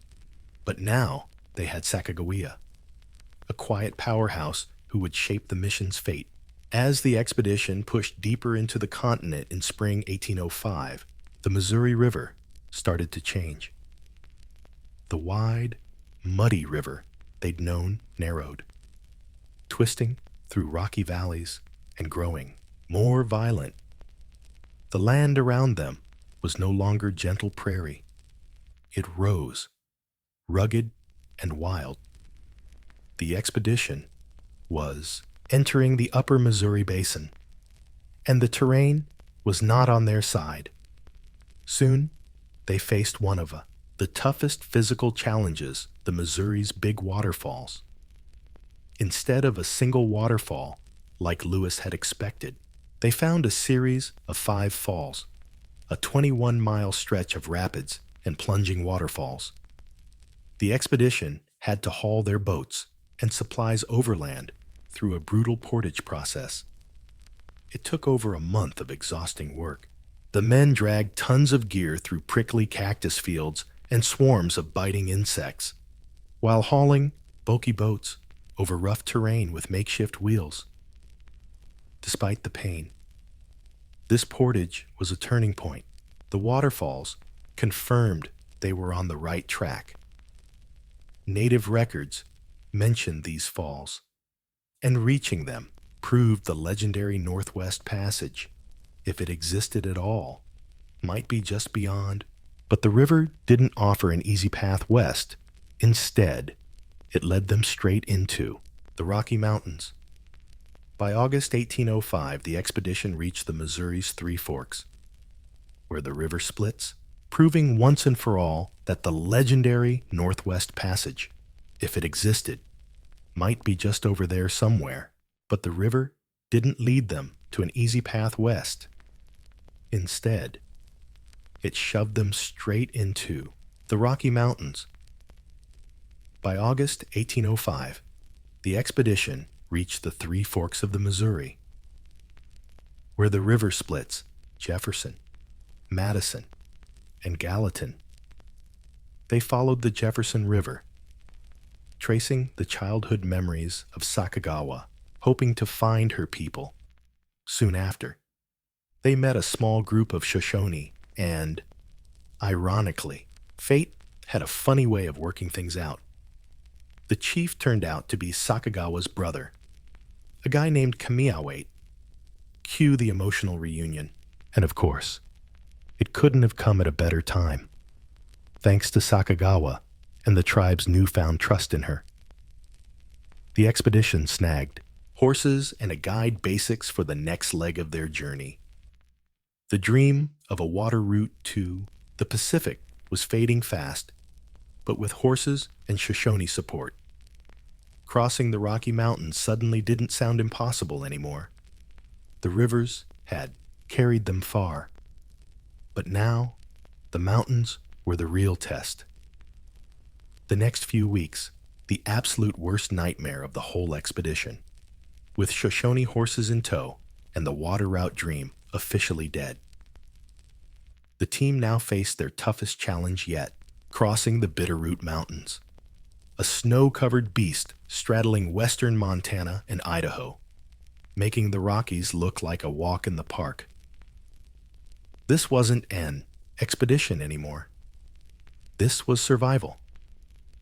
But now they had Sacagawea, a quiet powerhouse who would shape the mission's fate. As the expedition pushed deeper into the continent in spring 1805, the Missouri River started to change. The wide, muddy river they'd known narrowed, twisting through rocky valleys and growing more violent. The land around them was no longer gentle prairie. It rose, rugged and wild. The expedition was entering the upper Missouri Basin, and the terrain was not on their side. Soon, they faced one of the toughest physical challenges the Missouri's big waterfalls. Instead of a single waterfall, like Lewis had expected, they found a series of 5 falls, a 21-mile stretch of rapids and plunging waterfalls. The expedition had to haul their boats and supplies overland through a brutal portage process. It took over a month of exhausting work. The men dragged tons of gear through prickly cactus fields and swarms of biting insects, while hauling bulky boats over rough terrain with makeshift wheels. Despite the pain, this portage was a turning point. The waterfalls confirmed they were on the right track. Native records mentioned these falls, and reaching them proved the legendary Northwest Passage, if it existed at all, might be just beyond. But the river didn't offer an easy path west. Instead, it led them straight into the Rocky Mountains. By August 1805, the expedition reached the Missouri's Three Forks, where the river splits, proving once and for all that the legendary Northwest Passage, if it existed, might be just over there somewhere. But the river didn't lead them to an easy path west. Instead, it shoved them straight into the Rocky Mountains. By August 1805, the expedition reached the Three Forks of the Missouri, where the river splits Jefferson, Madison, and Gallatin. They followed the Jefferson River, tracing the childhood memories of Sacagawea, hoping to find her people. Soon after, they met a small group of Shoshone, and, ironically, fate had a funny way of working things out. The chief turned out to be Sacagawea's brother, a guy named Kamiawait. Cue the emotional reunion. And of course, it couldn't have come at a better time, thanks to Sacagawea and the tribe's newfound trust in her. The expedition snagged horses and a guide basics for the next leg of their journey. The dream of a water route to the Pacific was fading fast, but with horses and Shoshone support, crossing the Rocky Mountains suddenly didn't sound impossible anymore. The rivers had carried them far, but now the mountains were the real test. The next few weeks, the absolute worst nightmare of the whole expedition, with Shoshone horses in tow and the water route dream officially dead. The team now faced their toughest challenge yet, crossing the Bitterroot Mountains, a snow-covered beast straddling western Montana and Idaho, making the Rockies look like a walk in the park. This wasn't an expedition anymore. This was survival,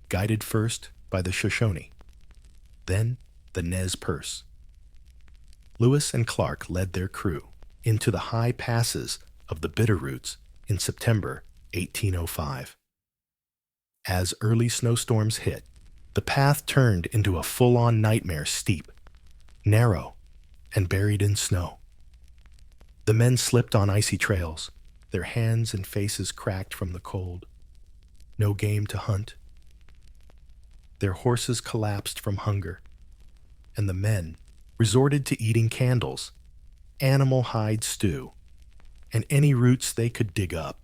guided first by the Shoshone, then the Nez Perce. Lewis and Clark led their crew into the high passes of the Bitterroots in September 1805. As early snowstorms hit, the path turned into a full-on nightmare, steep, narrow, and buried in snow. The men slipped on icy trails, their hands and faces cracked from the cold. No game to hunt. Their horses collapsed from hunger, and the men resorted to eating candles, animal hide stew, and any roots they could dig up.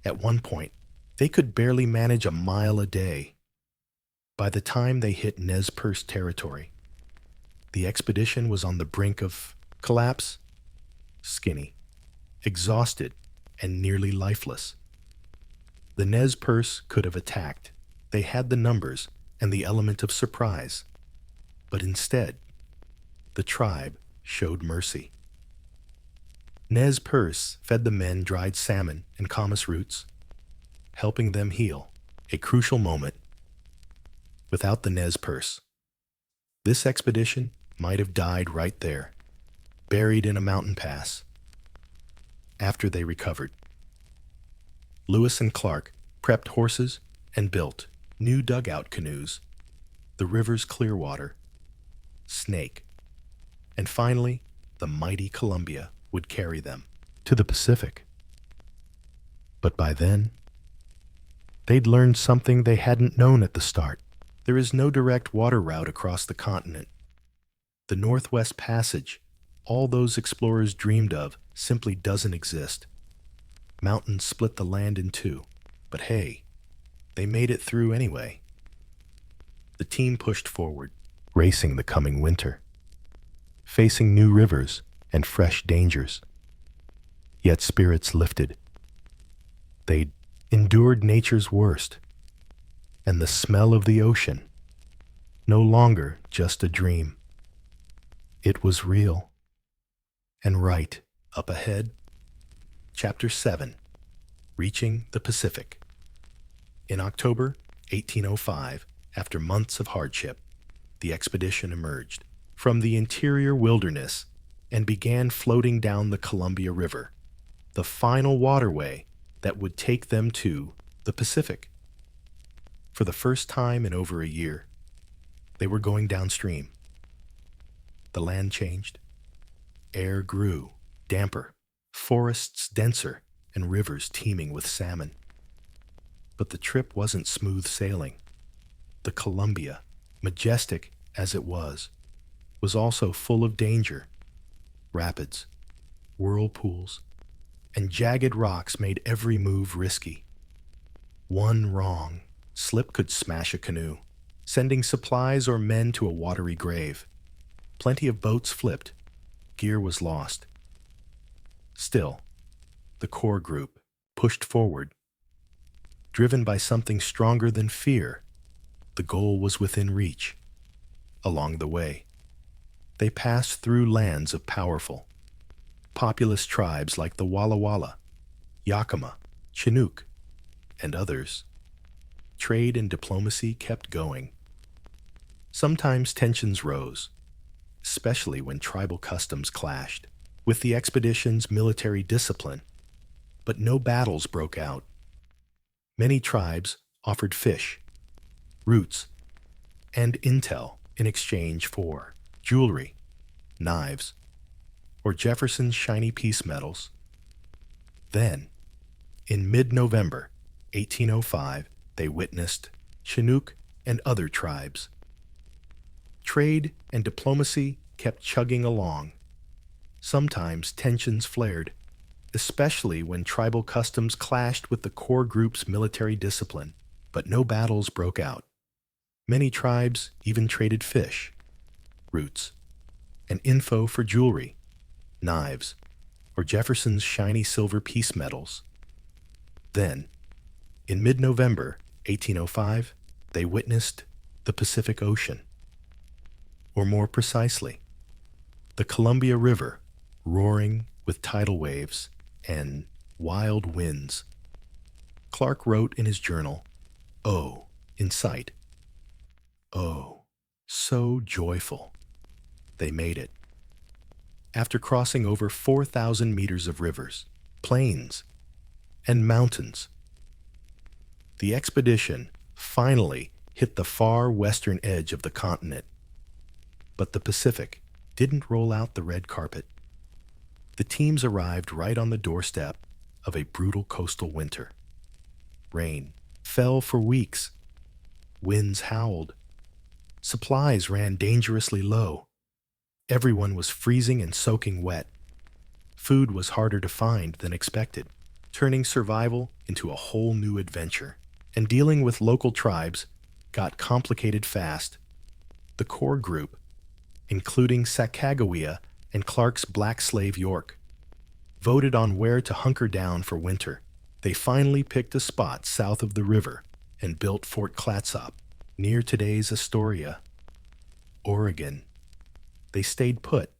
At one point, they could barely manage a mile a day. By the time they hit Nez Perce territory, the expedition was on the brink of collapse, skinny, exhausted, and nearly lifeless. The Nez Perce could have attacked. They had the numbers and the element of surprise. But instead, the tribe showed mercy. Nez Perce fed the men dried salmon and camas roots, helping them heal, a crucial moment. without the Nez Perce. This expedition might have died right there, buried in a mountain pass. After they recovered, Lewis and Clark prepped horses and built new dugout canoes, the river's Clearwater, Snake, and finally, the mighty Columbia would carry them to the Pacific. But by then, they'd learned something they hadn't known at the start. There is no direct water route across the continent. The Northwest Passage, all those explorers dreamed of, simply doesn't exist. Mountains split the land in two, but hey, they made it through anyway. The team pushed forward, racing the coming winter, facing new rivers and fresh dangers. Yet spirits lifted. They'd endured nature's worst, and the smell of the ocean, no longer just a dream. It was real. And right up ahead, Chapter 7, Reaching the Pacific. In October 1805, after months of hardship, the expedition emerged from the interior wilderness and began floating down the Columbia River, the final waterway that would take them to the Pacific. For the first time in over a year, they were going downstream. The land changed. Air grew damper, forests denser, and rivers teeming with salmon. But the trip wasn't smooth sailing. The Columbia, majestic as it was also full of danger. Rapids, whirlpools, and jagged rocks made every move risky. One wrong slip could smash a canoe, sending supplies or men to a watery grave. Plenty of boats flipped. Gear was lost. Still, the core group pushed forward. Driven by something stronger than fear, the goal was within reach. Along the way, they passed through lands of powerful, populous tribes like the Walla Walla, Yakima, Chinook, and others. Trade and diplomacy kept going. Sometimes tensions rose, especially when tribal customs clashed with the expedition's military discipline, but no battles broke out. Many tribes offered fish, roots, and intel in exchange for jewelry, knives, or Jefferson's shiny peace medals. Then, in mid-November 1805, they witnessed Chinook and other tribes. Trade and diplomacy kept chugging along. Sometimes tensions flared, especially when tribal customs clashed with the core group's military discipline, but no battles broke out. Many tribes even traded fish, roots, and info for jewelry, knives, or Jefferson's shiny silver peace medals. Then, in mid-November 1805, they witnessed the Pacific Ocean. Or more precisely, the Columbia River roaring with tidal waves and wild winds. Clark wrote in his journal, "Oh, in sight. Oh, so joyful." They made it. After crossing over 4,000 meters of rivers, plains, and mountains, the expedition finally hit the far western edge of the continent. But the Pacific didn't roll out the red carpet. The teams arrived right on the doorstep of a brutal coastal winter. Rain fell for weeks. Winds howled. Supplies ran dangerously low. Everyone was freezing and soaking wet. Food was harder to find than expected, turning survival into a whole new adventure. And dealing with local tribes got complicated fast. The core group, including Sacagawea and Clark's black slave York, voted on where to hunker down for winter. They finally picked a spot south of the river and built Fort Clatsop, near today's Astoria, Oregon. They stayed put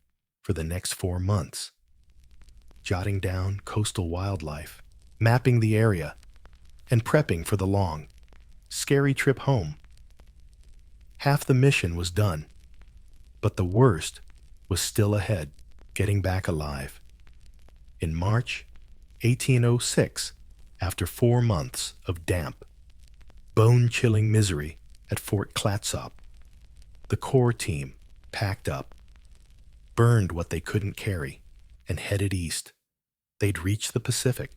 for the next 4 months, jotting down coastal wildlife, mapping the area, and prepping for the long, scary trip home. Half the mission was done, but the worst was still ahead, getting back alive. In March 1806, after 4 months of damp, bone-chilling misery at Fort Clatsop, the core team packed up, burned what they couldn't carry, and headed east. They'd reach the Pacific,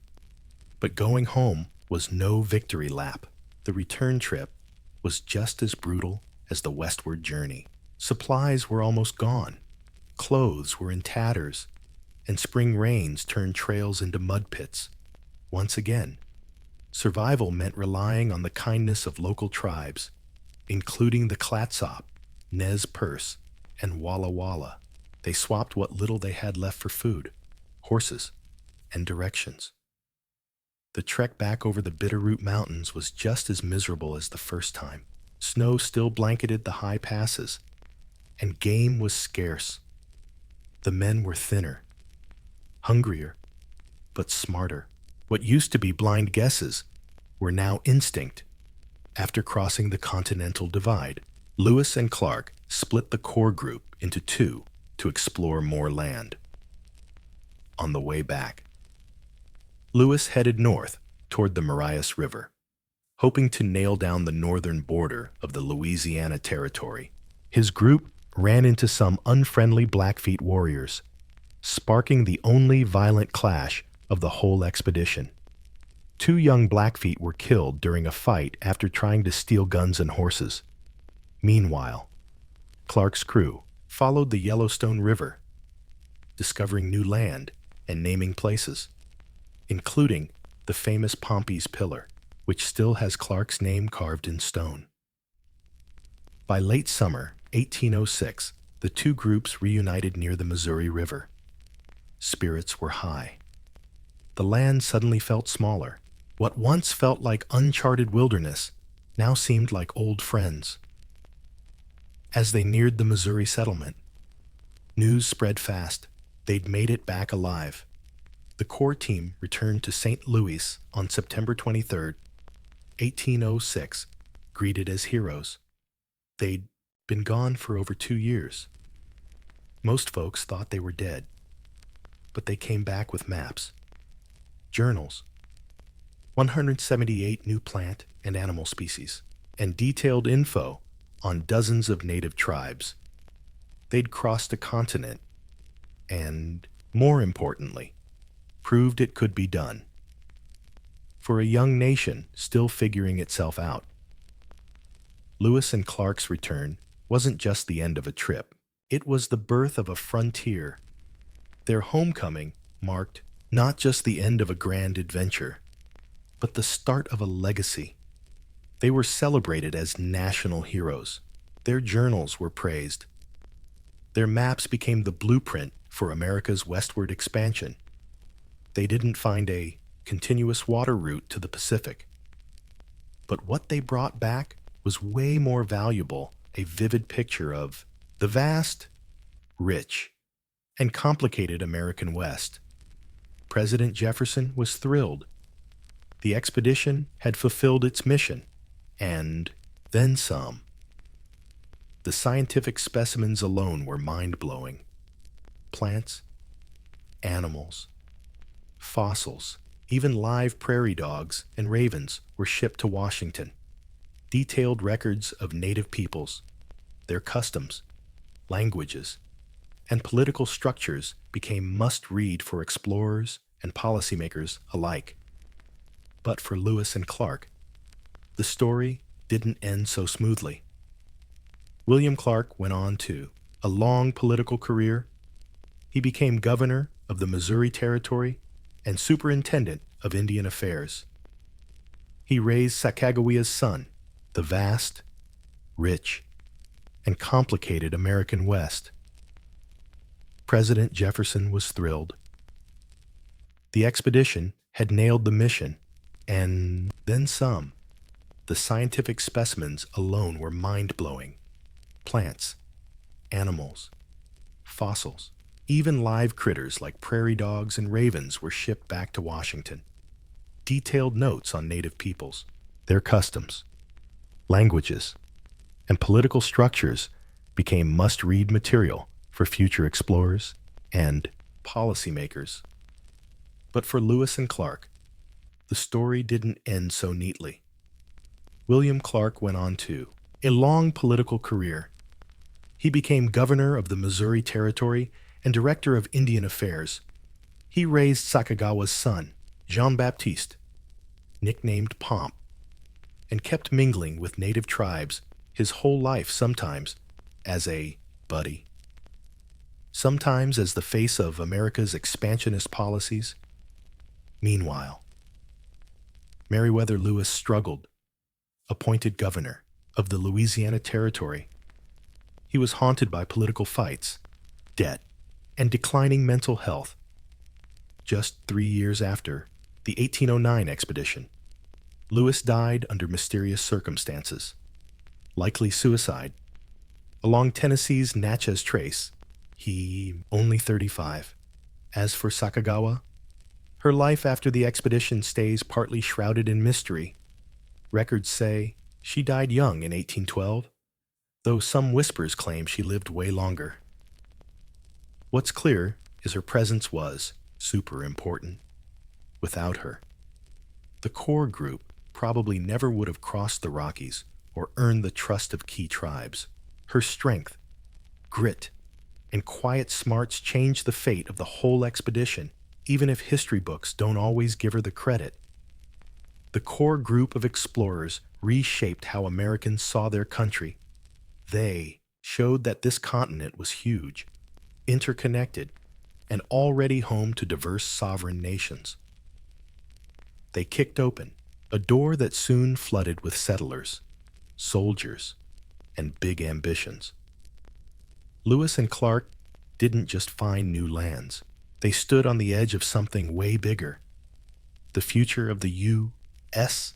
but going home was no victory lap. The return trip was just as brutal as the westward journey. Supplies were almost gone, clothes were in tatters, and spring rains turned trails into mud pits. Once again, survival meant relying on the kindness of local tribes, including the Clatsop, Nez Perce, and Walla Walla. They swapped what little they had left for food, horses, and directions. The trek back over the Bitterroot Mountains was just as miserable as the first time. Snow still blanketed the high passes, and game was scarce. The men were thinner, hungrier, but smarter. What used to be blind guesses were now instinct. After crossing the Continental Divide, Lewis and Clark split the core group into two to explore more land. On the way back, Lewis headed north toward the Marias River, hoping to nail down the northern border of the Louisiana Territory. His group ran into some unfriendly Blackfeet warriors, sparking the only violent clash of the whole expedition. 2 young Blackfeet were killed during a fight after trying to steal guns and horses. Meanwhile, Clark's crew followed the Yellowstone River, discovering new land and naming places, including the famous Pompey's Pillar, which still has Clark's name carved in stone. By late summer 1806, the 2 groups reunited near the Missouri River. Spirits were high. The land suddenly felt smaller. What once felt like uncharted wilderness now seemed like old friends. As they neared the Missouri settlement, news spread fast. They'd made it back alive. The core team returned to St. Louis on September 23, 1806, greeted as heroes. They'd been gone for over 2 years. Most folks thought they were dead, but they came back with maps, journals, 178 new plant and animal species, and detailed info on dozens of native tribes. They'd crossed a continent and, more importantly, proved it could be done. For a young nation still figuring itself out, Lewis and Clark's return wasn't just the end of a trip. It was the birth of a frontier. Their homecoming marked not just the end of a grand adventure, but the start of a legacy. They were celebrated as national heroes. Their journals were praised. Their maps became the blueprint for America's westward expansion. They didn't find a continuous water route to the Pacific. But what they brought back was way more valuable, a vivid picture of the vast, rich, and complicated American West. President Jefferson was thrilled. The expedition had fulfilled its mission, and then some. The scientific specimens alone were mind-blowing. Plants, animals, fossils, even live prairie dogs and ravens were shipped to Washington. Detailed records of native peoples, their customs, languages, and political structures became must-read for explorers and policymakers alike. But for Lewis and Clark, the story didn't end so smoothly. William Clark went on to a long political career. He became governor of the Missouri Territory and superintendent of Indian Affairs. He raised Sacagawea's son, the vast, rich, and complicated American West. President Jefferson was thrilled. The expedition had nailed the mission, and then some. The scientific specimens alone were mind-blowing. Plants, animals, fossils, even live critters like prairie dogs and ravens were shipped back to Washington. Detailed notes on native peoples, their customs, languages, and political structures became must-read material for future explorers and policymakers. But for Lewis and Clark, the story didn't end so neatly. William Clark went on to a long political career. He became governor of the Missouri Territory and director of Indian Affairs. He raised Sacagawa's son, Jean-Baptiste, nicknamed Pomp, and kept mingling with native tribes his whole life, sometimes as a buddy, sometimes as the face of America's expansionist policies. Meanwhile, Meriwether Lewis struggled, appointed governor of the Louisiana Territory. He was haunted by political fights, debt, and declining mental health. Just 3 years after the 1809 expedition, Lewis died under mysterious circumstances, likely suicide, along Tennessee's Natchez Trace. He only 35. As for Sacagawa, her life after the expedition stays partly shrouded in mystery. Records say she died young in 1812, though some whispers claim she lived way longer. What's clear is her presence was super important. Without her, the core group probably never would have crossed the Rockies or earned the trust of key tribes. Her strength, grit, and quiet smarts changed the fate of the whole expedition, even if history books don't always give her the credit. The core group of explorers reshaped how Americans saw their country. They showed that this continent was huge, interconnected, and already home to diverse sovereign nations. They kicked open a door that soon flooded with settlers, soldiers, and big ambitions. Lewis and Clark didn't just find new lands. They stood on the edge of something way bigger, the future of the U.S.,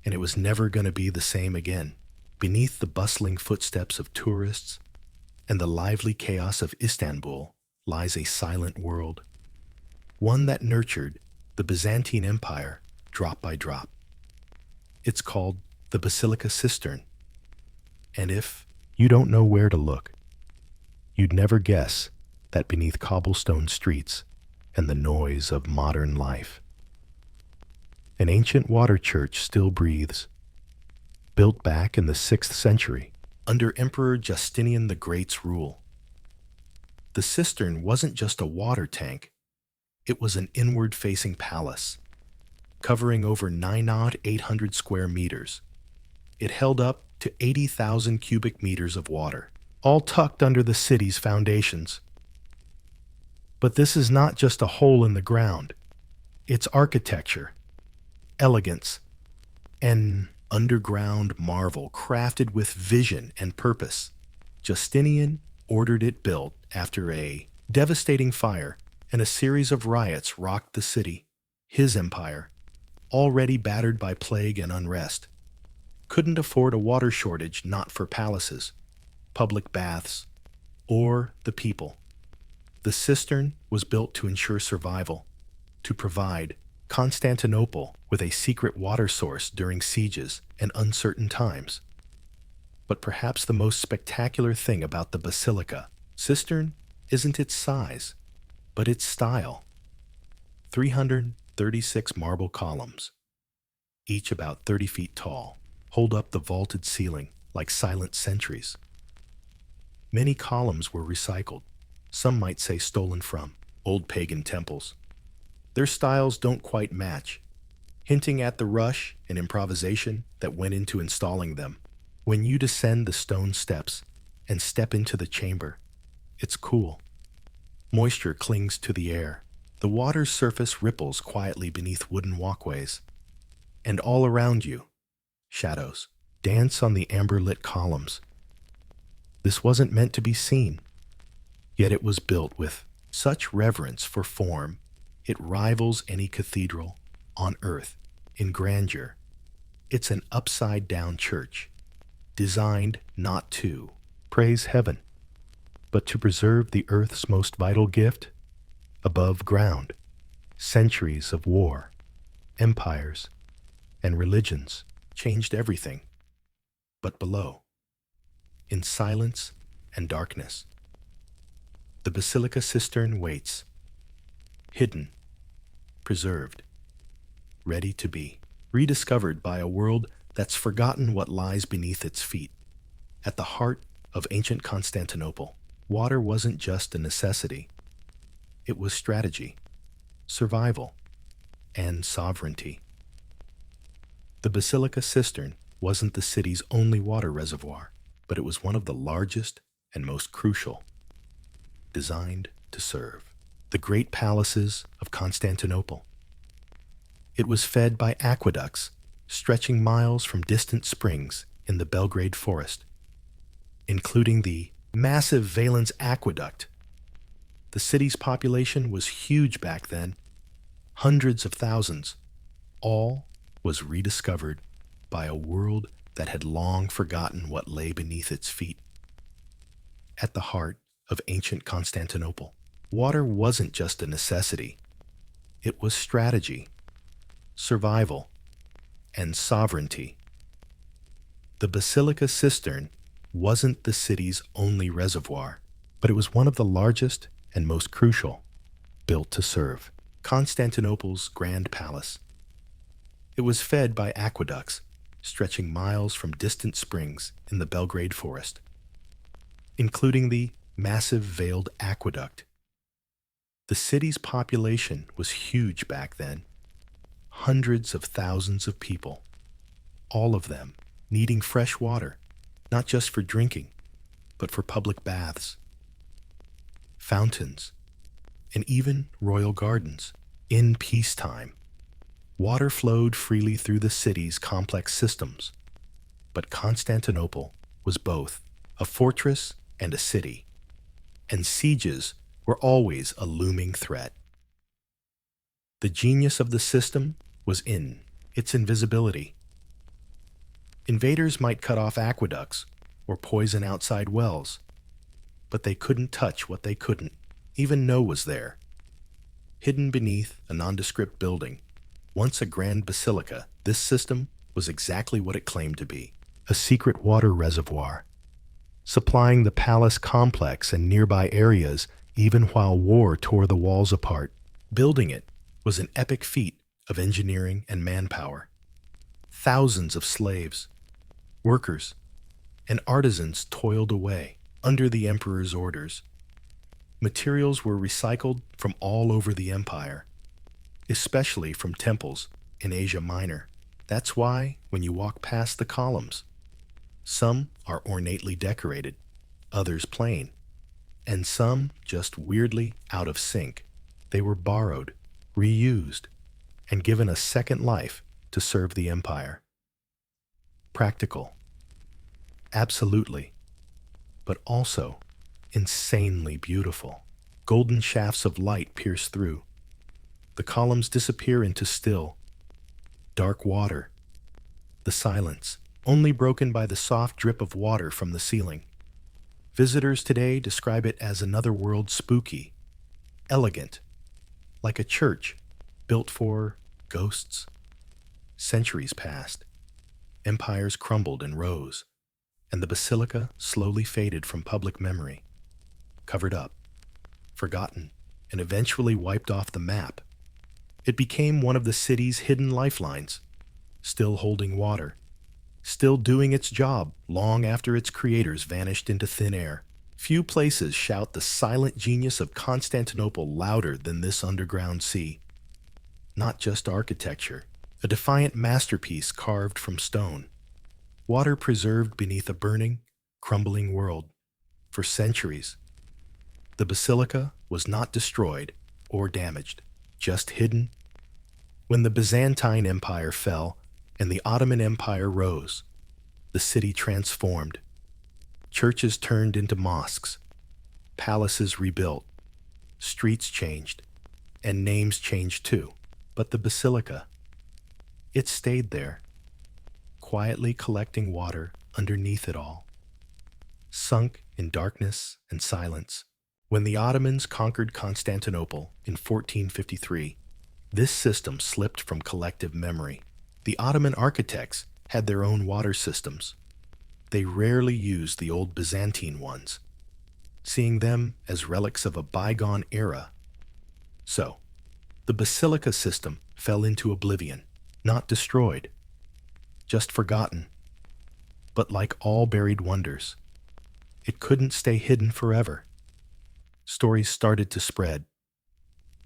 and it was never going to be the same again. Beneath the bustling footsteps of tourists and the lively chaos of Istanbul lies a silent world, one that nurtured the Byzantine Empire drop by drop. It's called the Basilica Cistern, and if you don't know where to look, you'd never guess that beneath cobblestone streets and the noise of modern life, an ancient water church still breathes. Built back in the 6th century under Emperor Justinian the Great's rule. The cistern wasn't just a water tank, it was an inward-facing palace, covering over 9,800 square meters. It held up to 80,000 cubic meters of water, all tucked under the city's foundations. But this is not just a hole in the ground. It's architecture, elegance, and underground marvel crafted with vision and purpose. Justinian ordered it built after a devastating fire and a series of riots rocked the city. His empire, already battered by plague and unrest, couldn't afford a water shortage not for palaces, public baths, or the people. The cistern was built to ensure survival, to provide Constantinople with a secret water source during sieges and uncertain times. But perhaps the most spectacular thing about the basilica cistern isn't its size, but its style. 336 marble columns, each about 30 feet tall, hold up the vaulted ceiling like silent sentries. Many columns were recycled, some might say stolen from, old pagan temples. Their styles don't quite match, hinting at the rush and improvisation that went into installing them. When you descend the stone steps and step into the chamber, it's cool. Moisture clings to the air. The water's surface ripples quietly beneath wooden walkways. And all around you, shadows dance on the amber-lit columns. This wasn't meant to be seen, yet it was built with such reverence for form it rivals any cathedral on earth in grandeur. It's an upside-down church, designed not to praise heaven, but to preserve the earth's most vital gift above ground. Centuries of war, empires, and religions changed everything. But below, in silence and darkness. The basilica cistern waits, hidden, preserved, ready to be rediscovered by a world that's forgotten what lies beneath its feet. At the heart of ancient Constantinople, water wasn't just a necessity. It was strategy, survival, and sovereignty. The basilica cistern wasn't the city's only water reservoir, but it was one of the largest and most crucial, designed to serve the great palaces of Constantinople. It was fed by aqueducts stretching miles from distant springs in the Belgrade forest, including the massive Valens Aqueduct. The city's population was huge back then, hundreds of thousands. All was rediscovered by a world that had long forgotten what lay beneath its feet. At the heart of ancient Constantinople, water wasn't just a necessity. It was strategy, survival, and sovereignty. The basilica cistern wasn't the city's only reservoir, but it was one of the largest and most crucial, built to serve Constantinople's grand palace. It was fed by aqueducts stretching miles from distant springs in the Belgrade forest, including the massive Veiled Aqueduct. The city's population was huge back then, hundreds of thousands of people, all of them needing fresh water, not just for drinking, but for public baths, fountains, and even royal gardens. In peacetime, water flowed freely through the city's complex systems, but Constantinople was both a fortress and a city, and sieges were always a looming threat. The genius of the system was in its invisibility. Invaders might cut off aqueducts or poison outside wells, but they couldn't touch what they couldn't even know was there. Hidden beneath a nondescript building, once a grand basilica, this system was exactly what it claimed to be: a secret water reservoir, supplying the palace complex and nearby areas even while war tore the walls apart. Building it was an epic feat of engineering and manpower. Thousands of slaves, workers, and artisans toiled away under the emperor's orders. Materials were recycled from all over the empire, especially from temples in Asia Minor. That's why, when you walk past the columns, some are ornately decorated, others plain, and some just weirdly out of sync. They were borrowed, reused, and given a second life to serve the empire. Practical, absolutely, but also insanely beautiful. Golden shafts of light pierce through. The columns disappear into still, dark water. The silence, only broken by the soft drip of water from the ceiling. Visitors today describe it as another world spooky, elegant, like a church built for ghosts. Centuries passed. Empires crumbled and rose, and the basilica slowly faded from public memory, covered up, forgotten, and eventually wiped off the map. It became one of the city's hidden lifelines, still holding water, still doing its job long after its creators vanished into thin air. Few places shout the silent genius of Constantinople louder than this underground sea. Not just architecture, a defiant masterpiece carved from stone. Water preserved beneath a burning, crumbling world. For centuries, the basilica was not destroyed or damaged, just hidden. When the Byzantine Empire fell and the Ottoman Empire rose, the city transformed. Churches turned into mosques, palaces rebuilt, streets changed, and names changed too. But the basilica, it stayed there, quietly collecting water underneath it all, sunk in darkness and silence. When the Ottomans conquered Constantinople in 1453, this system slipped from collective memory. The Ottoman architects had their own water systems. they rarely used the old Byzantine ones, seeing them as relics of a bygone era. So, the basilica system fell into oblivion, not destroyed, just forgotten. But like all buried wonders, it couldn't stay hidden forever. Stories started to spread.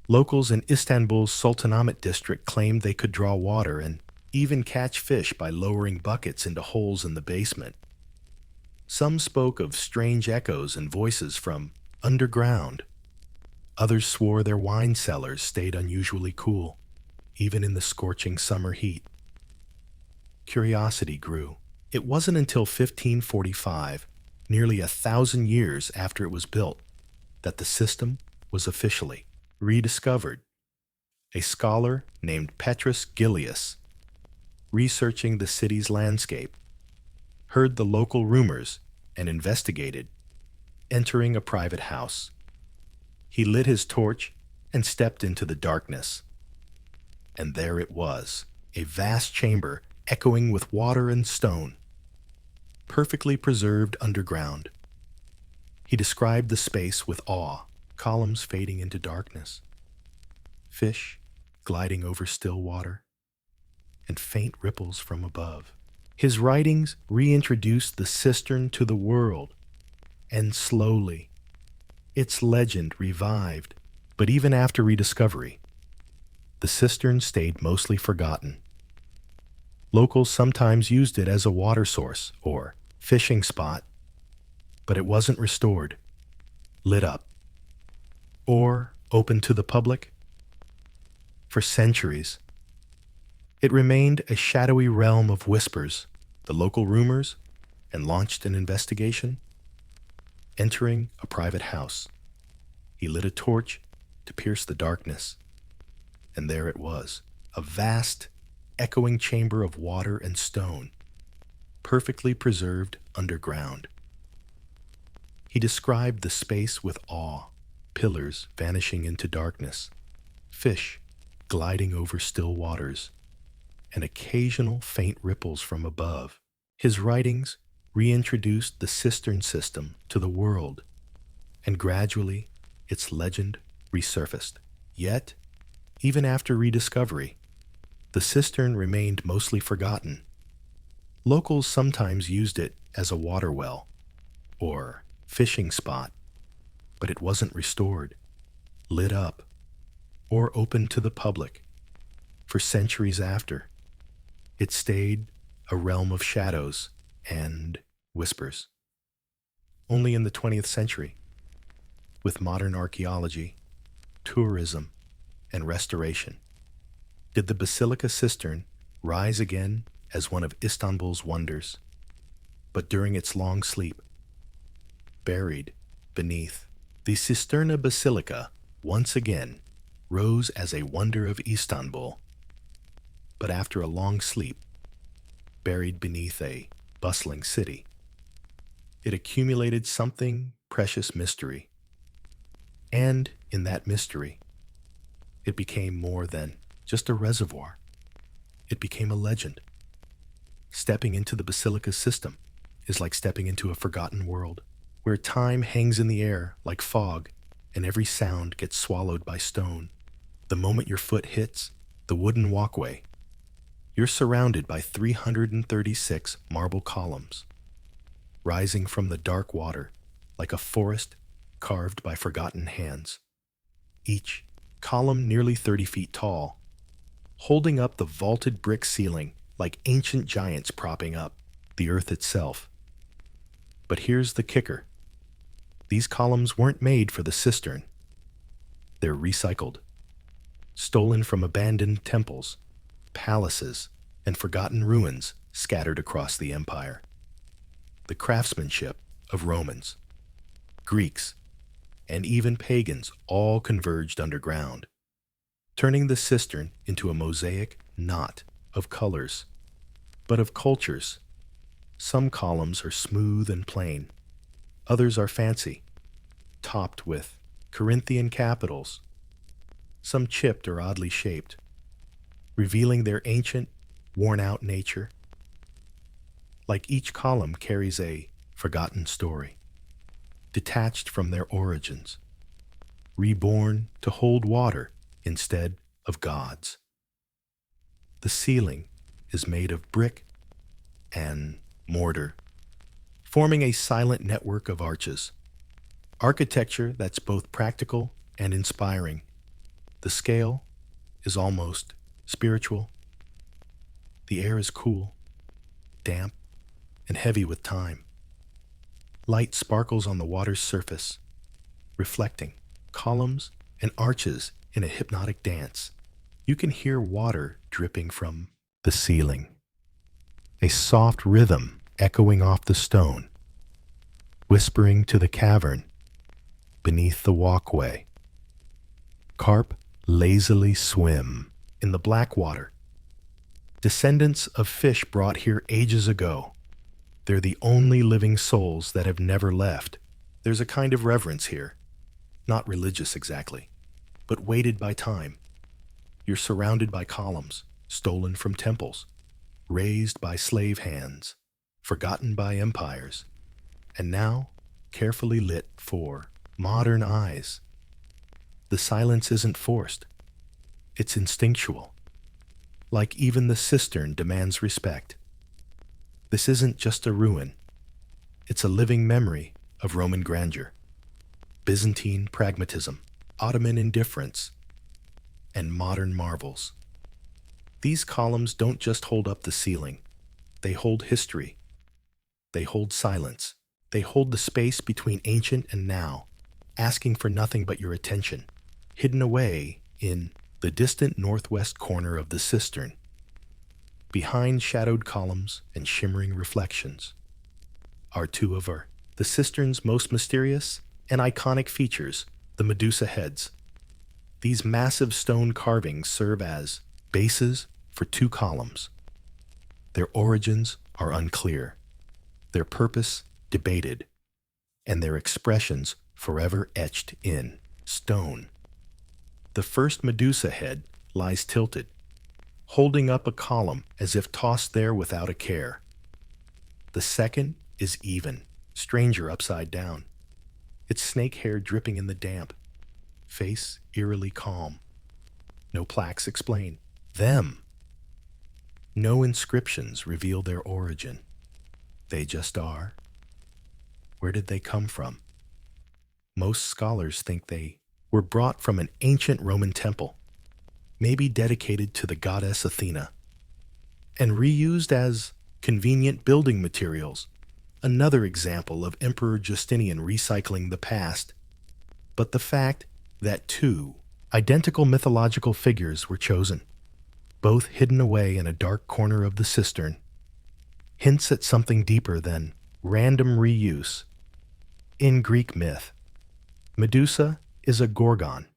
Locals in Istanbul's Sultanahmet district claimed they could draw water and even catch fish by lowering buckets into holes in the basement. Some spoke of strange echoes and voices from underground. Others swore their wine cellars stayed unusually cool, even in the scorching summer heat. Curiosity grew. It wasn't until 1545, nearly 1,000 years after it was built, that the system was officially rediscovered. A scholar named Petrus Gillius, researching the city's landscape, heard the local rumors and investigated, entering a private house. He lit his torch and stepped into the darkness. And there it was, a vast chamber echoing with water and stone, perfectly preserved underground. He described the space with awe, columns fading into darkness, fish gliding over still water, and faint ripples from above. His writings reintroduced the cistern to the world, and slowly, its legend revived. But even after rediscovery, the cistern stayed mostly forgotten. Locals sometimes used it as a water source or fishing spot, but it wasn't restored, lit up, or open to the public. For centuries, it remained a shadowy realm of whispers, the local rumors, and launched an investigation. Entering a private house, he lit a torch to pierce the darkness, and there it was, a vast, echoing chamber of water and stone, perfectly preserved underground. He described the space with awe, pillars vanishing into darkness, fish gliding over still waters, and occasional faint ripples from above. His writings reintroduced the cistern system to the world, and gradually its legend resurfaced. Yet, even after rediscovery, the cistern remained mostly forgotten. Locals sometimes used it as a water well or fishing spot, but it wasn't restored, lit up, or opened to the public. For centuries after, it stayed a realm of shadows and whispers. Only in the 20th century, with modern archaeology, tourism, and restoration, did the Basilica Cistern rise again as one of Istanbul's wonders. But during its long sleep, buried beneath, the Cisterna Basilica once again rose as a wonder of Istanbul. But after a long sleep, buried beneath a bustling city, it accumulated something precious mystery. And in that mystery, it became more than just a reservoir. It became a legend. Stepping into the basilica system is like stepping into a forgotten world, where time hangs in the air like fog and every sound gets swallowed by stone. The moment your foot hits the wooden walkway, you're surrounded by 336 marble columns, rising from the dark water like a forest carved by forgotten hands. Each column nearly 30 feet tall, holding up the vaulted brick ceiling like ancient giants propping up the earth itself. But here's the kicker. These columns weren't made for the cistern. They're recycled, stolen from abandoned temples, palaces, and forgotten ruins scattered across the empire. The craftsmanship of Romans, Greeks, and even pagans all converged underground, turning the cistern into a mosaic knot of colors, but of cultures. Some columns are smooth and plain, others are fancy, topped with Corinthian capitals, some chipped or oddly shaped, revealing their ancient, worn-out nature. like each column carries a forgotten story, detached from their origins, reborn to hold water instead of gods. The ceiling is made of brick and mortar, forming a silent network of arches. Architecture that's both practical and inspiring. The scale is almost spiritual. The air is cool, damp, and heavy with time. Light sparkles on the water's surface, reflecting columns and arches in a hypnotic dance. You can hear water dripping from the ceiling, a soft rhythm echoing off the stone, whispering to the cavern beneath the walkway. Carp lazily swim in the black water, descendants of fish brought here ages ago. They're the only living souls that have never left. There's a kind of reverence here, not religious exactly, but weighted by time. You're surrounded by columns, stolen from temples, raised by slave hands, forgotten by empires, and now carefully lit for modern eyes. The silence isn't forced. It's instinctual. Like even the cistern demands respect. This isn't just a ruin. It's a living memory of Roman grandeur, Byzantine pragmatism, Ottoman indifference, and modern marvels. These columns don't just hold up the ceiling. They hold history. They hold silence. They hold the space between ancient and now, asking for nothing but your attention, hidden away in the distant northwest corner of the cistern, behind shadowed columns and shimmering reflections, are two of the cistern's most mysterious and iconic features, the Medusa heads. These massive stone carvings serve as bases for two columns. Their origins are unclear, their purpose debated, and their expressions forever etched in stone. The first Medusa head lies tilted, holding up a column as if tossed there without a care. The second is even, stranger upside down, its snake hair dripping in the damp, face eerily calm. No plaques explain them. No inscriptions reveal their origin. They just are. Where did they come from? Most scholars think they were brought from an ancient Roman temple, maybe dedicated to the goddess Athena, and reused as convenient building materials, another example of Emperor Justinian recycling the past. But the fact that two identical mythological figures were chosen, both hidden away in a dark corner of the cistern, hints at something deeper than random reuse. In Greek myth, Medusa is a gorgon,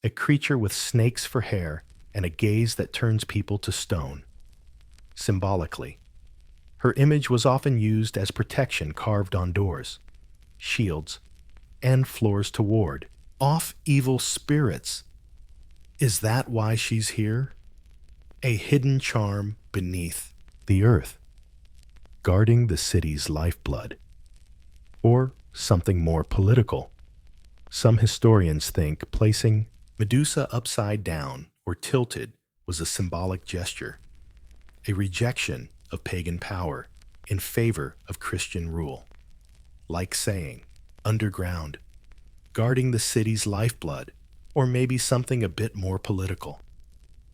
a creature with snakes for hair and a gaze that turns people to stone. Symbolically, her image was often used as protection carved on doors, shields, and floors to ward off evil spirits. Is that why she's here? A hidden charm beneath the earth, guarding the city's lifeblood. Or something more political. Some historians think placing Medusa upside down or tilted was a symbolic gesture, a rejection of pagan power in favor of Christian rule. Like saying, underground, guarding the city's lifeblood, or maybe something a bit more political.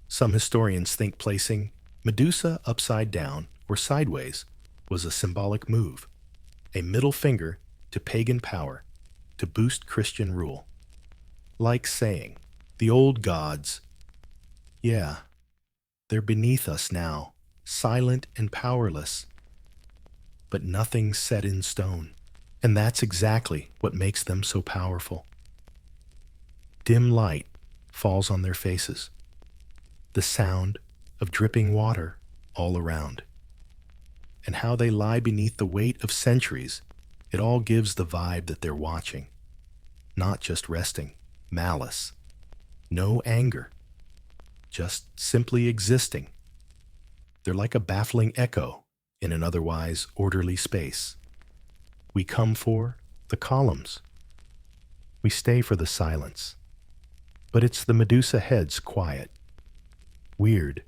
Some historians think placing Medusa upside down or sideways was a symbolic move, a middle finger to pagan power to boost Christian rule. Like saying, the old gods, yeah, they're beneath us now, silent and powerless, but nothing set in stone. And that's exactly what makes them so powerful. Dim light falls on their faces, the sound of dripping water all around, and how they lie beneath the weight of centuries. It all gives the vibe that they're watching, not just resting, malice, no anger, just simply existing. They're like a baffling echo in an otherwise orderly space. We come for the columns. We stay for the silence. But it's the Medusa heads quiet, weird,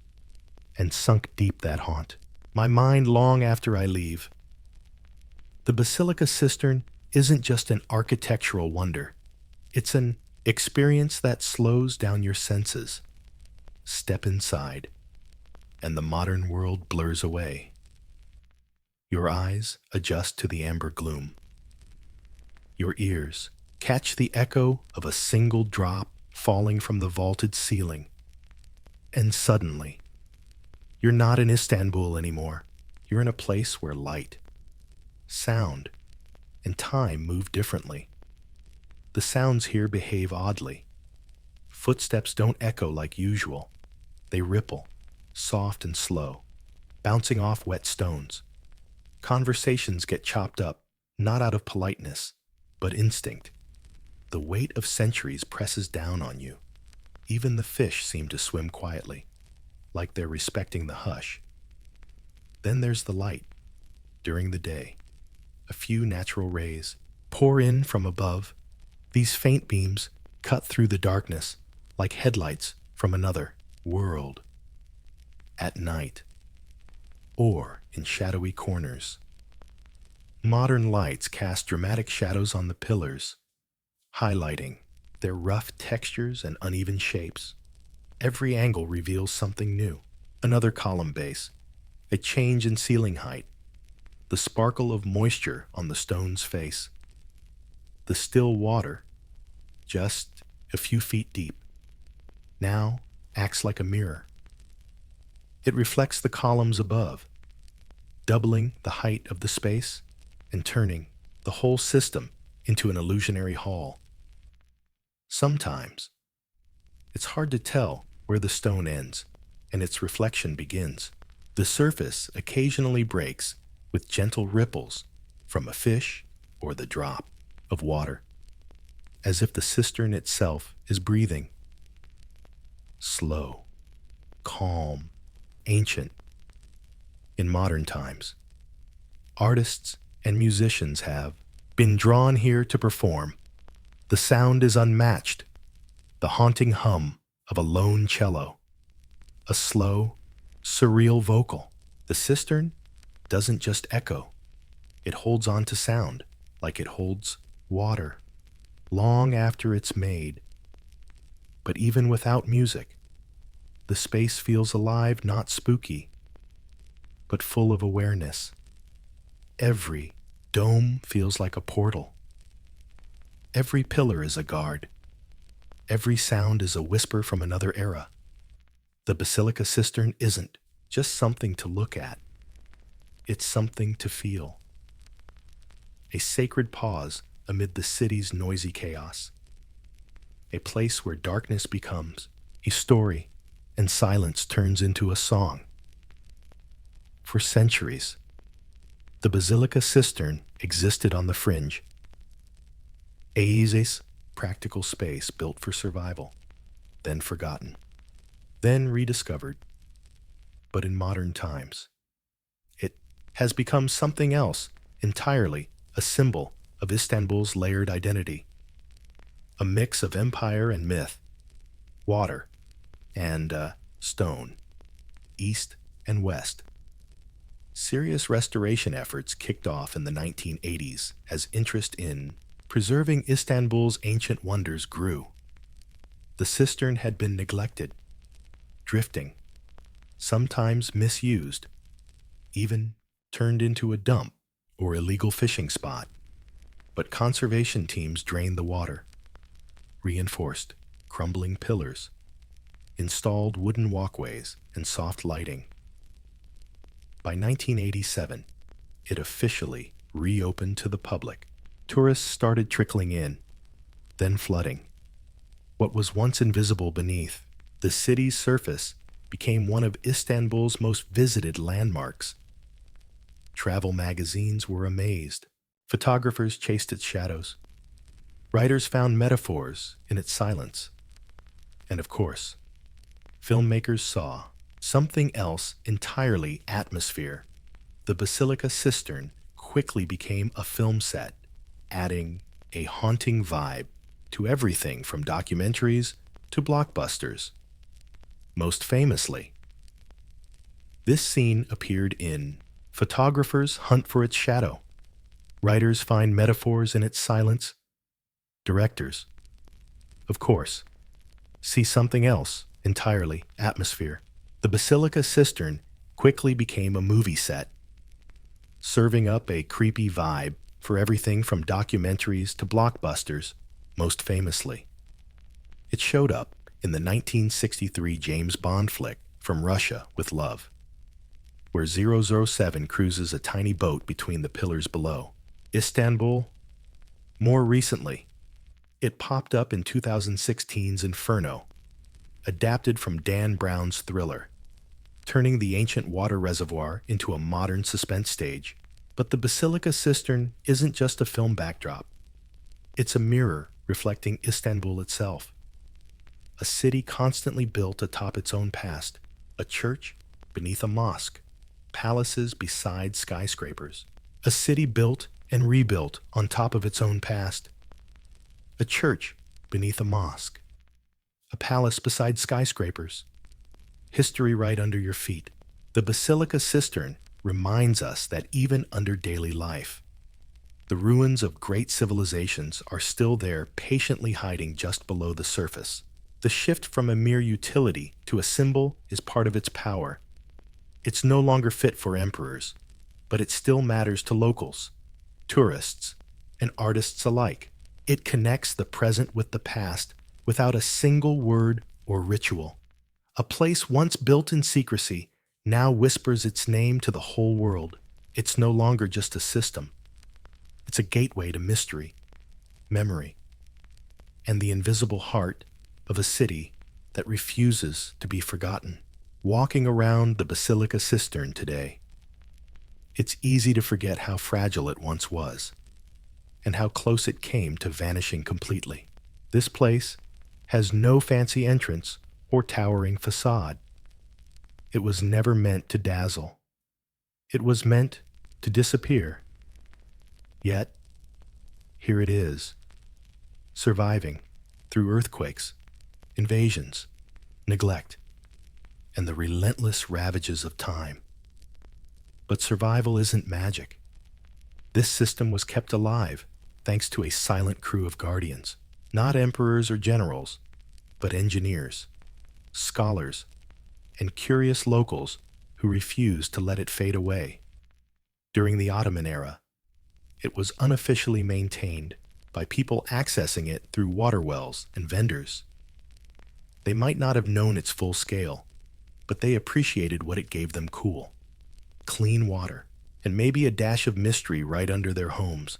and sunk deep that haunt my mind long after I leave. The Basilica Cistern isn't just an architectural wonder. It's an experience that slows down your senses. Step inside, and the modern world blurs away. Your eyes adjust to the amber gloom. Your ears catch the echo of a single drop falling from the vaulted ceiling. And suddenly, you're not in Istanbul anymore. You're in a place where light, sound, and time move differently. The sounds here behave oddly. Footsteps don't echo like usual. They ripple, soft and slow, bouncing off wet stones. Conversations get chopped up, not out of politeness, but instinct. The weight of centuries presses down on you. Even the fish seem to swim quietly, like they're respecting the hush. Then there's the light. During the day, a few natural rays pour in from above. These faint beams cut through the darkness like headlights from another world. At night, or in shadowy corners, modern lights cast dramatic shadows on the pillars, highlighting their rough textures and uneven shapes. Every angle reveals something new. Another column base, a change in ceiling height, the sparkle of moisture on the stone's face. The still water, just a few feet deep, now acts like a mirror. It reflects the columns above, doubling the height of the space and turning the whole system into an illusionary hall. Sometimes, it's hard to tell where the stone ends and its reflection begins. The surface occasionally breaks with gentle ripples from a fish or the drop of water, as if the cistern itself is breathing. Slow, calm, ancient. In modern times, artists and musicians have been drawn here to perform. The sound is unmatched, the haunting hum of a lone cello, a slow, surreal vocal. The cistern doesn't just echo, it holds on to sound like it holds water, long after it's made. But even without music, the space feels alive, not spooky, but full of awareness. Every dome feels like a portal. Every pillar is a guard. Every sound is a whisper from another era. The Basilica Cistern isn't just something to look at. It's something to feel. A sacred pause amid the city's noisy chaos. A place where darkness becomes a story and silence turns into a song. For centuries, the Basilica Cistern existed on the fringe. Oasis, practical space built for survival, then forgotten, then rediscovered. But in modern times, it has become something else entirely, a symbol of Istanbul's layered identity. A mix of empire and myth, water and stone, east and west. Serious restoration efforts kicked off in the 1980s as interest in preserving Istanbul's ancient wonders grew. The cistern had been neglected, drifting, sometimes misused, even turned into a dump or illegal fishing spot. But conservation teams drained the water, reinforced crumbling pillars, installed wooden walkways and soft lighting. By 1987, it officially reopened to the public. Tourists started trickling in, then flooding. What was once invisible beneath the city's surface became one of Istanbul's most visited landmarks. Travel magazines were amazed. Photographers chased its shadows. Writers found metaphors in its silence. And of course, filmmakers saw something else entirely: atmosphere. The Basilica Cistern quickly became a film set, adding a haunting vibe to everything from documentaries to blockbusters. Most famously, this scene appeared in Photographers Hunt for Its Shadow, Writers Find Metaphors in Its Silence, Directors, of course, see something else entirely, Atmosphere. The Basilica Cistern quickly became a movie set, serving up a creepy vibe for everything from documentaries to blockbusters. Most famously, it showed up in the 1963 James Bond flick From Russia with Love, where 007 cruises a tiny boat between the pillars below Istanbul. More recently, it popped up in 2016's Inferno, adapted from Dan Brown's thriller, turning the ancient water reservoir into a modern suspense stage. But the Basilica Cistern isn't just a film backdrop. It's a mirror reflecting Istanbul itself, a city constantly built atop its own past, a church beneath a mosque, palaces beside skyscrapers, a city built and rebuilt on top of its own past, a church beneath a mosque, a palace beside skyscrapers, history right under your feet. The Basilica Cistern reminds us that even under daily life, the ruins of great civilizations are still there, patiently hiding just below the surface. The shift from a mere utility to a symbol is part of its power. It's no longer fit for emperors, but it still matters to locals, tourists, and artists alike. It connects the present with the past without a single word or ritual. A place once built in secrecy now whispers its name to the whole world. It's no longer just a system. It's a gateway to mystery, memory, and the invisible heart of a city that refuses to be forgotten. Walking around the Basilica Cistern today, it's easy to forget how fragile it once was and how close it came to vanishing completely. This place has no fancy entrance or towering facade. It was never meant to dazzle. It was meant to disappear. Yet, here it is, surviving through earthquakes, invasions, neglect, and the relentless ravages of time. But survival isn't magic. This system was kept alive thanks to a silent crew of guardians, not emperors or generals, but engineers, scholars, and curious locals who refused to let it fade away. During the Ottoman era, it was unofficially maintained by people accessing it through water wells and vendors. They might not have known its full scale, but they appreciated what it gave them: cool, clean water, and maybe a dash of mystery right under their homes.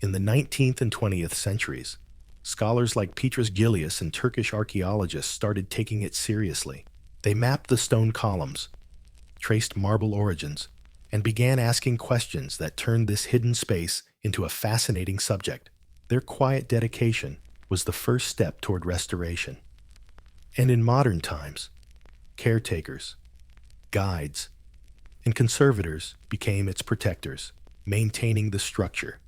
In the 19th and 20th centuries, scholars like Petrus Gilius and Turkish archaeologists started taking it seriously. They mapped the stone columns, traced marble origins, and began asking questions that turned this hidden space into a fascinating subject. Their quiet dedication was the first step toward restoration. And in modern times, caretakers, guides, and conservators became its protectors, maintaining the structure,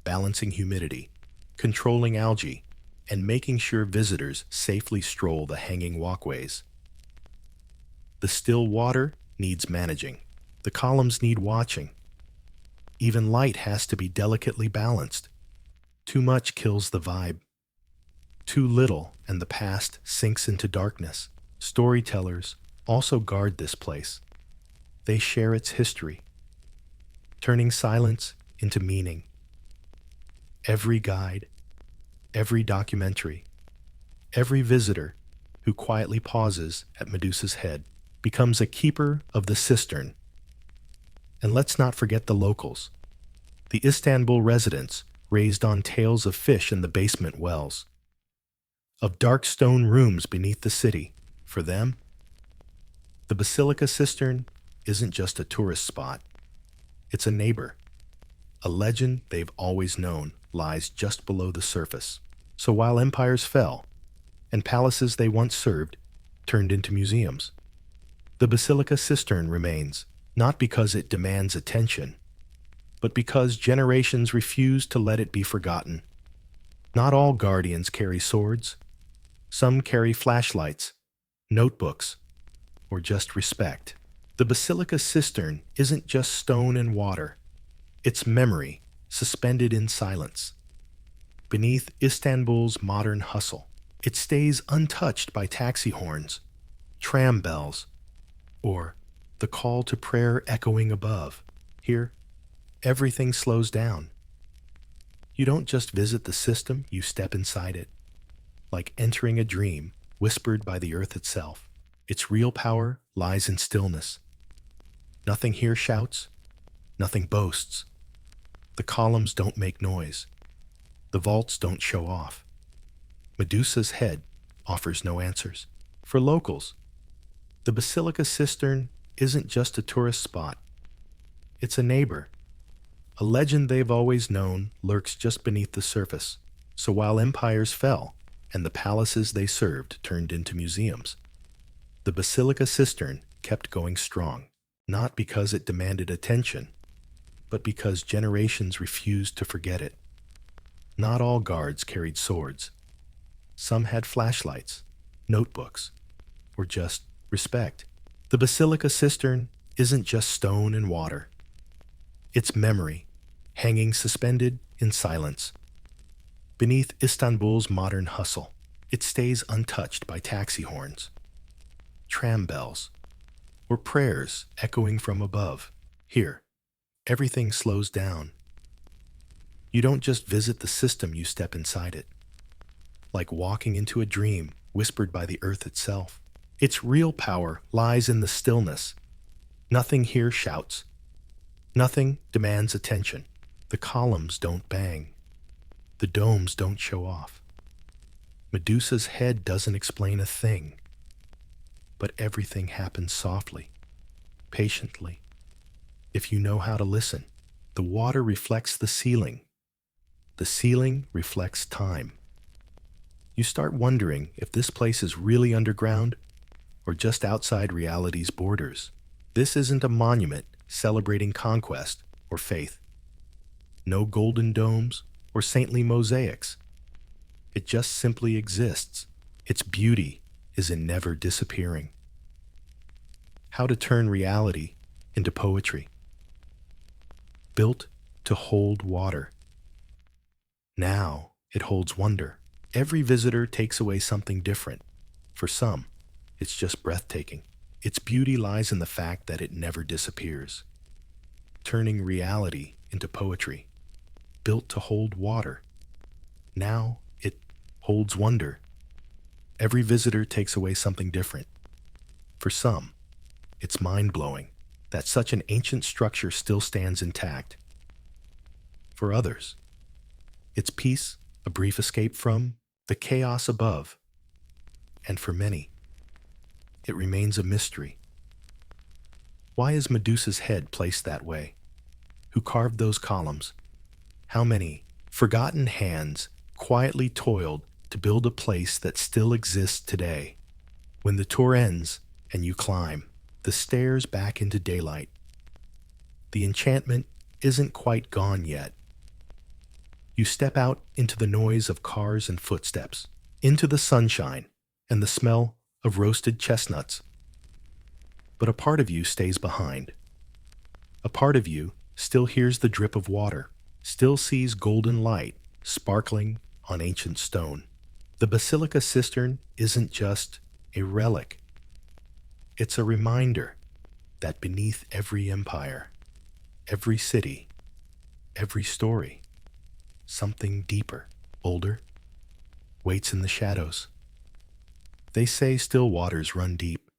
balancing humidity, controlling algae, and making sure visitors safely stroll the hanging walkways. The still water needs managing. The columns need watching. Even light has to be delicately balanced. Too much kills the vibe. Too little, and the past sinks into darkness. Storytellers also guard this place. They share its history, turning silence into meaning. Every guide, every documentary, every visitor who quietly pauses at Medusa's head becomes a keeper of the cistern. And let's not forget the locals, the Istanbul residents raised on tales of fish in the basement wells, of dark stone rooms beneath the city. For them, the Basilica Cistern isn't just a tourist spot. It's a neighbor. A legend they've always known lies just below the surface. So while empires fell and palaces they once served turned into museums, the Basilica Cistern remains, not because it demands attention, but because generations refuse to let it be forgotten. Not all guardians carry swords. Some carry flashlights, notebooks, or just respect. The basilica cistern isn't just stone and water. It's memory, suspended in silence. Beneath Istanbul's modern hustle, it stays untouched by taxi horns, tram bells, or the call to prayer echoing above. Here, everything slows down. You don't just visit the system, you step inside it. Like entering a dream whispered by the earth itself. Its real power lies in stillness. Nothing here shouts, nothing boasts. The columns don't make noise. The vaults don't show off. Medusa's head offers no answers. For locals, the basilica cistern isn't just a tourist spot. It's a neighbor. A legend they've always known lurks just beneath the surface. So while empires fell and the palaces they served turned into museums, the basilica cistern kept going strong, not because it demanded attention, but because generations refused to forget it. Not all guards carried swords. Some had flashlights, notebooks, or just respect. The basilica cistern isn't just stone and water. It's memory, hanging suspended in silence. Beneath Istanbul's modern hustle, it stays untouched by taxi horns, tram bells, or prayers echoing from above. Here, everything slows down. You don't just visit the system, you step inside it. Like walking into a dream whispered by the earth itself. Its real power lies in the stillness. Nothing here shouts. Nothing demands attention. The columns don't bang. The domes don't show off. Medusa's head doesn't explain a thing. But everything happens softly, patiently. If you know how to listen, the water reflects the ceiling. The ceiling reflects time. You start wondering if this place is really underground or just outside reality's borders. This isn't a monument celebrating conquest or faith. No golden domes or saintly mosaics. It just simply exists. Its beauty is in never disappearing. How to turn reality into poetry. Built to hold water. Now it holds wonder. Every visitor takes away something different. For some, it's just breathtaking. Its beauty lies in the fact that it never disappears. Turning reality into poetry. Built to hold water. Now it holds wonder. Every visitor takes away something different. For some, it's mind-blowing that such an ancient structure still stands intact. For others, it's peace, a brief escape from the chaos above. And for many, it remains a mystery. Why is Medusa's head placed that way? Who carved those columns? How many forgotten hands quietly toiled to build a place that still exists today? When the tour ends and you climb the stairs back into daylight, the enchantment isn't quite gone yet. You step out into the noise of cars and footsteps, into the sunshine and the smell of roasted chestnuts. But a part of you stays behind. A part of you still hears the drip of water, still sees golden light sparkling on ancient stone. The basilica cistern isn't just a relic. It's a reminder that beneath every empire, every city, every story, something deeper, older, waits in the shadows. They say still waters run deep.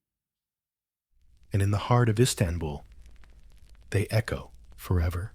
And in the heart of Istanbul, they echo forever.